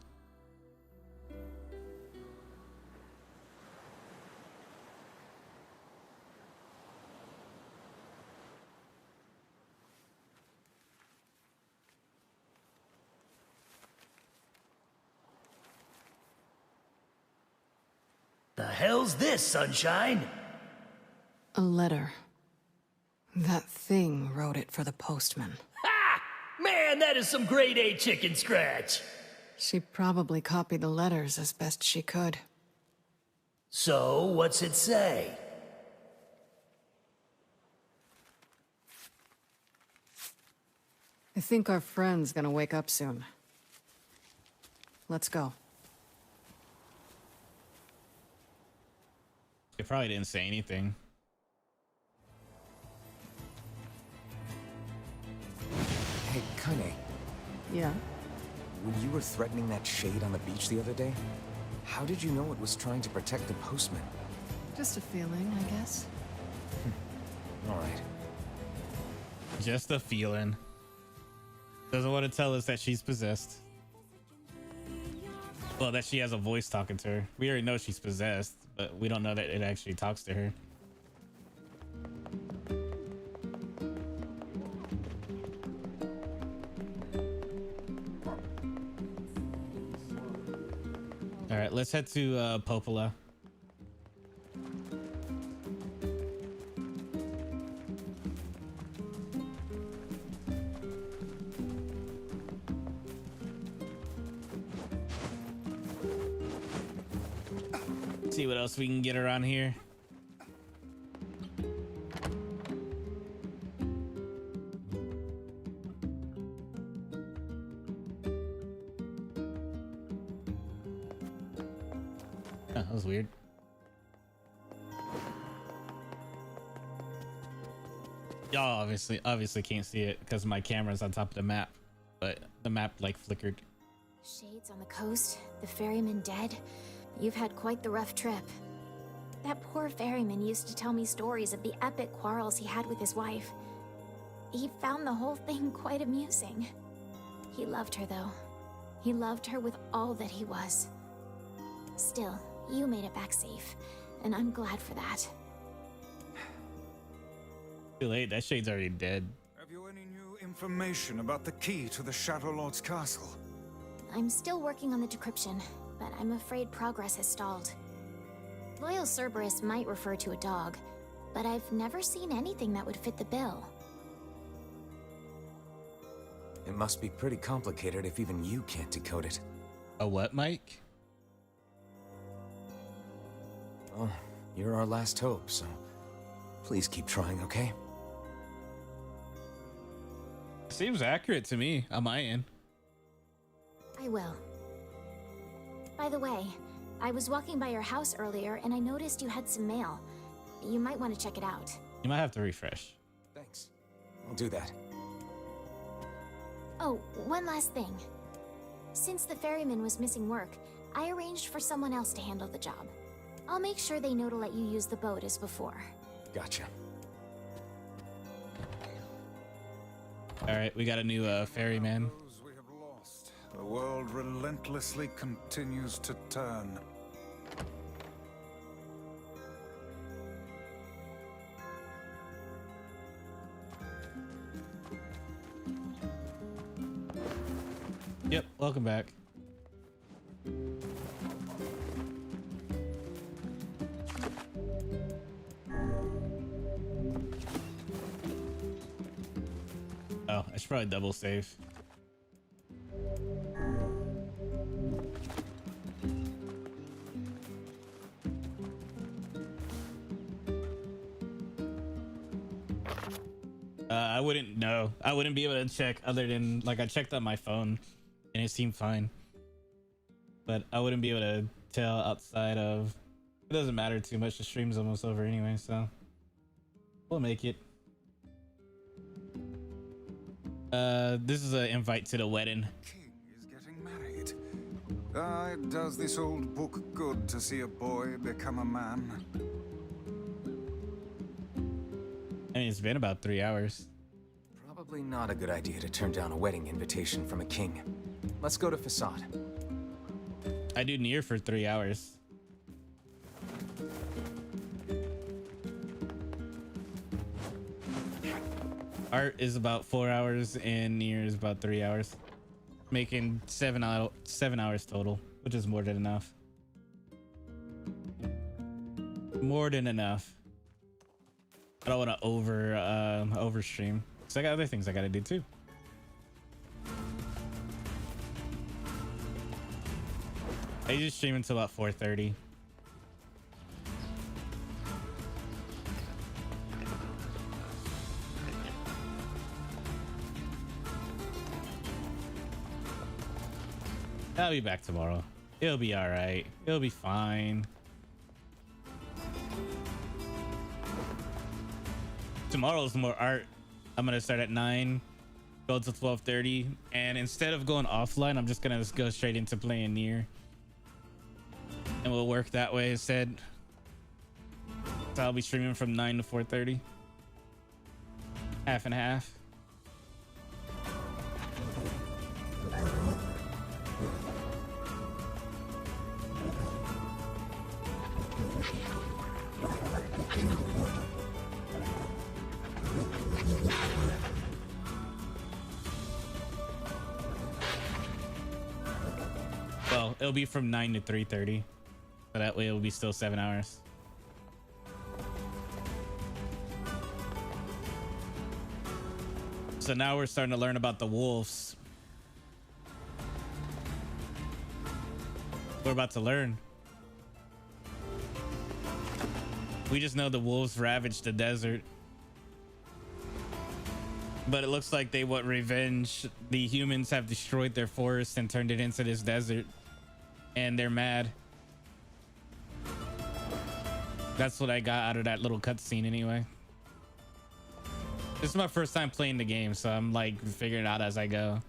The hell's this, Sunshine? A letter. That thing wrote it for the postman. Man, that is some grade A chicken scratch. She probably copied the letters as best she could. So, what's it say? I think our friend's gonna wake up soon. Let's go. They probably didn't say anything. Hey, Kane. Yeah? When you were threatening that shade on the beach the other day, how did you know it was trying to protect the postman? Just a feeling, I guess. All right. Just a feeling. Doesn't want to tell us that she's possessed. Well, that she has a voice talking to her. We already know she's possessed, but we don't know that it actually talks to her. All right, let's head to Popola. See what else we can get around here. Oh, that was weird. Y'all obviously can't see it because my camera's on top of the map, but the map like flickered. Shades on the coast, the ferryman dead. You've had quite the rough trip. That poor ferryman used to tell me stories of the epic quarrels he had with his wife. He found the whole thing quite amusing. He loved her, though. He loved her with all that he was. Still, you made it back safe, and I'm glad for that. Too late, that Shade's already dead. Have you any new information about the key to the Shadow Lord's castle? I'm still working on the decryption, but I'm afraid progress has stalled. Loyal Cerberus might refer to a dog, but I've never seen anything that would fit the bill. It must be pretty complicated if even you can't decode it. A what, Mike? Well, you're our last hope, so please keep trying, okay? Seems accurate to me on my end. I will. By the way, I was walking by your house earlier and I noticed you had some mail. You might want to check it out. You might have to refresh. Thanks. I'll do that. Oh, one last thing. Since the ferryman was missing work, I arranged for someone else to handle the job. I'll make sure they know to let you use the boat as before. Gotcha. All right, we got a new ferryman. Those we have lost. The world relentlessly continues to turn. Yep, welcome back. Oh, I should probably double save. I wouldn't know. I wouldn't be able to check other than like I checked on my phone and it seemed fine. But I wouldn't be able to tell outside of, it doesn't matter too much. The stream's almost over anyway, so we'll make it. This is an invite to the wedding. King is getting married. Does this old book good to see a boy become a man? I mean, it's been about 3 hours. Probably not a good idea to turn down a wedding invitation from a king. Let's go to Facade. I do Nier for 3 hours. Art is about 4 hours and Nier is about 3 hours, making 7 hours total, which is more than enough. More than enough. I don't want to overstream, because I got other things I gotta do too. I usually stream until about 4:30. I'll be back tomorrow. It'll be all right. It'll be fine. Tomorrow's more art. I'm gonna start at 9, go to 12:30, and instead of going offline, I'm just gonna go straight into playing Nier, and we'll work that way instead. So I'll be streaming from 9 to 4:30, half and half. Well, it'll be from 9 to 3:30, so that way it'll be still 7 hours. So now we're starting to learn about the wolves. We're about to learn. We just know the wolves ravaged the desert. But it looks like they want revenge. The humans have destroyed their forest and turned it into this desert. And they're mad. That's what I got out of that little cutscene anyway. This is my first time playing the game, so I'm like figuring it out as I go.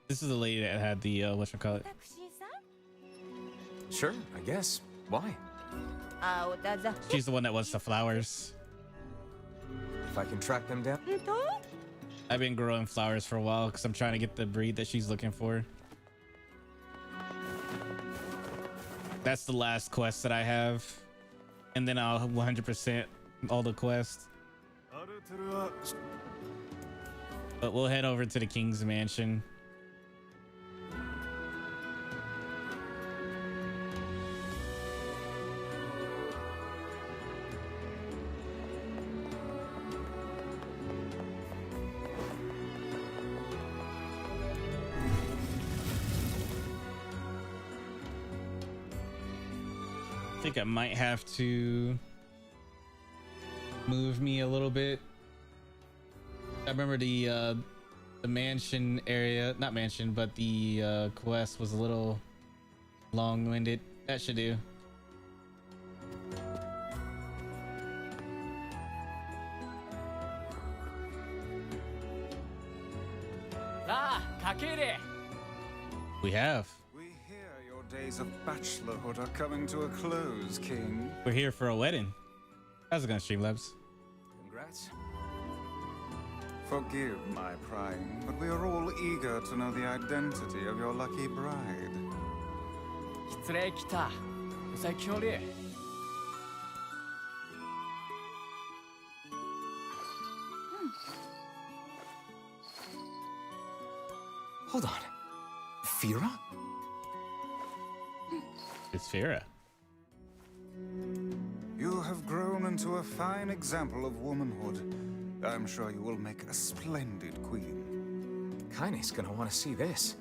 This is the lady that had the whatchamacallit. Sure, I guess. Why? She's the one that wants the flowers. If I can track them down. I've been growing flowers for a while because I'm trying to get the breed that she's looking for. That's the last quest that I have. And then I'll 100% all the quests. But we'll head over to the King's Mansion. I think I might have to move me a little bit. I remember the mansion area, not mansion, but the quest was a little long-winded. That should do. We have. We hear your days of bachelorhood are coming to a close, King. We're here for a wedding. How's it going, Streamlabs? Congrats. Forgive my prying, but we are all eager to know the identity of your lucky bride. Hold on. Fira? It's Fira. You have grown into a fine example of womanhood. I'm sure you will make a splendid queen. Kaine's gonna want to see this.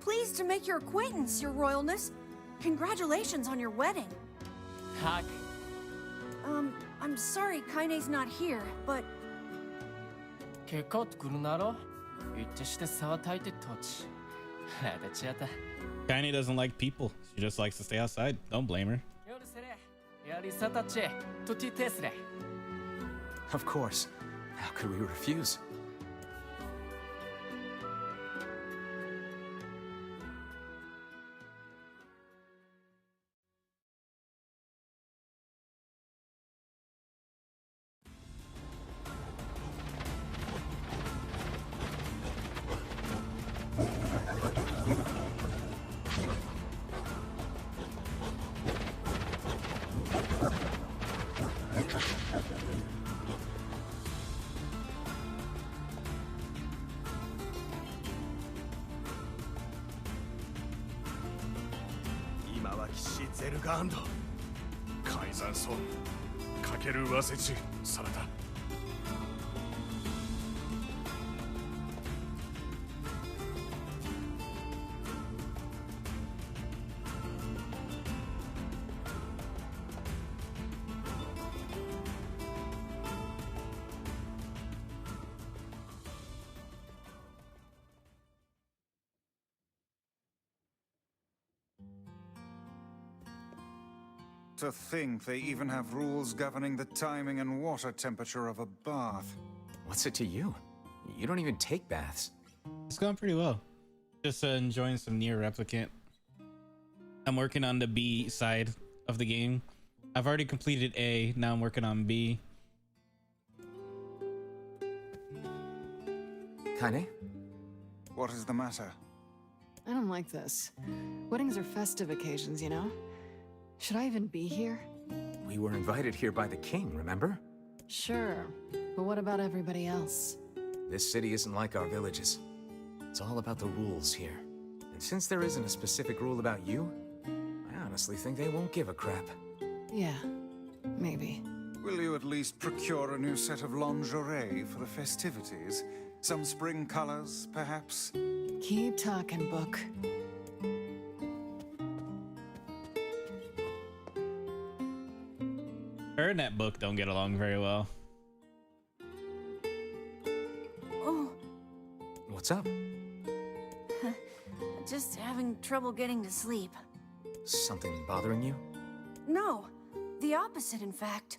Pleased to make your acquaintance, Your Royalness. Congratulations on your wedding. I'm sorry Kaine's not here, but... Kaine doesn't like people. She just likes to stay outside. Don't blame her. Of course. How could we refuse? To think they even have rules governing the timing and water temperature of a bath. What's it to you? You don't even take baths. It's going pretty well. Just enjoying some Nier Replicant. I'm working on the B side of the game. I've already completed A, now I'm working on B. Kaine? What is the matter? I don't like this. Weddings are festive occasions, you know? Should I even be here? We were invited here by the king, remember? Sure, but what about everybody else? This city isn't like our villages. It's all about the rules here. And since there isn't a specific rule about you, I honestly think they won't give a crap. Yeah, maybe. Will you at least procure a new set of lingerie for the festivities? Some spring colors, perhaps? Keep talking, book. Her and that book don't get along very well. Oh. What's up? Just having trouble getting to sleep. Something bothering you? No, the opposite, in fact.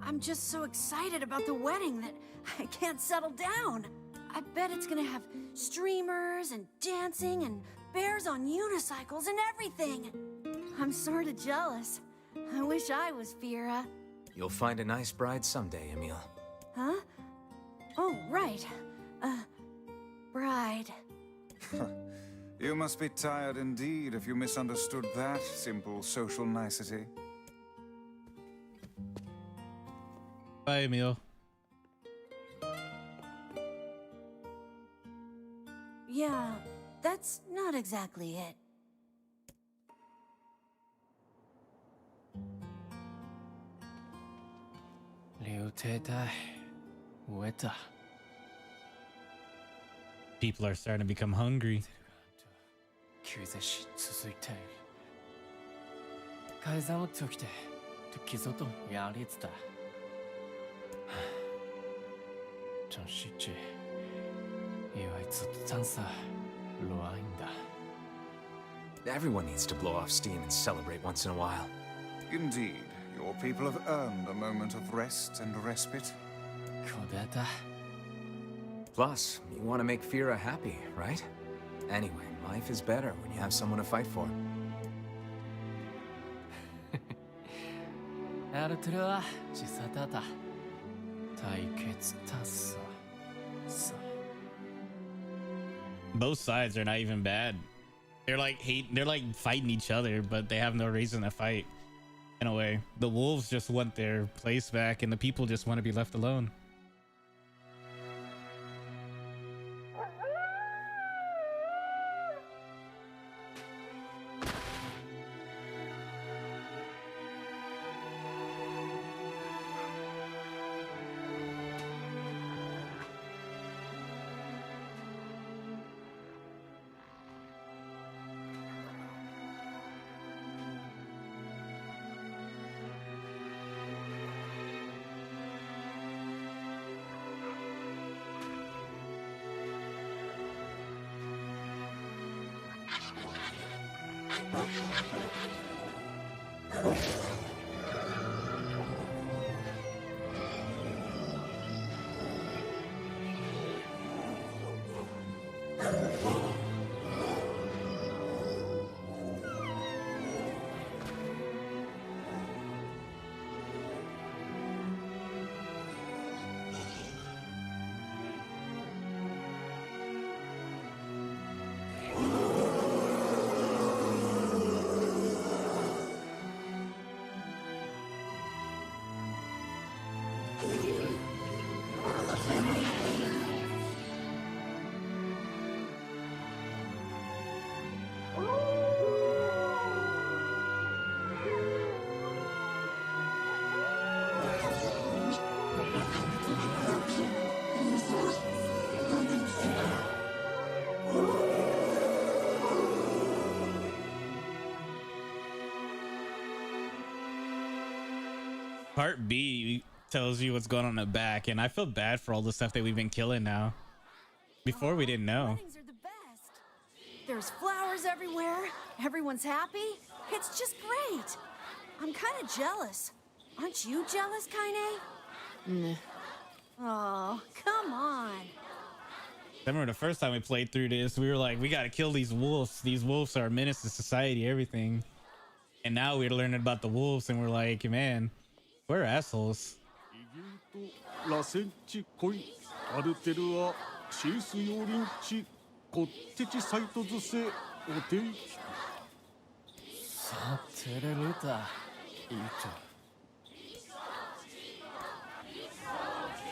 I'm just so excited about the wedding that I can't settle down. I bet it's gonna have streamers and dancing and bears on unicycles and everything. I'm sorta jealous. I wish I was Fira. You'll find a nice bride someday, Emil. Huh? Oh, right. Bride. You must be tired indeed if you misunderstood that simple social nicety. Bye, Emil. Yeah, that's not exactly it. People are starting to become hungry. Everyone needs to blow off steam and celebrate once in a while. Indeed, your people have earned a moment of rest and respite. Plus, you want to make Fira happy, right? Anyway, life is better when you have someone to fight for. Both sides are not even bad. They're like fighting each other, but they have no reason to fight. In a way, the wolves just want their place back, and the people just want to be left alone. Part B tells you what's going on in the back, and I feel bad for all the stuff that we've been killing now. Before we didn't know. Weddings are the best. There's flowers everywhere. Everyone's happy. It's just great. I'm kind of jealous. Aren't you jealous, Kaine? Nah. Oh, come on. I remember the first time we played through this, we were like, we gotta kill these wolves. These wolves are a menace to society, everything. And now we're learning about the wolves, and we're like, man, we're assholes.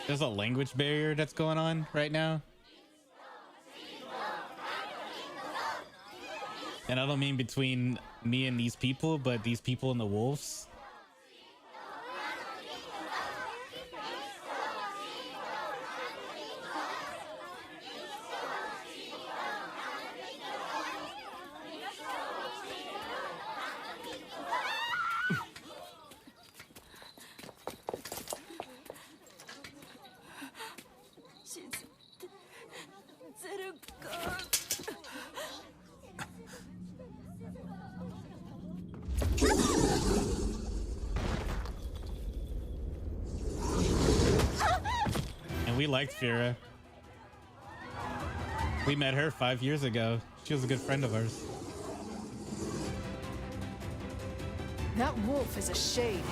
There's a language barrier that's going on right now. And I don't mean between me and these people, but these people and the wolves. We liked Fira. We met her 5 years ago. She was a good friend of ours. That wolf is a shade.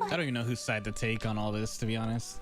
I don't even know whose side to take on all this, to be honest.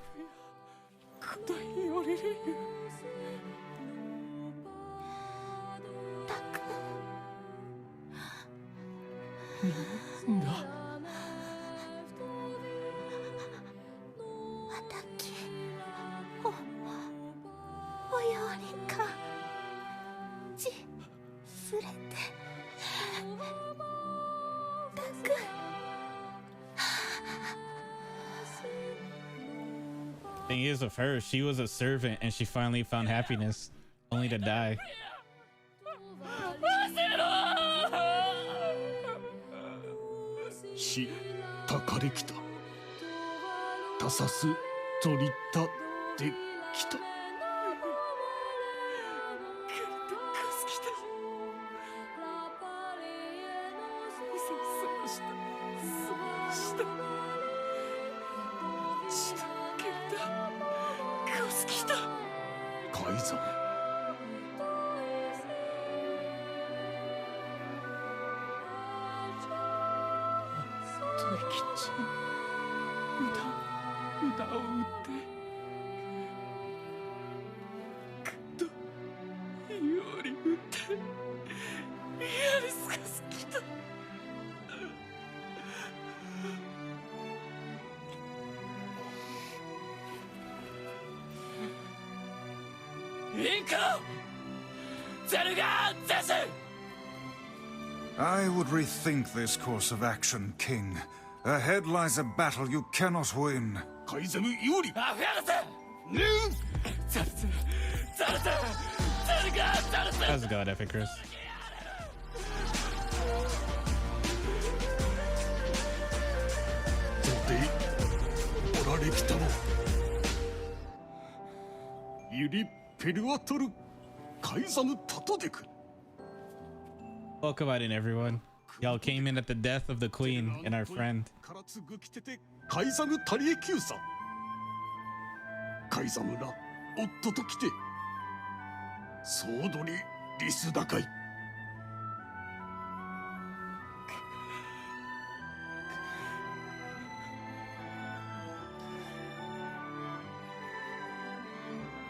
Thing is with her, she was a servant and she finally found happiness, only to die. I would rethink this course of action, King. Ahead lies a battle you cannot win. How's it going, Epic Chris? Welcome on in, everyone. Y'all came in at the death of the queen and our friend.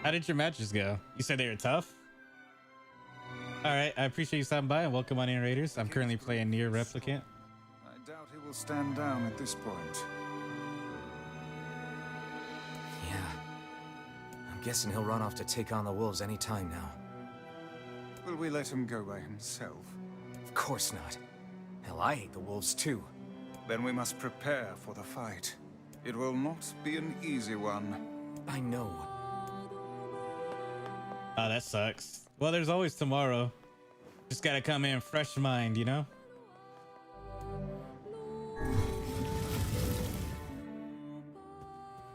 How did your matches go? You said they were tough? Alright, I appreciate you stopping by and welcome on in, Raiders. I'm currently playing Nier Replicant. I doubt he will stand down at this point. Yeah. I'm guessing he'll run off to take on the wolves any time now. Will we let him go by himself? Of course not. Hell, I hate the wolves too. Then we must prepare for the fight. It will not be an easy one. I know. Oh, that sucks. Well, there's always tomorrow. Just gotta come in fresh mind, you know?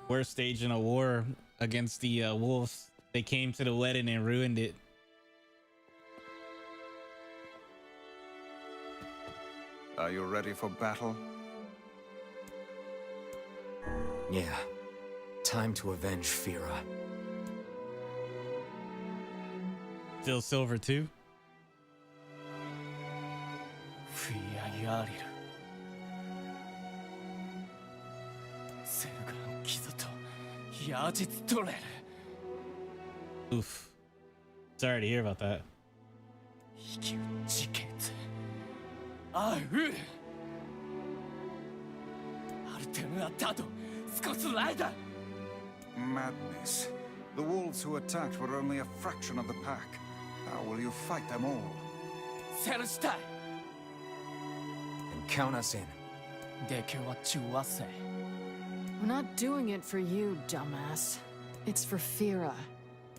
We're staging a war against the wolves. They came to the wedding and ruined it. Are you ready for battle? Yeah. Time to avenge Fira. Still silver too? Fia Yaril. Selgan Kizato Yajitsu Toreru. Oof. Sorry to hear about that. Madness. The wolves who attacked were only a fraction of the pack. How will you fight them all? And count us in. We're not doing it for you, dumbass. It's for Fira.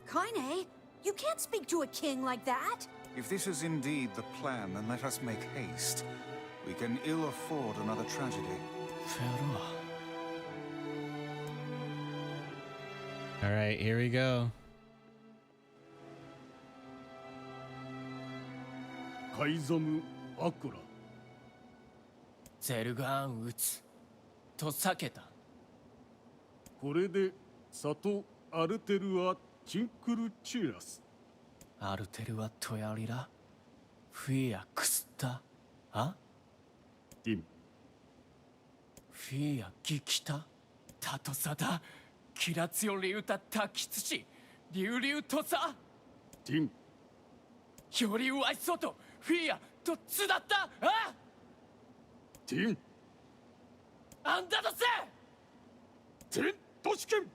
Kaine, you can't speak to a king like that. If this is indeed the plan, then let us make haste. We can ill afford another tragedy. All right, here we go. Kaizamu Akura. ゼルガーン撃つと避けた。これで里アルテルアチンクルチーラス。アルテルアトヤリラフィアクスタあティンフィアギキタタトサダキラツヨリウタタキツシリュウリュウトサティンよりワイソトフィアとツだったあティンあんだとせティントシケン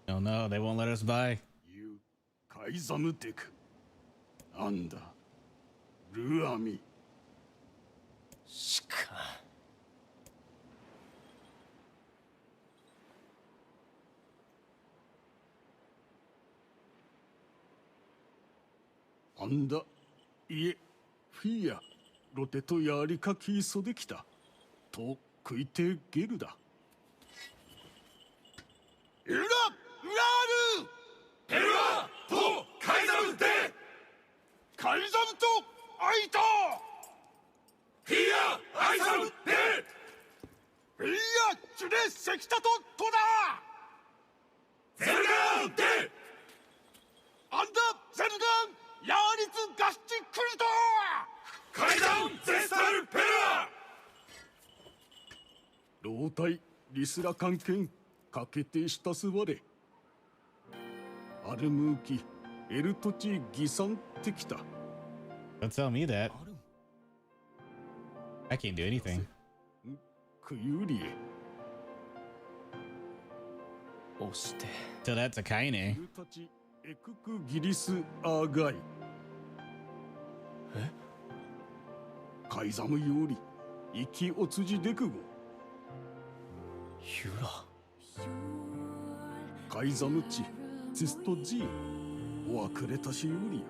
No, no, they won't let us by. カイザムテクなんだルアミしかあんだいえフィアロテとやりかきそできたと食いてゲルだエルラ・ウラールペルアとカイザムでカイザムとアイタフィアアイザムでフィアチュレセキタとトダゼルガンでアンダゼルガンヤーリツガスチクリトカイザムゼスタルペルア老体リスラ関係かけてしたすわれアルムーキエルトチギサンってきた Don't tell me that. I can't do anything. クユリエ押して So that's a Kaine. エルトチエククギリスアーガイえカイザムより生きおつじでくごユラカイザムチツストジーおくれたしより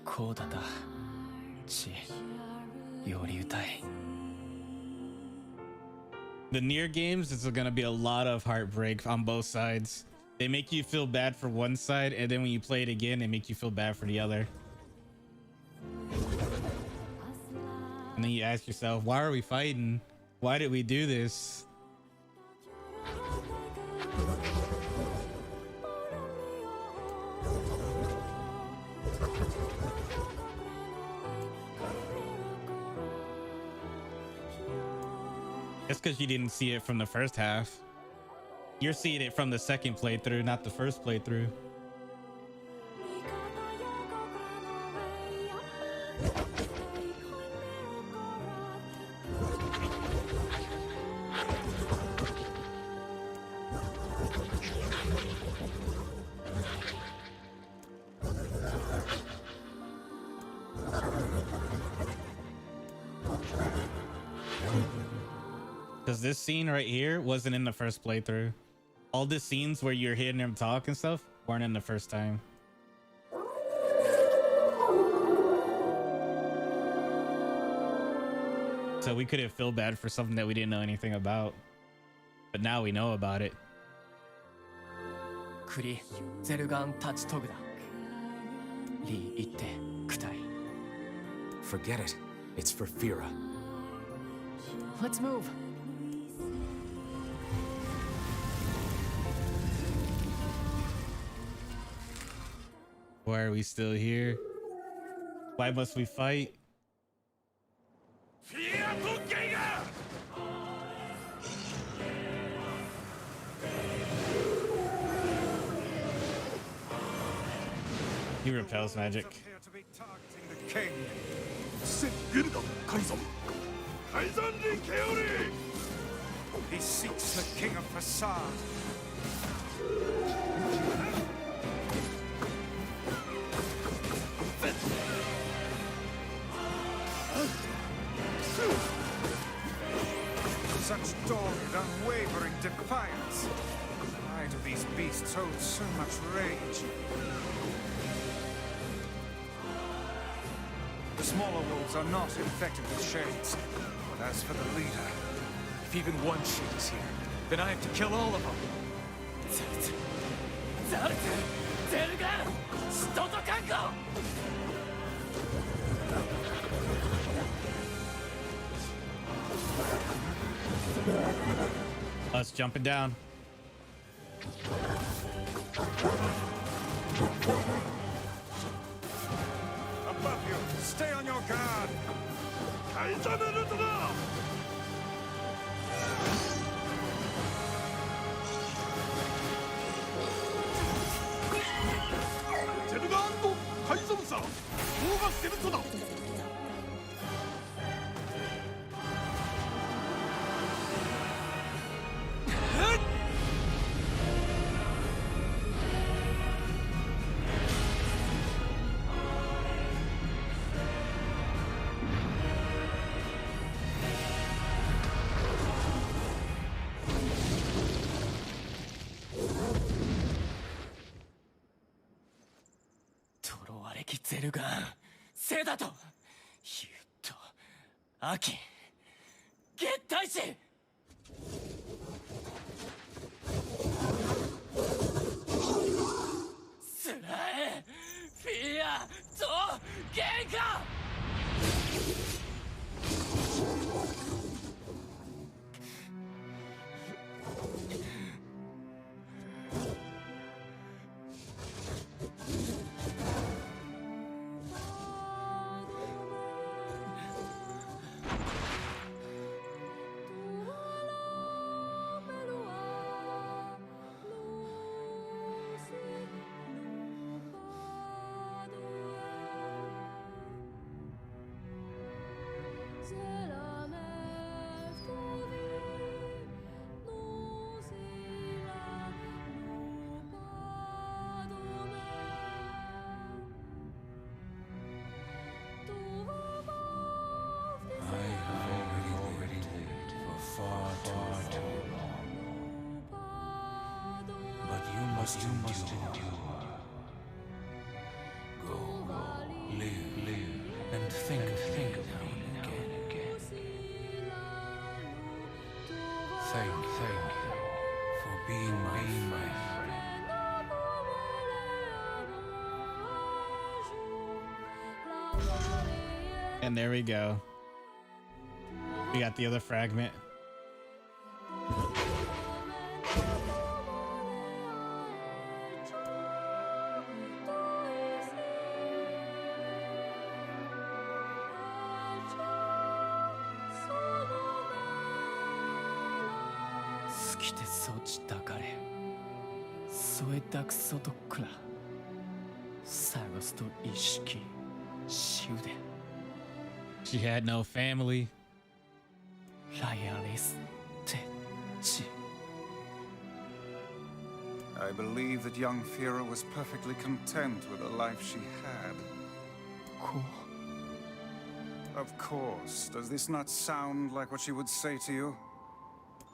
こうだだちより歌い The Nier games, it's gonna be a lot of heartbreak on both sides. They make you feel bad for one side, and then when you play it again, they make you feel bad for the other. And then you ask yourself, why are we fighting? Why did we do this? That's because you didn't see it from the first half. You're seeing it from the second playthrough, not the first playthrough. Because this scene right here wasn't in the first playthrough. All the scenes where you're hearing him talk and stuff weren't in the first time. So we couldn't feel bad for something that we didn't know anything about. But now we know about it. Kuri, Zerugan Tatsutogu da. Lee itte kutai. Forget it. It's for Fira. Let's move. Why are we still here? Why must we fight? He repels magic. He seeks the king of facade. Such dogged, unwavering defiance. Why do these beasts hold so much rage? The smaller wolves are not infected with shades. But as for the leader, If even one shade is here, then I have to kill all of them. Us jumping down. above you, stay on your guard. You must endure. Go, live, and think of me again. Thank you for being my friend. And there we go. We got the other fragment. She had no family. I believe that young Fira was perfectly content with the life she had. Of course. Does this not sound like what she would say to you?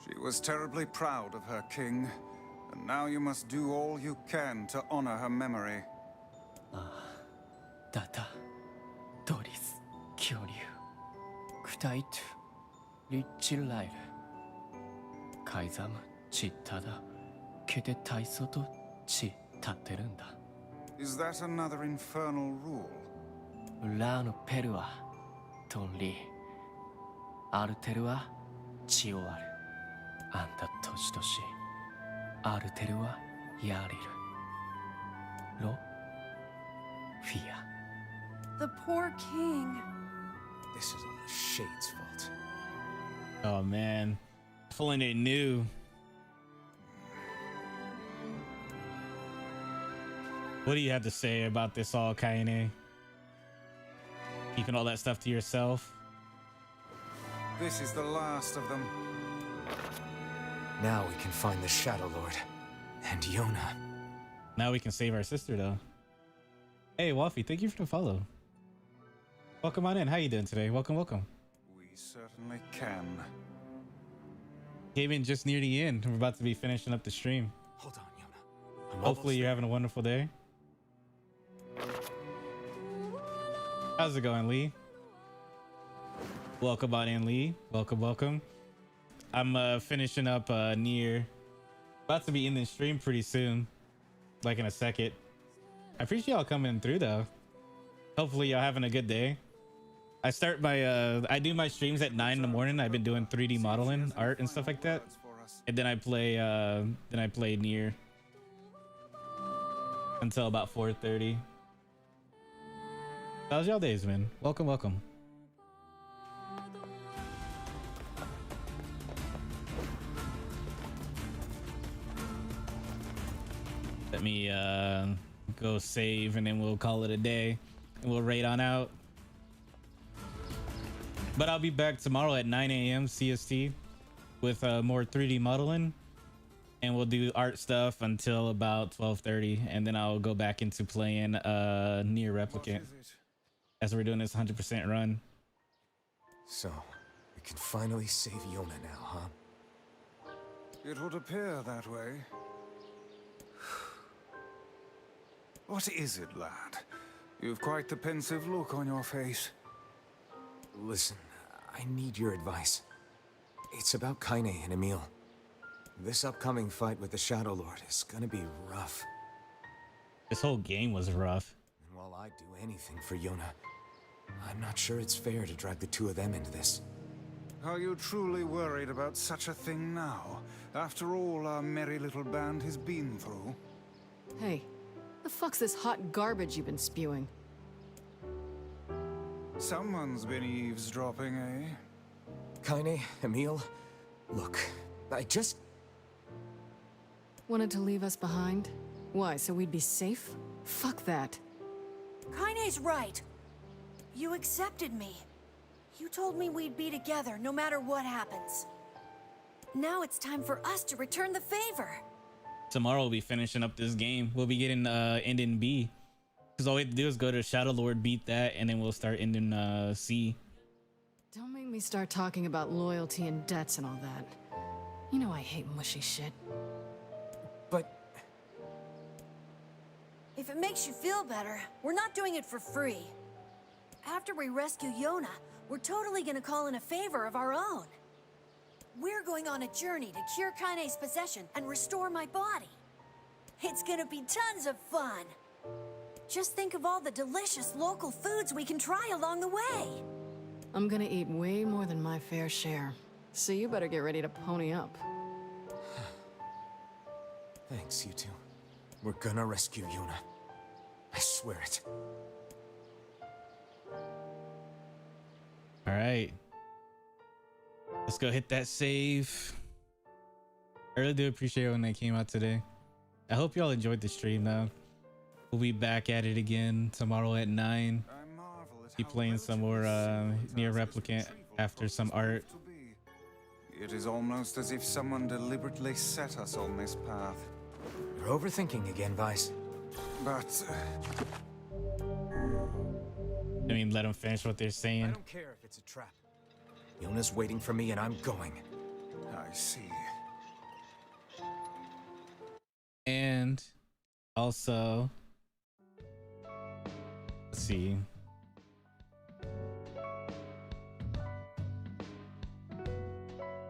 She was terribly proud of her king, and now you must do all you can to honor her memory. Data, Doris, Kyoryu, Kutaitu, Lichilaire, Kaizamu, Chittada, Kete Taisoto, Chi Taterunda. Is that another infernal rule? Ulano Perua, Tonri, Aruterua, Chioaru, Anda Toshitoshi, Aruterua, Yariru, Lo, Fia. The poor king. This is all the Shade's fault. Oh man, pulling it new. What do you have to say about this all, Kaine? Keeping all that stuff to yourself? This is the last of them. Now we can find the Shadow Lord and Yona. Now we can save our sister, though. Hey, Waffy, thank you for the follow. Welcome on in. How you doing today? Welcome, welcome. We certainly can. Came in just near the end. We're about to be finishing up the stream. Hold on, Yona. Hopefully you're having a wonderful day. How's it going, Lee? Welcome on in, Lee. Welcome, welcome. I'm finishing up Nier. About to be in the stream pretty soon. Like in a second. I appreciate y'all coming through though. Hopefully y'all having a good day. I start my I do my streams at 9 in the morning. I've been doing 3D modeling, art and stuff like that. And then I play Nier until about 4:30. How's y'all days, man? Welcome, welcome. Let me go save and then we'll call it a day and we'll raid on out. But I'll be back tomorrow at 9 a.m. CST with more 3D modeling, and we'll do art stuff until about 12:30, and then I'll go back into playing Nier Replicant as we're doing this 100% run. So, we can finally save Yona now, huh? It would appear that way. What is it, lad? You've quite the pensive look on your face. Listen, I need your advice. It's about Kaine and Emil. This upcoming fight with the Shadow Lord is gonna be rough. This whole game was rough. And while I'd do anything for Yona, I'm not sure it's fair to drag the two of them into this. Are you truly worried about such a thing now, after all our merry little band has been through? Hey, the fuck's this hot garbage you've been spewing? Someone's been eavesdropping, eh? Kaine, Emil, look, I just... Wanted to leave us behind? Why, so we'd be safe? Fuck that. Kaine's right. You accepted me. You told me we'd be together no matter what happens. Now it's time for us to return the favor. Tomorrow we'll be finishing up this game. We'll be getting ending B. Because all we have to do is go to Shadow Lord, beat that, and then we'll start ending C. Don't make me start talking about loyalty and debts and all that. You know I hate mushy shit. But... If it makes you feel better, we're not doing it for free. After we rescue Yona, we're totally gonna call in a favor of our own. We're going on a journey to cure Kaine's possession and restore my body. It's gonna be tons of fun. Just think of all the delicious local foods we can try along the way. I'm gonna eat way more than my fair share, so you better get ready to pony up. Thanks, you two. We're gonna rescue Yona. I swear it. All right. Let's go hit that save. I really do appreciate when they came out today. I hope y'all enjoyed the stream though. We'll be back at it again tomorrow at 9. Be playing some more Nier Replicant after some art. It is almost as if someone deliberately set us on this path. You're overthinking again, Vice. But... I mean, let them finish what they're saying. I don't care if it's a trap. Yona's waiting for me and I'm going. I see. And also, let's see.